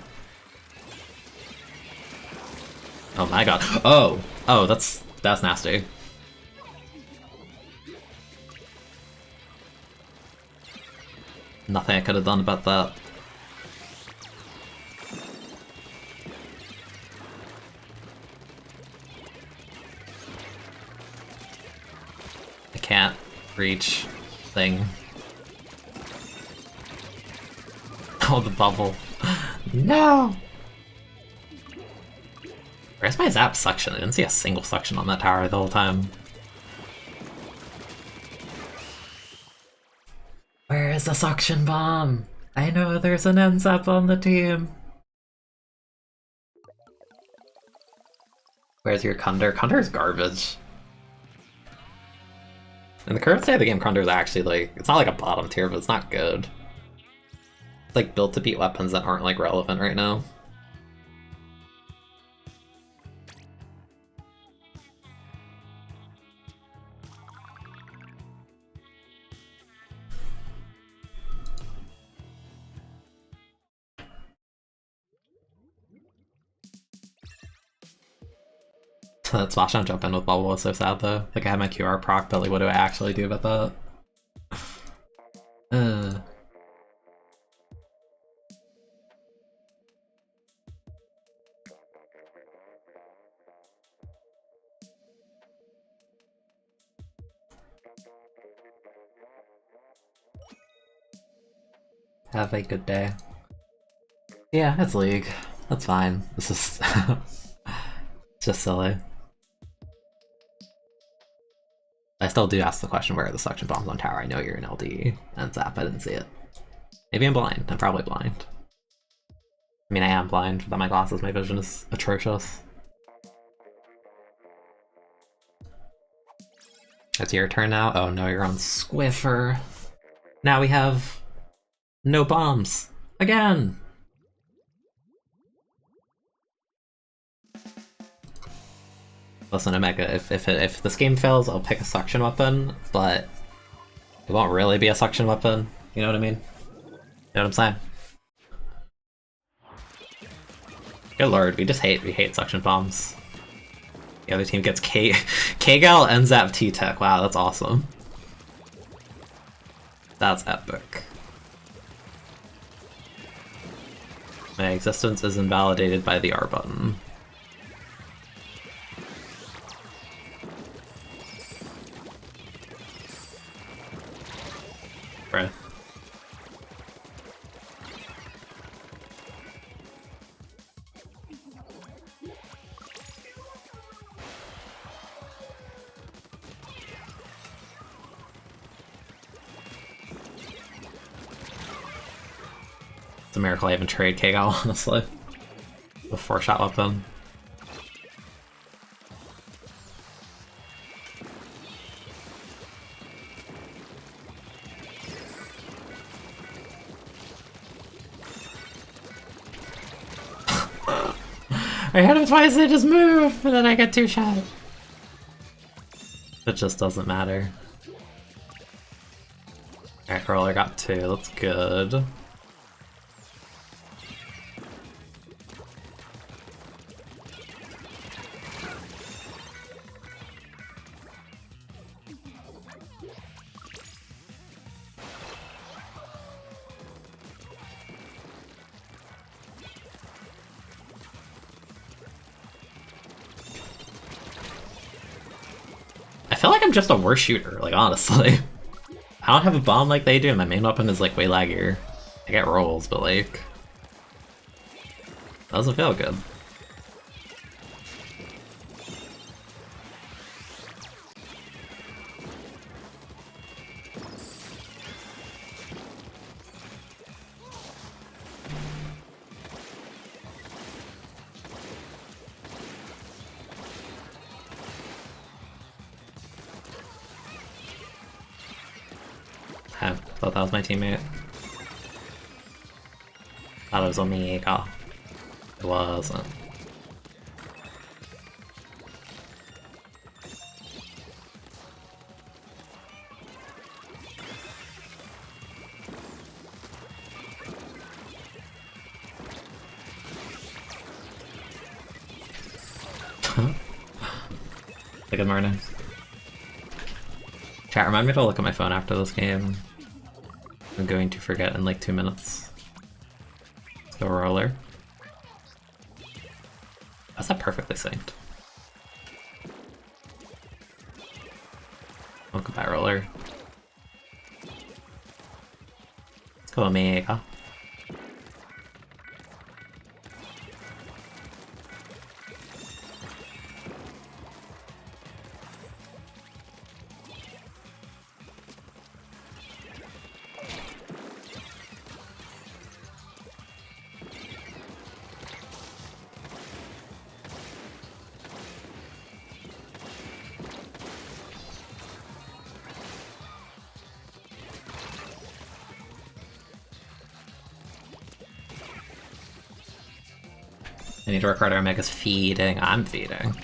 [SPEAKER 1] Oh my god. Oh! Oh, that's nasty. Nothing I could have done about that. I can't reach thing. Oh, the bubble. No! Where's my zap suction? I didn't see a single suction on that tower the whole time. Where is the suction bomb? I know there's an NZAP on the team. Where's your Kunder? Kunder's garbage. In the current state of the game, Kunder's actually like, it's not like a bottom tier, but it's not good. like built to beat weapons that aren't like relevant right now. That Splatoon jump in with bubble was so sad though. Like I had my QR proc, but like what do I actually do about that? Have a good day. Yeah, it's League. That's fine. This is it's just silly. I still do ask the question, where are the suction bombs on tower? I know you're in LD, and Zap, I didn't see it. Maybe I'm blind. I'm probably blind. I mean, I am blind without my glasses. My vision is atrocious. It's your turn now? Oh no, you're on Squiffer. Now we have no bombs. Again! Listen, Omega, if this game fails, I'll pick a suction weapon, but it won't really be a suction weapon. You know what I mean? You know what I'm saying? Good lord, we hate suction bombs. The other team gets K-Gal and Zap T-Tech. Wow, that's awesome. That's epic. My existence is invalidated by the R button. Right. It's a miracle I haven't traded K-Gal, honestly. The 4-shot weapon. I hit him twice, they just move, and then I get 2 shot. It just doesn't matter. Alright, Roller got 2, that's good. I feel like I'm just a worse shooter, like honestly. I don't have a bomb like they do, and my main weapon is like way laggier. I get rolls, but like... doesn't feel good. I thought that was my teammate. Thought it was Omega. It wasn't. Good morning. Chat, remind me to look at my phone after this game. I'm going to forget in like 2 minutes. Let's go Roller. That's not perfectly synced. Oh, goodbye, Roller. Let's go Omega. I need to record our Mega's feeding. I'm feeding.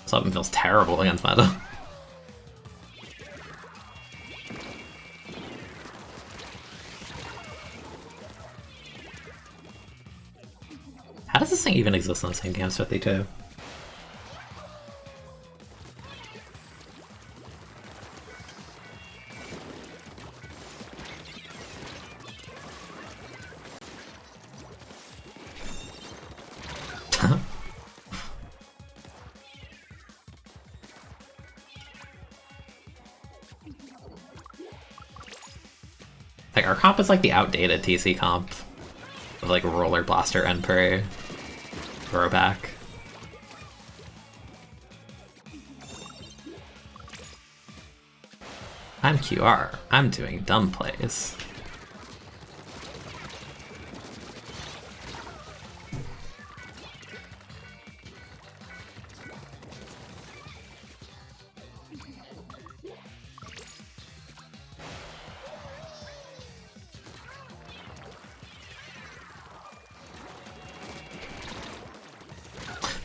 [SPEAKER 1] Something feels terrible against meta. How does this thing even exist in the same game as 52? Like, our comp is like the outdated TC comp of like Roller Blaster and Prey. Throwback. I'm QR. I'm doing dumb plays.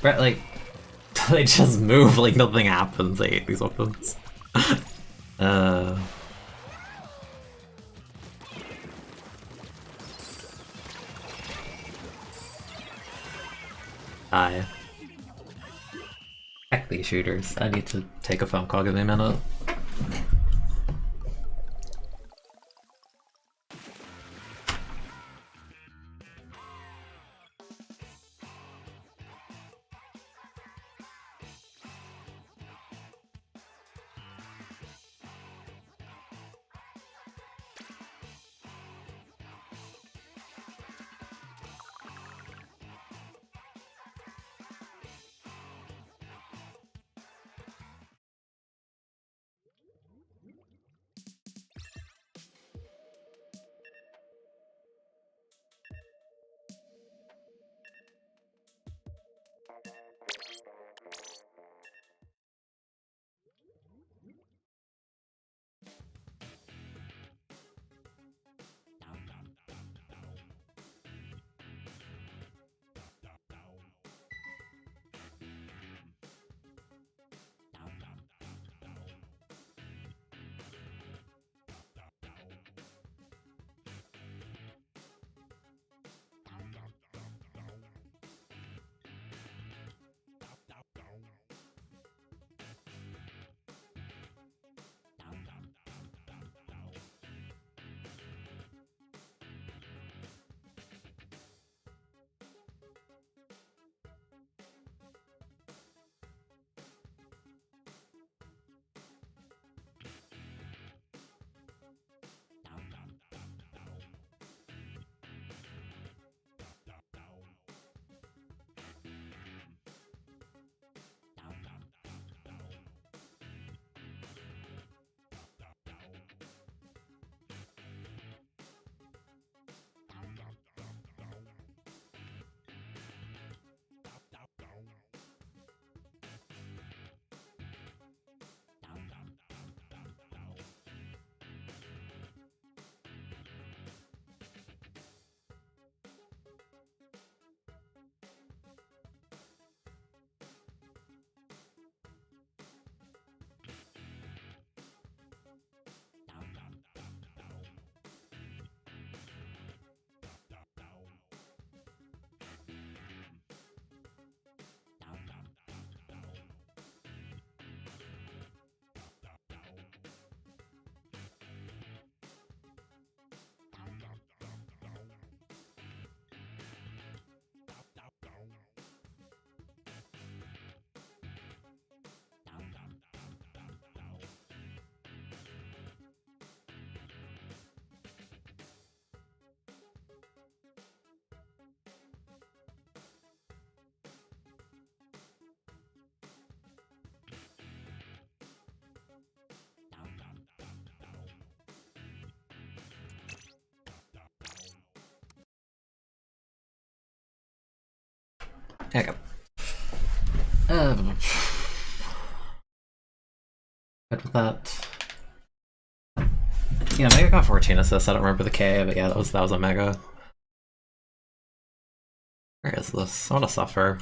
[SPEAKER 1] Right, like, they just move like nothing happens. I hate these weapons. Die. Heck these shooters. I need to take a phone call, give me a minute. There you go. Good with that. Yeah, Mega got 14 assists. I don't remember the K, but yeah, that was a Mega. Where is this? I want to suffer.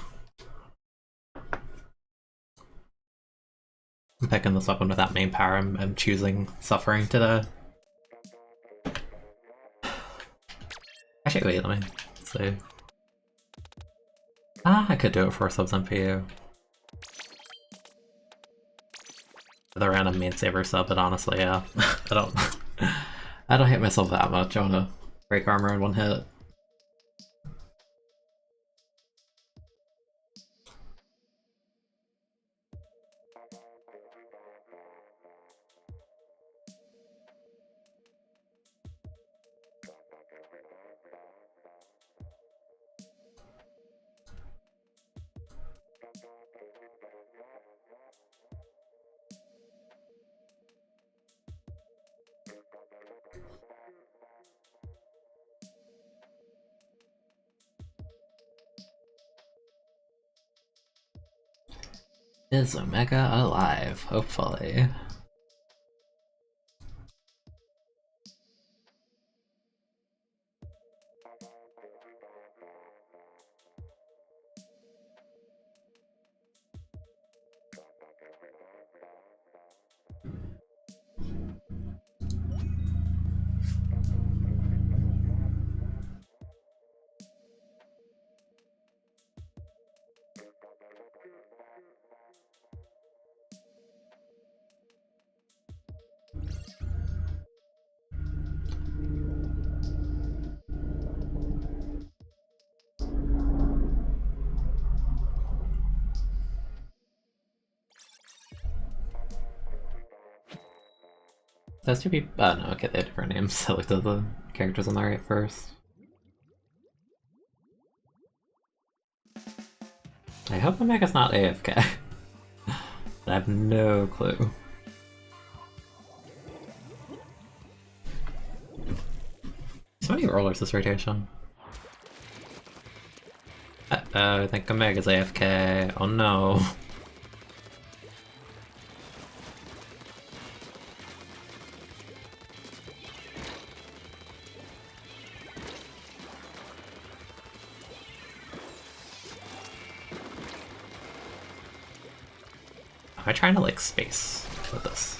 [SPEAKER 1] I'm picking this weapon without main power. I'm choosing suffering today. Actually, wait, let me see. I could do it for subs MPU. The random main saver sub, but honestly, yeah. I don't hate myself that much. I wanna break armor in one hit. Is Omega alive? Hopefully. Those two people. Oh no, okay, they had different names. I looked at the characters on the right first. I hope Omega's not AFK. I have no clue. So many rollers this rotation. Uh-oh, I think Omega's AFK. Oh no. Am I trying to like space with this?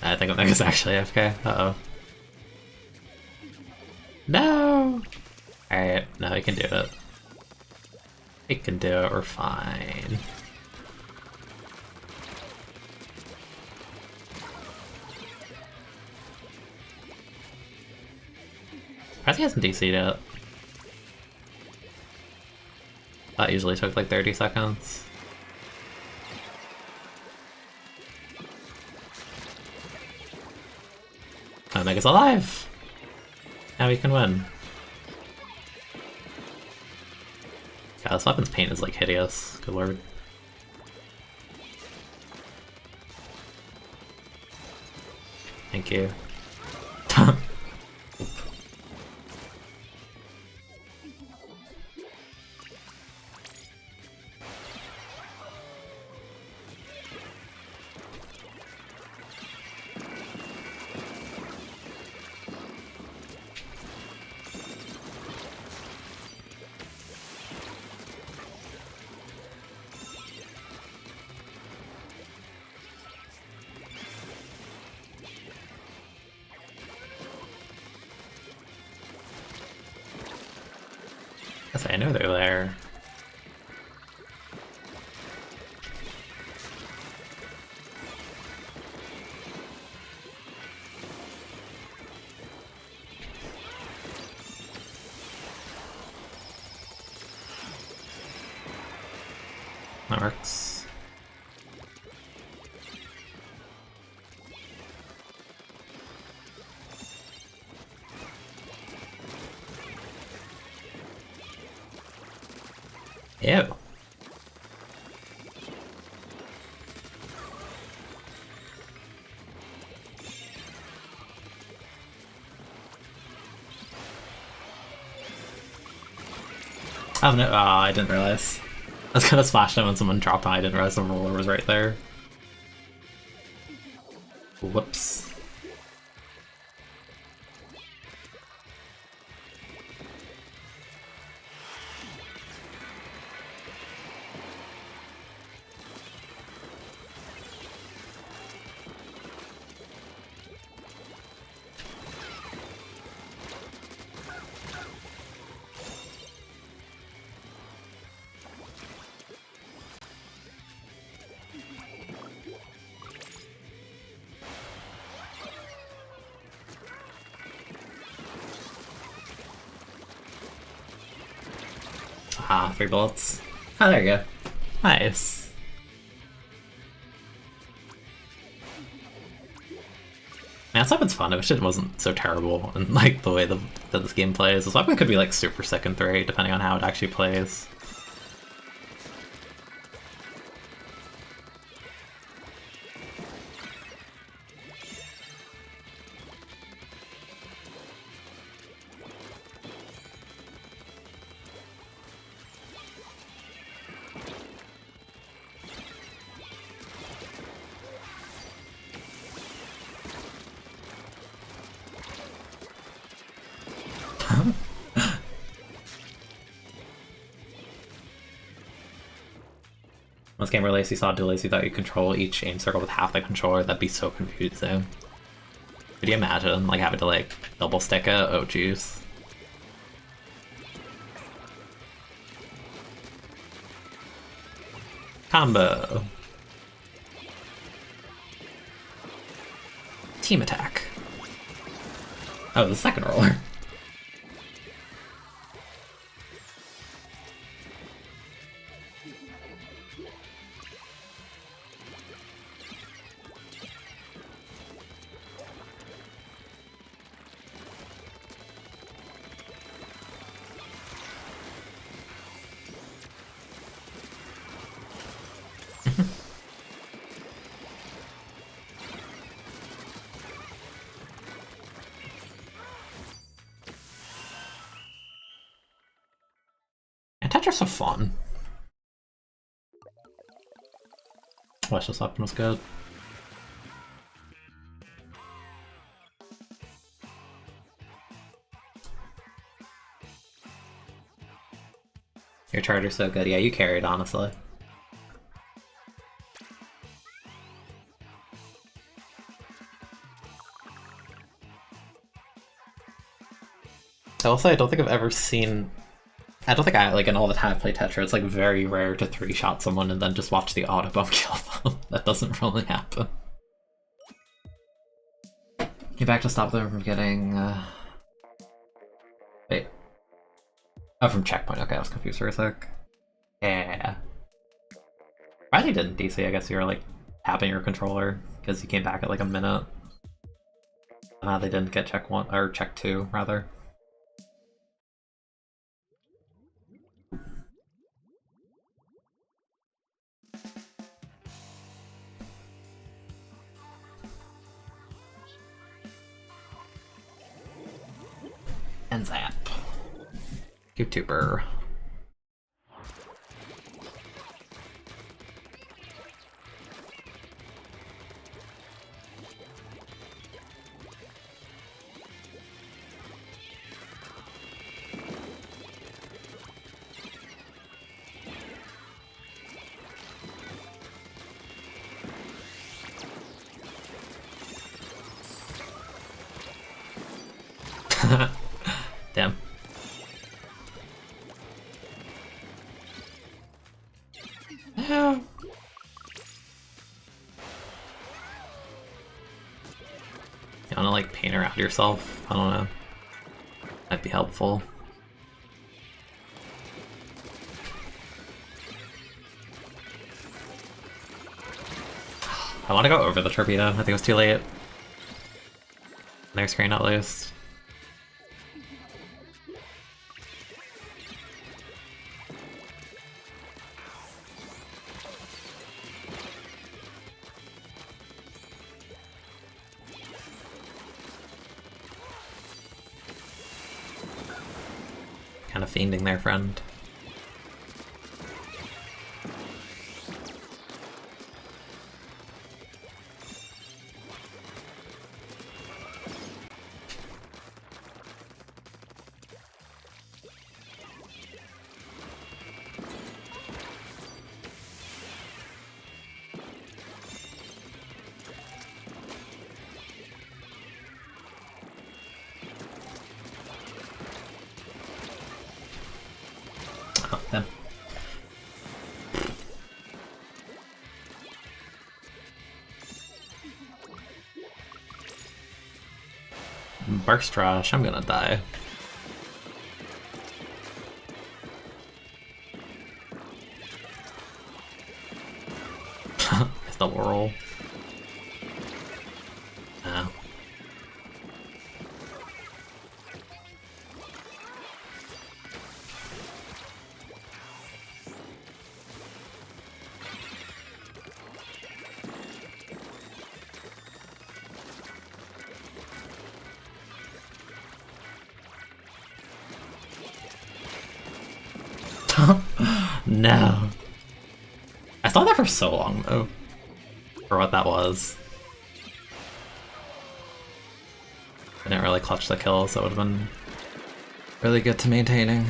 [SPEAKER 1] I think Omega's actually AFK. Uh-oh. No! Alright, no, we can do it. We can do it, we're fine. Surprised he hasn't DC'd yet. That usually took like 30 seconds. Omega's alive! Now we can win. God, this weapon's paint is like hideous. Good lord. Thank you. Yes, I know they're there. That works. Ew. Oh no, I didn't realize. I was gonna splash them when someone dropped on. I didn't realize the roller was right there. Whoops. Ah, 3 bullets. Oh, there you go. Nice. Man, this weapon's fun. I wish it wasn't so terrible in like the way that this game plays. This weapon could be like super sick in 3, depending on how it actually plays. Once game released, you saw delays, you thought you control each aim circle with half the controller. That'd be so confusing. Could you imagine like having to like double stick it? Oh jeez. Combo. Team attack. Oh, the second roller. And Tetris are fun. Wish this weapon was good. Your charger's so good. Yeah, you carried, honestly. I will say, I don't think I've ever seen... I don't think I, like, in all the time I've played Tetra, it's, like, very rare to 3-shot someone and then just watch the auto-bomb kill them. That doesn't really happen. Get back to stop them from getting, Wait. Oh, from checkpoint. Okay, I was confused for a sec. Yeah. Probably didn't DC, I guess you were, like, tapping your controller, because you came back at, like, a minute. They didn't get check 1, or check 2, rather. And zap. YouTuber. Damn. You wanna like paint around yourself? I don't know. Might be helpful. I want to go over the torpedo. I think it was too late. Their screen at least. Kind of fiending there, friend. Oh, then. Burst rush, I'm gonna die. the Laurel. Yeah. No. I thought that for so long though. For what that was. I didn't really clutch the kill, so it would have been really good to maintaining.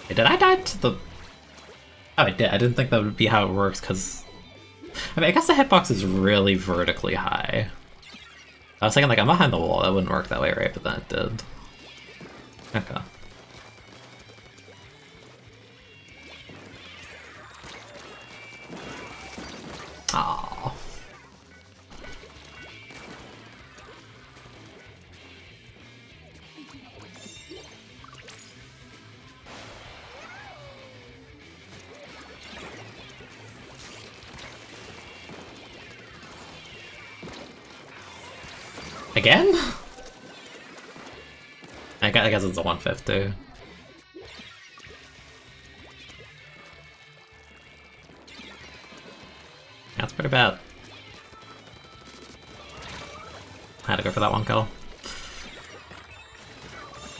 [SPEAKER 1] Hey, did I die to the... Oh, I did. I didn't think that would be how it works, because... I mean, I guess the hitbox is really vertically high. I was thinking, like, I'm behind the wall. That wouldn't work that way, right? But then it did. Okay. Aww. Again? I guess it's a 150. That's pretty bad. I had to go for that one kill.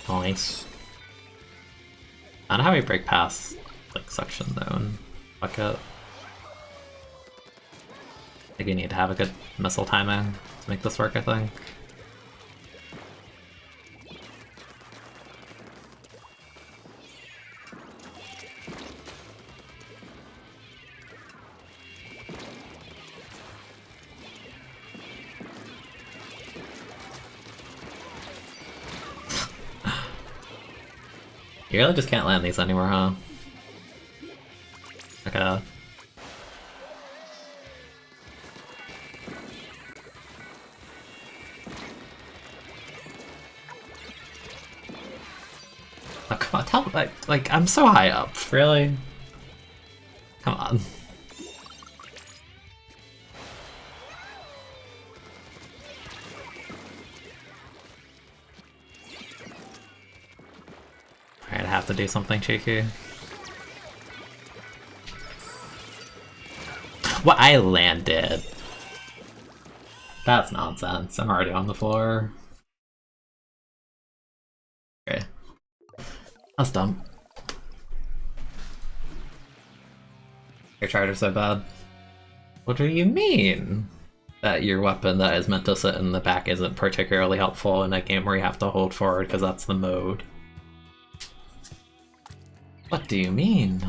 [SPEAKER 1] Nice. I don't know how we break past like suction zone. Fuck it. I think you need to have a good missile timing to make this work, I think. You really just can't land these anymore, huh? Okay. Oh, come on, tell me, like, I'm so high up, really? Come on. Alright, I have to do something cheeky. What? I landed. That's nonsense. I'm already on the floor. Okay. That's dumb. Your charger's so bad. What do you mean? That your weapon that is meant to sit in the back isn't particularly helpful in a game where you have to hold forward because that's the mode. What do you mean?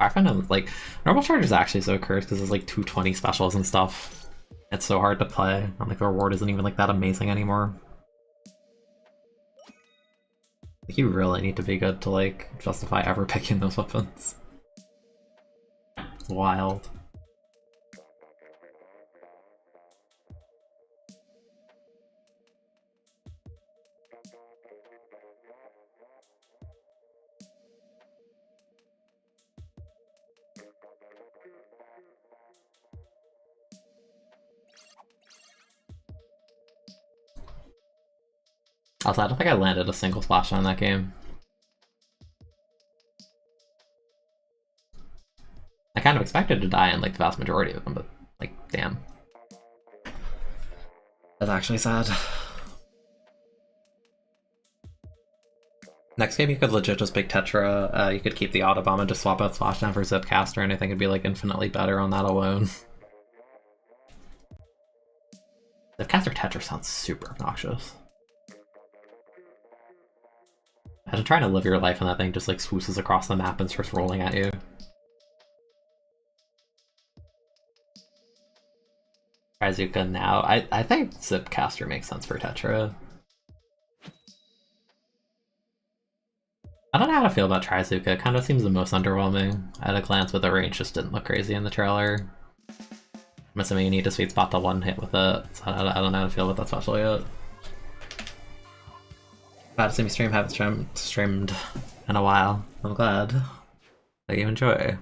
[SPEAKER 1] I find it, like, normal charge is actually so cursed because it's like 220 specials and stuff. It's so hard to play, and like the reward isn't even like that amazing anymore. Like, you really need to be good to like justify ever picking those weapons. It's wild. Also, I don't think I landed a single splash on that game. I kind of expected to die in like the vast majority of them, but like, damn. That's actually sad. Next game you could legit just pick Tetra, you could keep the Autobomb and just swap out Splashdown for Zipcaster, and I think it'd be like infinitely better on that alone. Zipcaster Tetra sounds super obnoxious. Imagine trying to live your life and that thing just like swooses across the map and starts rolling at you. Raizuka now. I think Zipcaster makes sense for Tetra. I don't know how to feel about Trizuka. It kind of seems the most underwhelming at a glance, but the range just didn't look crazy in the trailer. I'm assuming you need to sweet spot the one hit with it, so I don't know how to feel about that special yet. Glad to see me stream, haven't streamed in a while. I'm glad that you enjoy.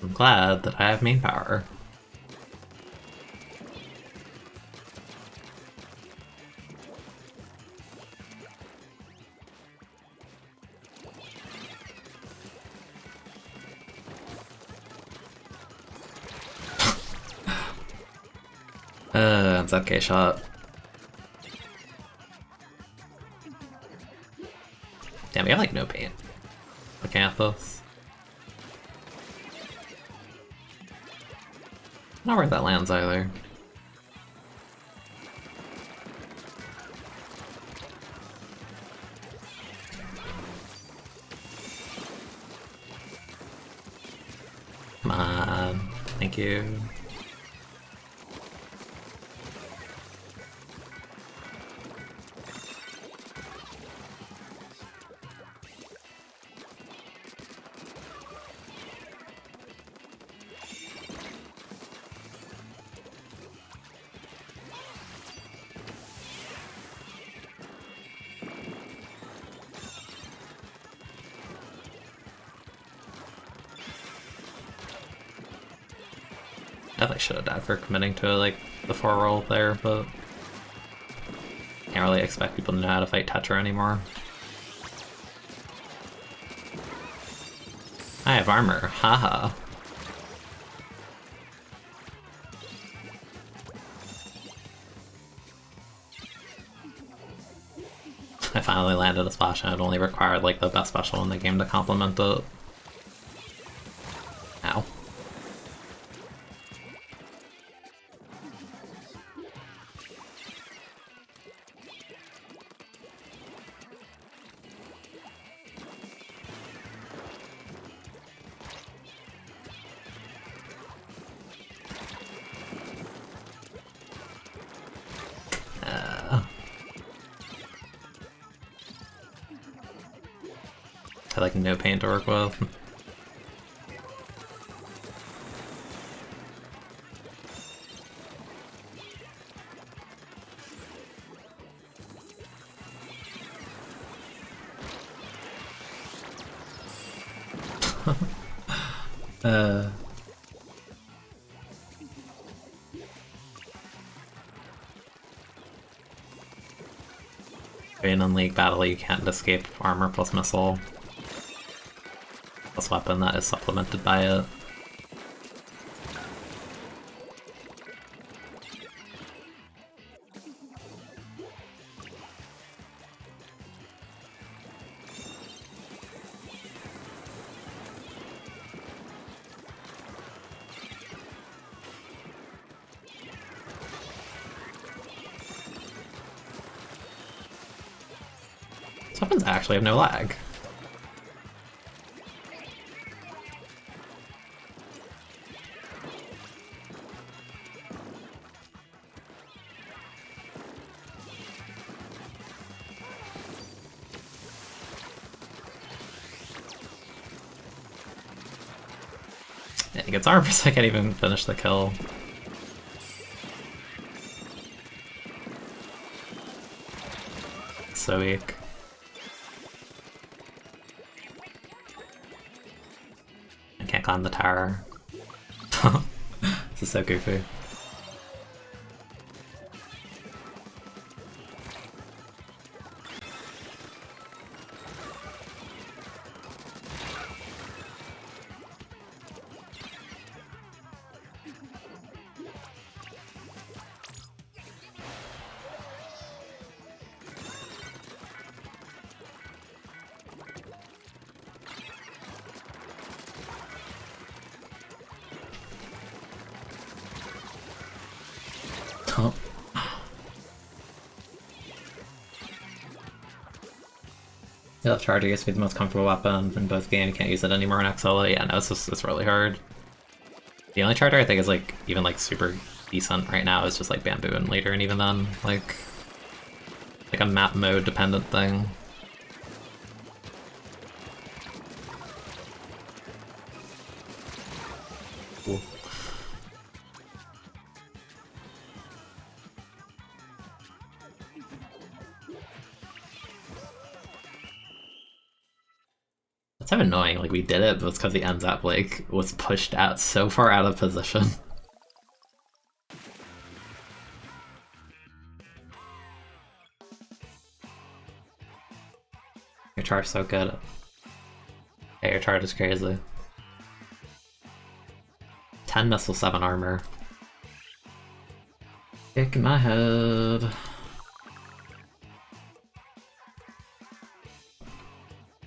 [SPEAKER 1] I'm glad that I have main power. ZK shot. Damn, we have like no paint. Looking at this. Not where that lands either. Come on. Thank you. I definitely should have died for committing to like the 4 roll there, but can't really expect people to know how to fight Tetra anymore. I have armor, haha. I finally landed a splash and it only required like the best special in the game to complement it. Ow. I like no paint to work with. In League Battle, you can't escape armor plus missile. Plus weapon that is supplemented by it. These weapons actually have no lag. Yeah, he gets armor, so I can't even finish the kill. So weak. I can't climb the tower. This is so goofy. Yeah, charger used to be the most comfortable weapon in both games. You can't use it anymore in XL. Yeah, no, it's really hard. The only charger I think is like even like super decent right now is just like bamboo and later, and even then, like Like a map mode dependent thing. Cool. That's so annoying, like we did it, but it's because the end zap like was pushed out so far out of position. Your charge's so good. Yeah, your charge is crazy. 10 missile, 7 armor. Kick in my head.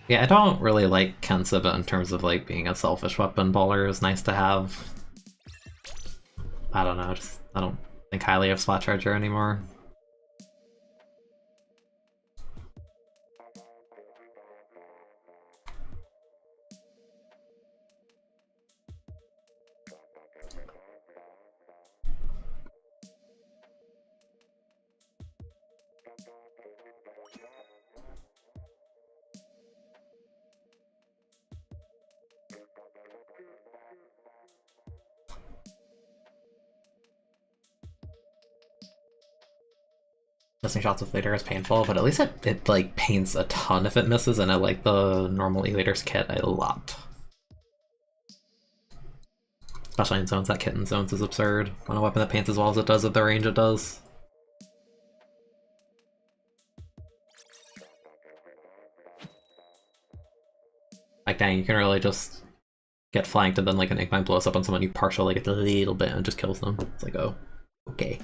[SPEAKER 1] Yeah, I don't really like Kensa, but in terms of like being a selfish weapon baller is nice to have. I don't know, I don't think highly of Splat Charger anymore. Missing shots with Leader is painful, but at least it like pains a ton if it misses, and I like the normal E-Leader's kit a lot. Especially in zones, that kit in zones is absurd. On a weapon that paints as well as it does at the range it does. Like dang, you can really just get flanked and then like an Ignite blows up on someone, you partial like a little bit and just kills them. It's like, oh, okay.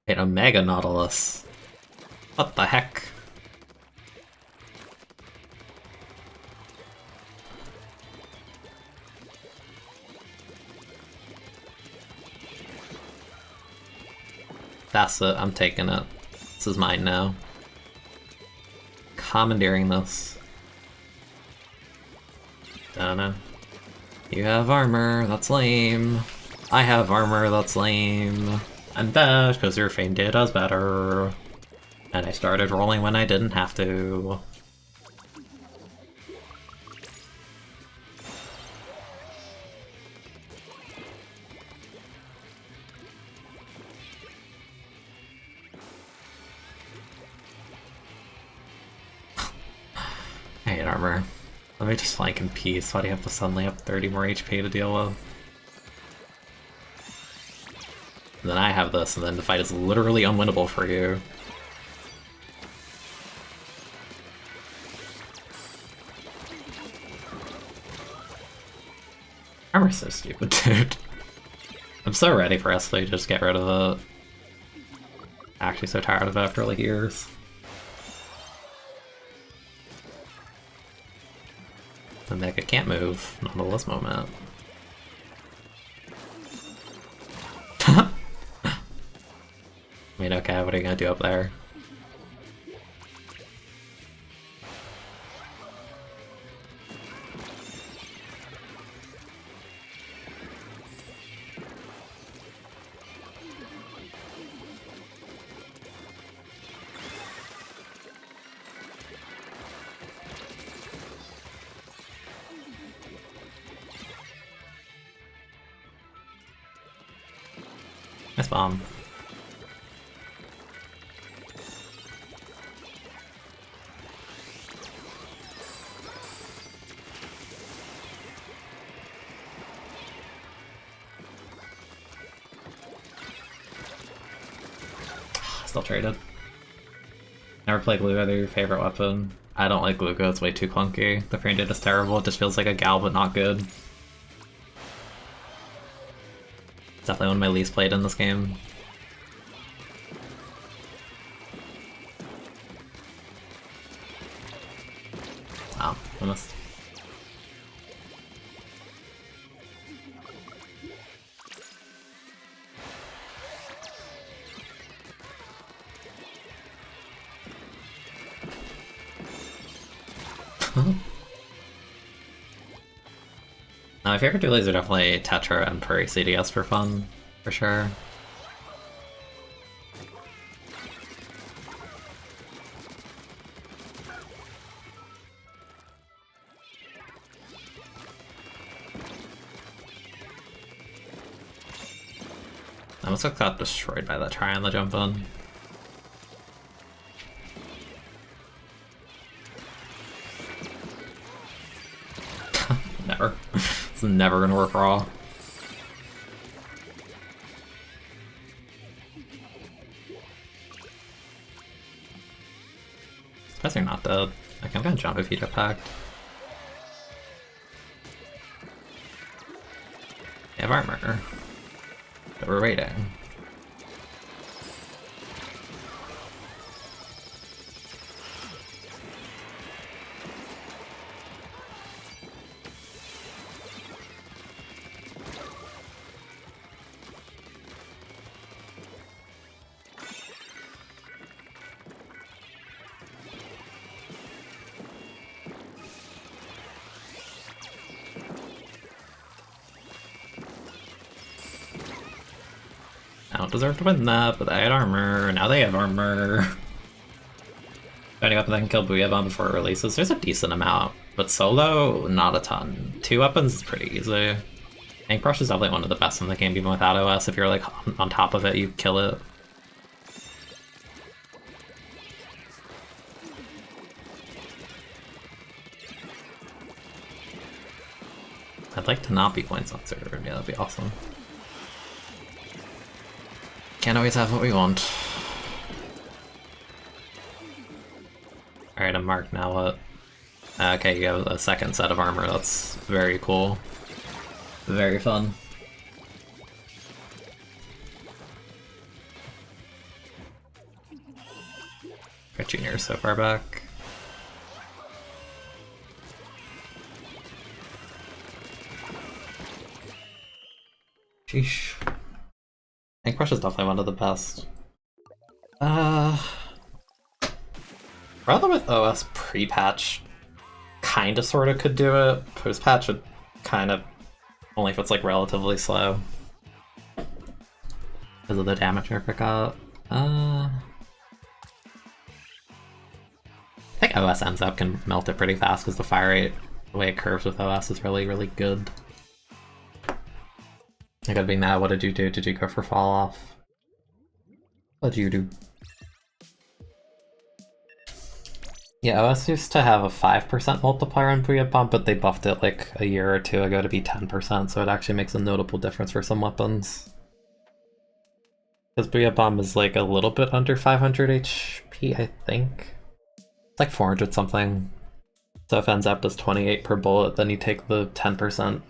[SPEAKER 1] An Omega Nautilus. What the heck? That's it, I'm taking it. This is mine now. Commandeering this. Don't know. You have armor, that's lame. I have armor, that's lame. I'm bad because your Fane does better. And I started rolling when I didn't have to. I hate armor. Let me just flank in peace. Why do you have to suddenly have 30 more HP to deal with? And then I have this, and then the fight is literally unwinnable for you. Armor's so stupid, dude. I'm so ready for us to just get rid of it. Actually so tired of it after like years. And like it can't move, not until this moment. I mean, okay, what are you gonna do up there? Nice bomb. Still traded. Never played Gluga, they're your favorite weapon. I don't like Gluga, it's way too clunky. The frame data is terrible, it just feels like a gal but not good. It's definitely one of my least played in this game. Wow, I missed. My favorite dualies are definitely Tetra and Prairie CDS for fun, for sure. I almost got destroyed by that try on the jump in. Never. It's never gonna work raw. Guys are not dead. Okay, I'm gonna jump if you get packed. They have armor. But we're waiting. I don't deserve to win that, but I had armor. Now they have armor. Any weapon that can kill Booyah Bomb before it releases. There's a decent amount, but solo, not a ton. 2 weapons is pretty easy. Ink Brush is definitely one of the best in the game, even without OS. If you're like on top of it, you kill it. I'd like to not be points on server. Yeah, that'd be awesome. Can't always have what we want. Alright, I'm marked now. What? Okay, you have a second set of armor. That's very cool. Very fun. Got Junior so far back. Sheesh. Ink Brush is definitely one of the best. Rather with OS pre-patch, kinda sorta could do it. Post-patch would kind of, only if it's like relatively slow. Because of the damage I forgot. I think OS ends up can melt it pretty fast because the fire rate, the way it curves with OS is really, really good. I gotta be mad, what did you do? Did you go for fall off? What did you do? Yeah, OS used to have a 5% multiplier on Booyah Bomb, but they buffed it like a year or two ago to be 10%, so it actually makes a notable difference for some weapons. Because Booyah Bomb is like a little bit under 500 HP, I think. It's like 400 something. So if NZAP does 28 per bullet, then you take the 10%.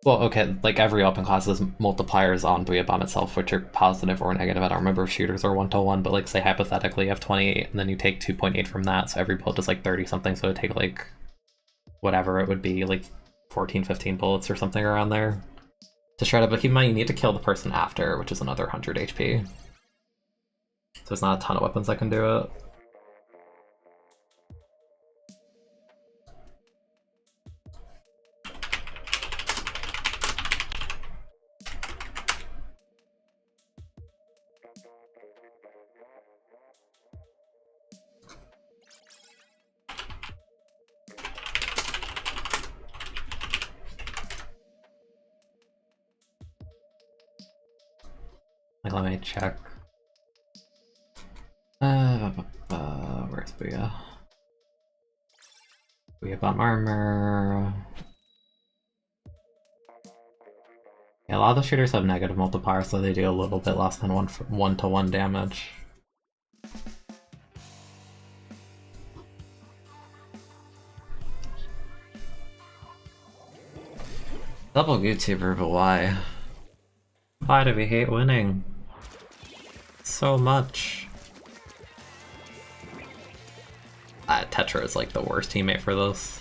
[SPEAKER 1] Well, okay, like every weapon class has multipliers on Booyah Bomb itself, which are positive or negative. I don't remember if shooters are 1-to-1, but like say hypothetically you have 28, and then you take 2.8 from that, so every bullet does like 30 something, so it'd take like whatever it would be, like 14, 15 bullets or something around there to shred it. But keep in mind, you need to kill the person after, which is another 100 HP. So there's not a ton of weapons that can do it. Like, let me check. Where's Booyah? Booyah Bomb armor. Yeah, a lot of the shooters have negative multipliers, so they do a little bit less than 1-to-1 damage. Double YouTuber, but why? Why do we hate winning so much? Tetra is like the worst teammate for this.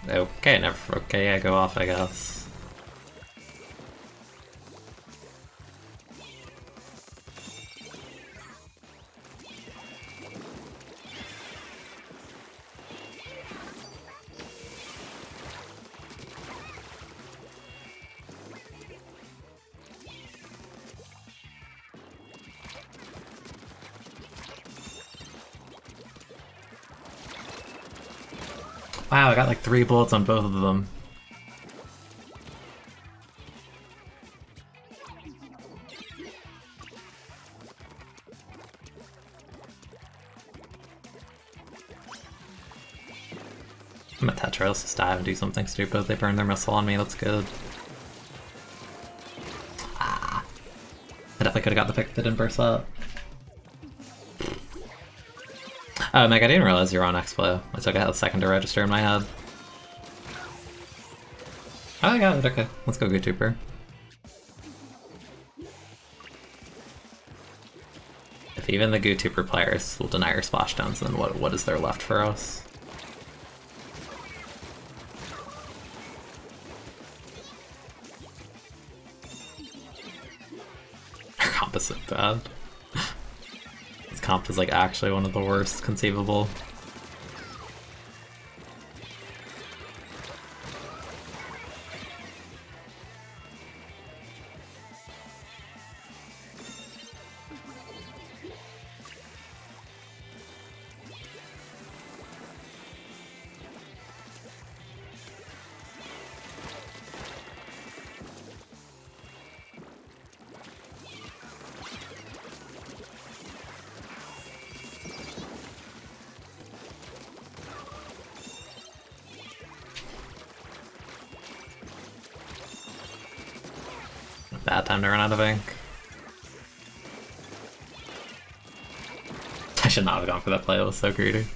[SPEAKER 1] Okay, never. Okay, yeah, go off, I guess. Wow, I got like 3 bullets on both of them. I'm a Tetra, let's just dive and do something stupid. They burned their missile on me, that's good. Ah. I definitely could've got the pick that didn't burst up. Oh, Meg, I didn't realize you were on Explo. I took a second to register in my head. Oh, I got it, okay. Let's go YouTuber. If even the YouTuber players will deny your splashdowns, then what is there left for us? Comp is so bad. This comp is like actually one of the worst conceivable. Bad time to run out of ink. I should not have gone for that play, it was so greedy.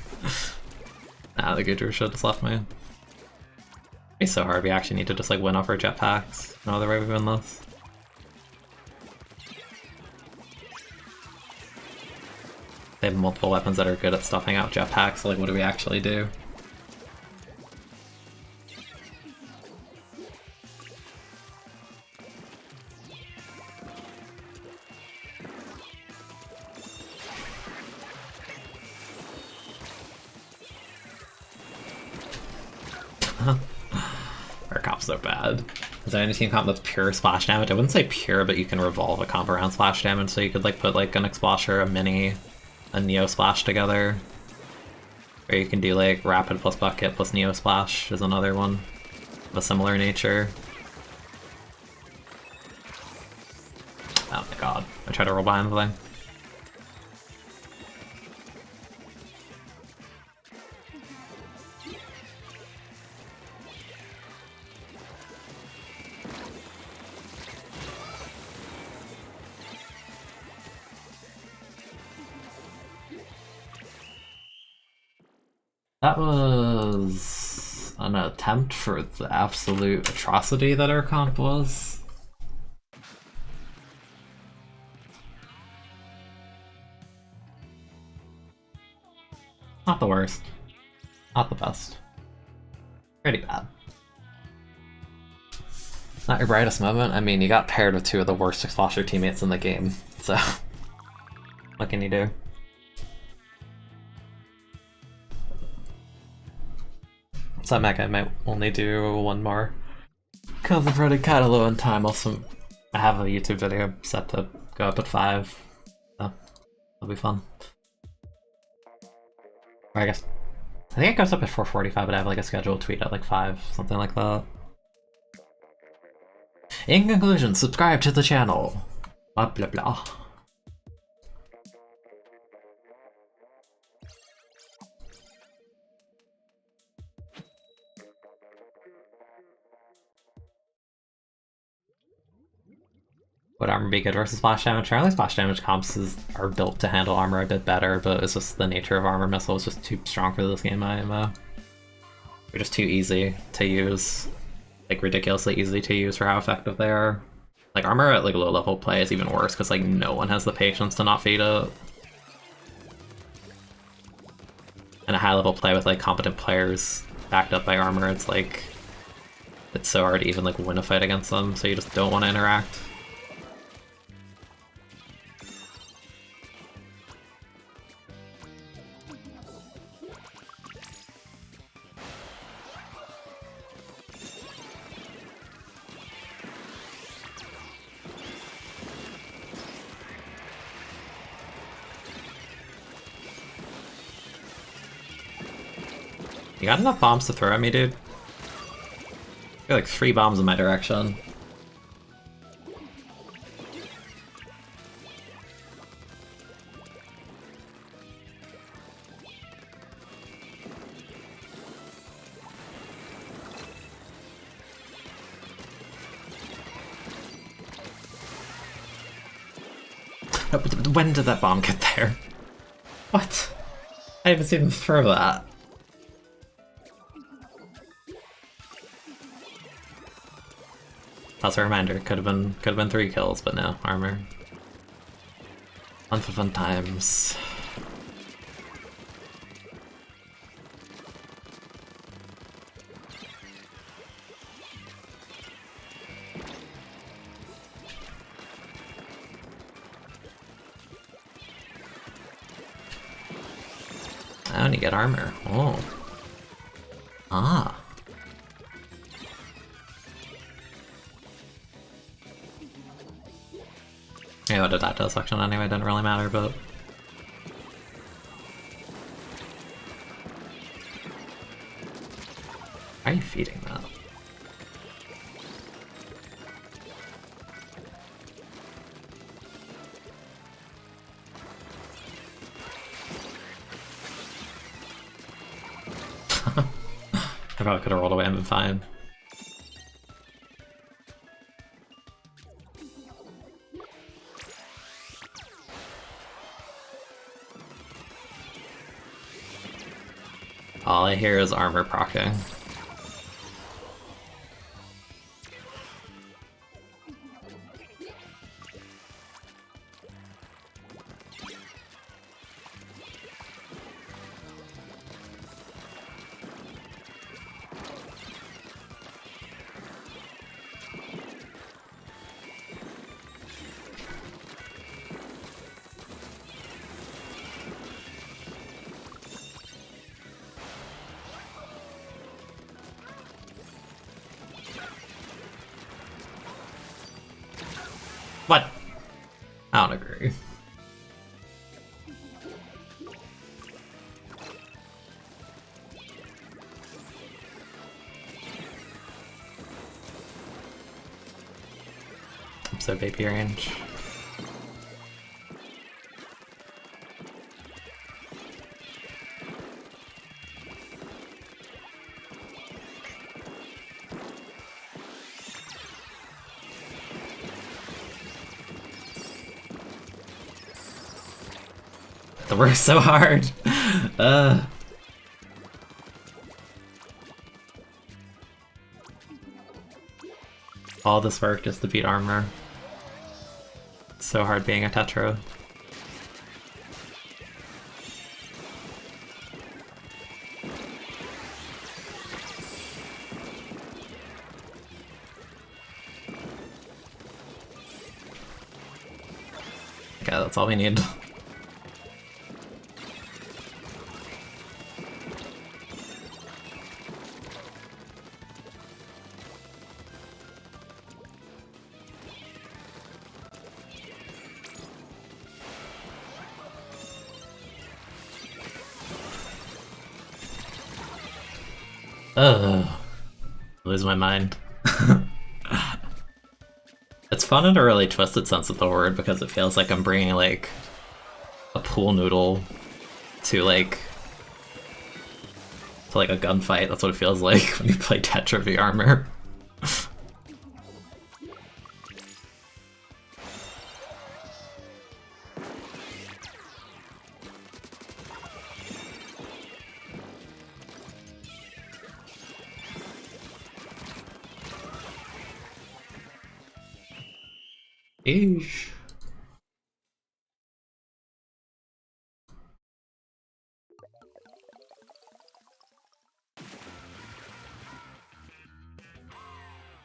[SPEAKER 1] Nah, the Gudru should have just left me. It'd be so hard, we actually need to just like win off our jetpacks. No other way we win this. They have multiple weapons that are good at stuffing out jetpacks, so like what do we actually do? Our comp's so bad. Is there any team comp that's pure splash damage? I wouldn't say pure, but you can revolve a comp around splash damage, so you could like put like an Explosion, a Mini, a Neo Splash together. Or you can do like Rapid plus Bucket plus Neo Splash is another one of a similar nature. Oh my god, I tried to roll behind the thing. That was an attempt for the absolute atrocity that our comp was. Not the worst. Not the best. Pretty bad. Not your brightest moment. I mean, you got paired with 2 of the worst Explosion teammates in the game, so what can you do? So Mech, I might only do 1 more. Because I'm running kind of low on time. Also, I have a YouTube video set to go up at 5. So, it'll be fun. Or I guess, I think it goes up at 4:45, but I have like a scheduled tweet at like 5, something like that. In conclusion, subscribe to the channel. Blah blah blah. Would armor be good versus splash damage? Apparently splash damage comps are built to handle armor a bit better, but it's just the nature of armor missile is just too strong for this game IMO. They're just too easy to use. Like ridiculously easy to use for how effective they are. Like armor at like low level play is even worse because like no one has the patience to not feed it. And a high level play with like competent players backed up by armor, it's like it's so hard to even like win a fight against them, so you just don't want to interact. You got enough bombs to throw at me, dude? I got like 3 bombs in my direction. When did that bomb get there? What? I didn't even throw that. That's a reminder. Could have been 3 kills, but no armor. Fun for fun times. I only get armor. Oh. Ah. Yeah, what did that do section anyway? Didn't really matter, but. Why are you feeding that? I probably could have rolled away and been fine. All I hear is armor proccing. What? I don't agree. I'm so baby range. They work so hard. All this work just to beat armor. It's so hard being a Tetra. Okay, that's all we need. Ugh. Lose my mind. It's fun in a really twisted sense of the word because it feels like I'm bringing like a pool noodle to like a gunfight. That's what it feels like when you play Tetra v Armor. Eesh.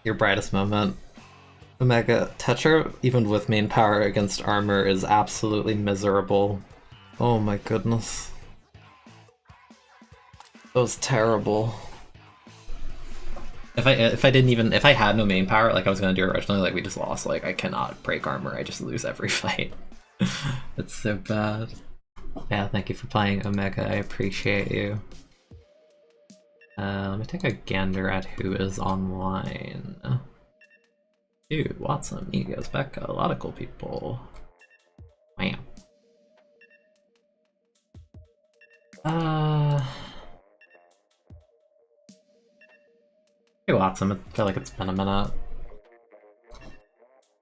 [SPEAKER 1] Your brightest moment. Omega, Tetra, even with main power against armor, is absolutely miserable. Oh my goodness. That was terrible. If I had no main power like I was gonna do originally, like we just lost. Like I cannot break armor, I just lose every fight. It's so bad. Yeah, thank you for playing Omega, I appreciate you. Let me take a gander at who is online. Dude, Watson, Migos, Becca, a lot of cool people. Wow. Hey Watson, I feel like it's been a minute.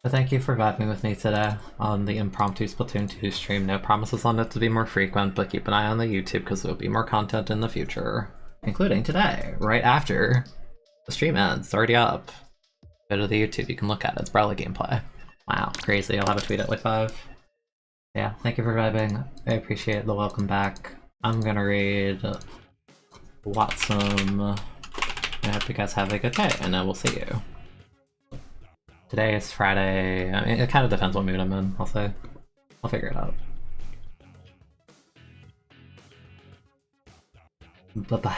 [SPEAKER 1] But thank you for vibing with me today on the impromptu Splatoon 2 stream. No promises on it to be more frequent, but keep an eye on the YouTube because there'll be more content in the future. Including today, right after the stream ends. It's already up. Go to the YouTube, you can look at it. It's Brawley gameplay. Wow, crazy. I'll have a tweet at like 5. Yeah, thank you for vibing. I appreciate the welcome back. I'm gonna read Watson. I hope you guys have a good day, and I will see you. Today is Friday. I mean, it kind of depends what mood I'm in, I'll say. I'll figure it out. Bye-bye.